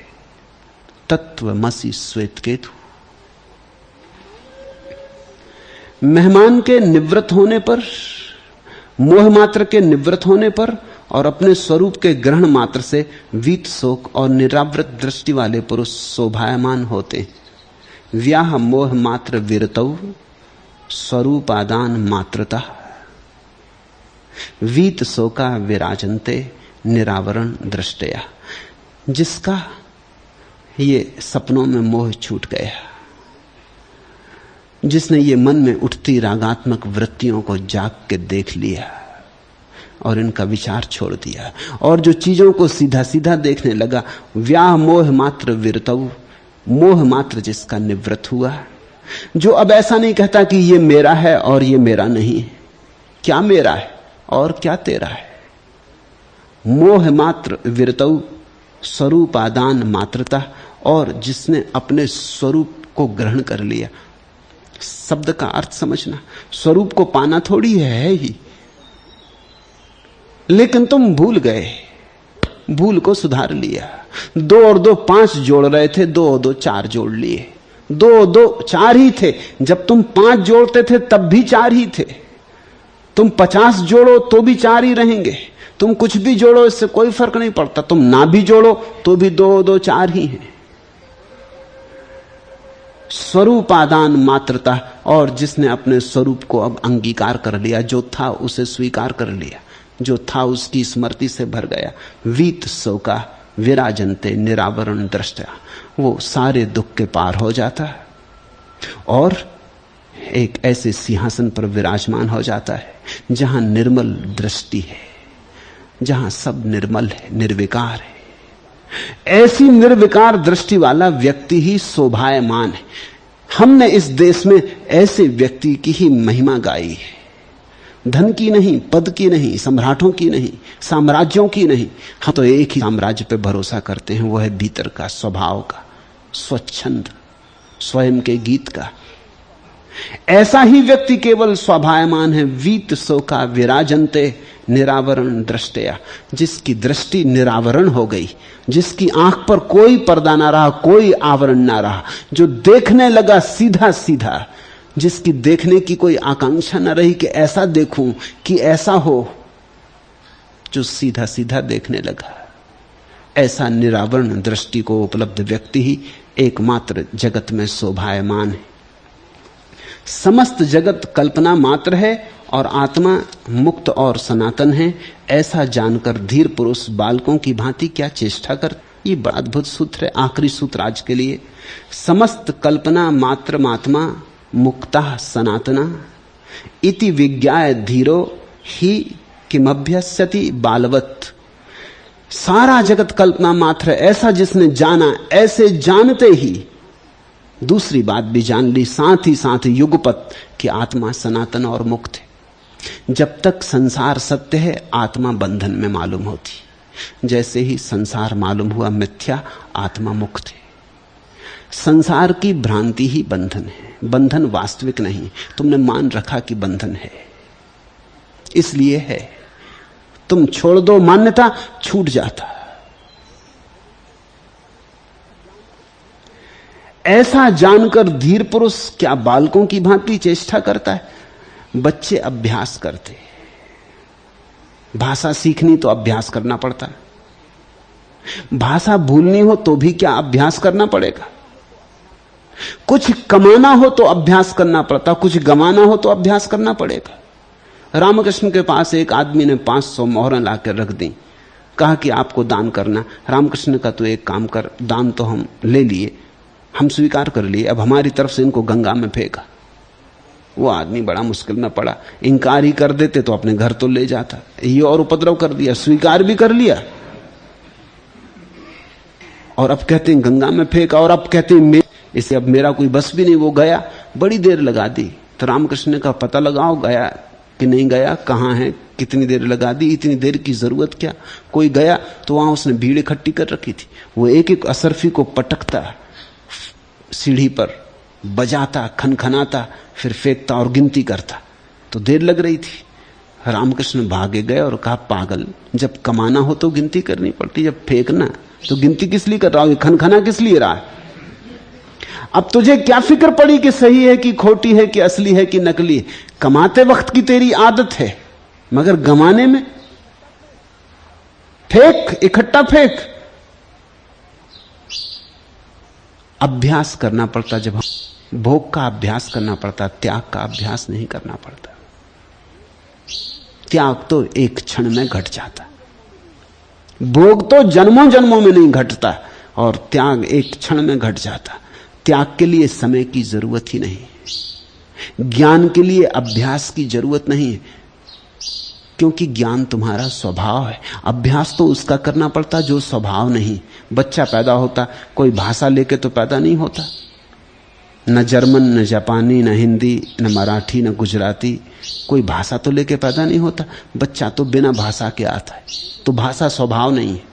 तत्वमसि श्वेतकेतु। मेहमान के निवृत्त होने पर, मोह मात्र के निवृत्त होने पर और अपने स्वरूप के ग्रहण मात्र से वीत शोक और निरावृत दृष्टि वाले पुरुष शोभायमान होते। व्याह मोह मात्र विरतौ स्वरूपादान मात्रता वीत शोका विराजन्ते निरावरण दृष्टया। जिसका ये सपनों में मोह छूट गया, जिसने ये मन में उठती रागात्मक वृत्तियों को जाग के देख लिया और इनका विचार छोड़ दिया, और जो चीजों को सीधा सीधा देखने लगा, व्याह मोह मात्र विरतौ, मोह मात्र जिसका निवृत्त हुआ, जो अब ऐसा नहीं कहता कि ये मेरा है और ये मेरा नहीं है, क्या मेरा है और क्या तेरा है। मोह मात्र विरतौ स्वरूपादान मात्रता, और जिसने अपने स्वरूप को ग्रहण कर लिया। शब्द का अर्थ समझना, स्वरूप को पाना थोड़ी है ही, लेकिन तुम भूल गए, भूल को सुधार लिया। 2 और 2 5 जोड़ रहे थे, 2 और 2 4 जोड़ लिए। 2 और 2 4 ही थे, जब तुम 5 जोड़ते थे तब भी 4 ही थे। तुम 50 जोड़ो तो भी 4 ही रहेंगे, तुम कुछ भी जोड़ो इससे कोई फर्क नहीं पड़ता, तुम ना भी जोड़ो तो भी 2 और 2 4 ही हैं। स्वरूपादान मात्रता, और जिसने अपने स्वरूप को अब अंगीकार कर लिया, जो था उसे स्वीकार कर लिया, जो था उसकी स्मृति से भर गया। वीत शोका विराजन्ते निरावरण दृष्टया, वो सारे दुख के पार हो जाता है और एक ऐसे सिंहासन पर विराजमान हो जाता है जहां निर्मल दृष्टि है, जहां सब निर्मल है, निर्विकार है। ऐसी निर्विकार दृष्टि वाला व्यक्ति ही शोभायमान है। हमने इस देश में ऐसे व्यक्ति की ही महिमा गाई है, धन की नहीं, पद की नहीं, सम्राटों की नहीं, साम्राज्यों की नहीं। हम तो एक ही साम्राज्य पे भरोसा करते हैं, वो है भीतर का, स्वभाव का, स्वच्छंद, स्वयं के गीत का। ऐसा ही व्यक्ति केवल स्वाभायमान है। वीत शोका विराजन्ते निरावरण दृष्टया, जिसकी दृष्टि निरावरण हो गई, जिसकी आंख पर कोई पर्दा ना रहा, कोई आवरण ना रहा, जो देखने लगा सीधा सीधा, जिसकी देखने की कोई आकांक्षा न रही कि ऐसा देखूं कि ऐसा हो, जो सीधा सीधा देखने लगा। ऐसा निरावरण दृष्टि को उपलब्ध व्यक्ति ही एकमात्र जगत में शोभायमान है। समस्त जगत कल्पना मात्र है और आत्मा मुक्त और सनातन है। ऐसा जानकर धीर पुरुष बालकों की भांति क्या चेष्टा कर, ये बड़ा अद्भुत सूत्र है, आखिरी सूत्र आज के लिए। समस्त कल्पना मात्र मात्मा मुक्ता सनातना इति विज्ञाय धीरो ही किमभ्यस्यति बालवत्। सारा जगत कल्पना मात्र है, ऐसा जिसने जाना, ऐसे जानते ही दूसरी बात भी जान ली, साथ ही साथ युगपत कि आत्मा सनातन और मुक्त है। जब तक संसार सत्य है, आत्मा बंधन में मालूम होती। जैसे ही संसार मालूम हुआ मिथ्या, आत्मा मुक्त है। संसार की भ्रांति ही बंधन है, बंधन वास्तविक नहीं। तुमने मान रखा कि बंधन है, इसलिए है। तुम छोड़ दो मान्यता, छूट जाता। ऐसा जानकर धीर पुरुष क्या बालकों की भांति चेष्टा करता है? बच्चे अभ्यास करते। भाषा सीखनी तो अभ्यास करना पड़ता है। भाषा भूलनी हो तो भी क्या अभ्यास करना पड़ेगा। कुछ कमाना हो तो अभ्यास करना पड़ता, कुछ गंवाना हो तो अभ्यास करना पड़ेगा। रामकृष्ण के पास एक आदमी ने 500 मोहरें लाकर रख दी, कहा कि आपको दान करना। रामकृष्ण का तो एक काम कर, दान तो हम ले लिए, हम स्वीकार कर लिए, अब हमारी तरफ से इनको गंगा में फेंका। वो आदमी बड़ा मुश्किल में पड़ा। इंकार ही कर देते तो अपने घर तो ले जाता, ये और उपद्रव कर दिया, स्वीकार भी कर लिया और अब कहते हैं गंगा में फेंका, और अब कहते हैं इसे अब मेरा कोई बस भी नहीं। वो गया, बड़ी देर लगा दी। तो रामकृष्ण का पता लगाओ गया कि नहीं गया, कहां है, कितनी देर लगा दी, इतनी देर की जरूरत क्या। कोई गया तो वहां उसने भीड़ इकट्ठी कर रखी थी। वो एक एक असरफी को पटकता, सीढ़ी पर बजाता, खनखनाता, फिर फेंकता और गिनती करता। तो देर लग रही थी। रामकृष्ण भागे गए और कहा, पागल, जब कमाना हो तो गिनती करनी पड़ती, जब फेंकना तो गिनती किस लिए कर रहा हो, खनखना किस लिए रहा है। अब तुझे क्या फिक्र पड़ी कि सही है कि खोटी है, कि असली है कि नकली है। कमाते वक्त की तेरी आदत है, मगर गंवाने में फेंक, इकट्ठा फेंक। अभ्यास करना पड़ता, जब भोग का अभ्यास करना पड़ता, त्याग का अभ्यास नहीं करना पड़ता। त्याग तो एक क्षण में घट जाता, भोग तो जन्मों जन्मों में नहीं घटता, और त्याग एक क्षण में घट जाता। त्याग के लिए समय की जरूरत ही नहीं, ज्ञान के लिए अभ्यास की जरूरत नहीं है, क्योंकि ज्ञान तुम्हारा स्वभाव है। अभ्यास तो उसका करना पड़ता जो स्वभाव नहीं। बच्चा पैदा होता, कोई भाषा लेके तो पैदा नहीं होता, न जर्मन, न जापानी, न हिंदी, न मराठी, न गुजराती, कोई भाषा तो लेके पैदा नहीं होता। बच्चा तो बिना भाषा के आता है, तो भाषा स्वभाव नहीं है।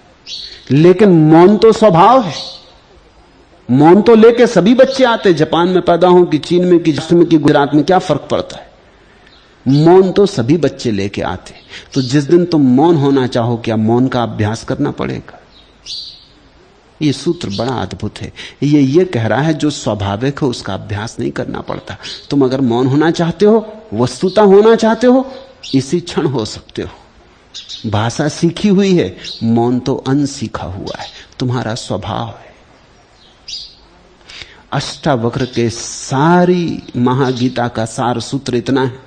लेकिन मौन तो स्वभाव है। मौन तो लेके सभी बच्चे आते, जापान में पैदा हो कि चीन में, कि में, कि गुजरात में, क्या फर्क पड़ता है। मौन तो सभी बच्चे लेके आते। तो जिस दिन तुम मौन होना चाहो, क्या मौन का अभ्यास करना पड़ेगा। ये सूत्र बड़ा अद्भुत है। ये कह रहा है जो स्वाभाविक है उसका अभ्यास नहीं करना पड़ता। तुम अगर मौन होना चाहते हो, वस्तुतः होना चाहते हो, इसी क्षण हो सकते हो। भाषा सीखी हुई है, मौन तो अनसीखा हुआ है, तुम्हारा स्वभाव है। अष्टावक्र के सारी महागीता का सार सूत्र इतना है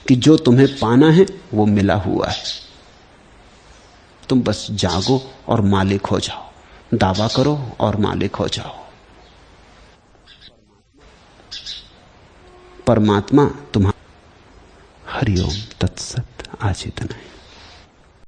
कि जो तुम्हें पाना है वो मिला हुआ है। तुम बस जागो और मालिक हो जाओ, दावा करो और मालिक हो जाओ। परमात्मा तुम्हारा। हरिओम तत्सत। आज इतना है।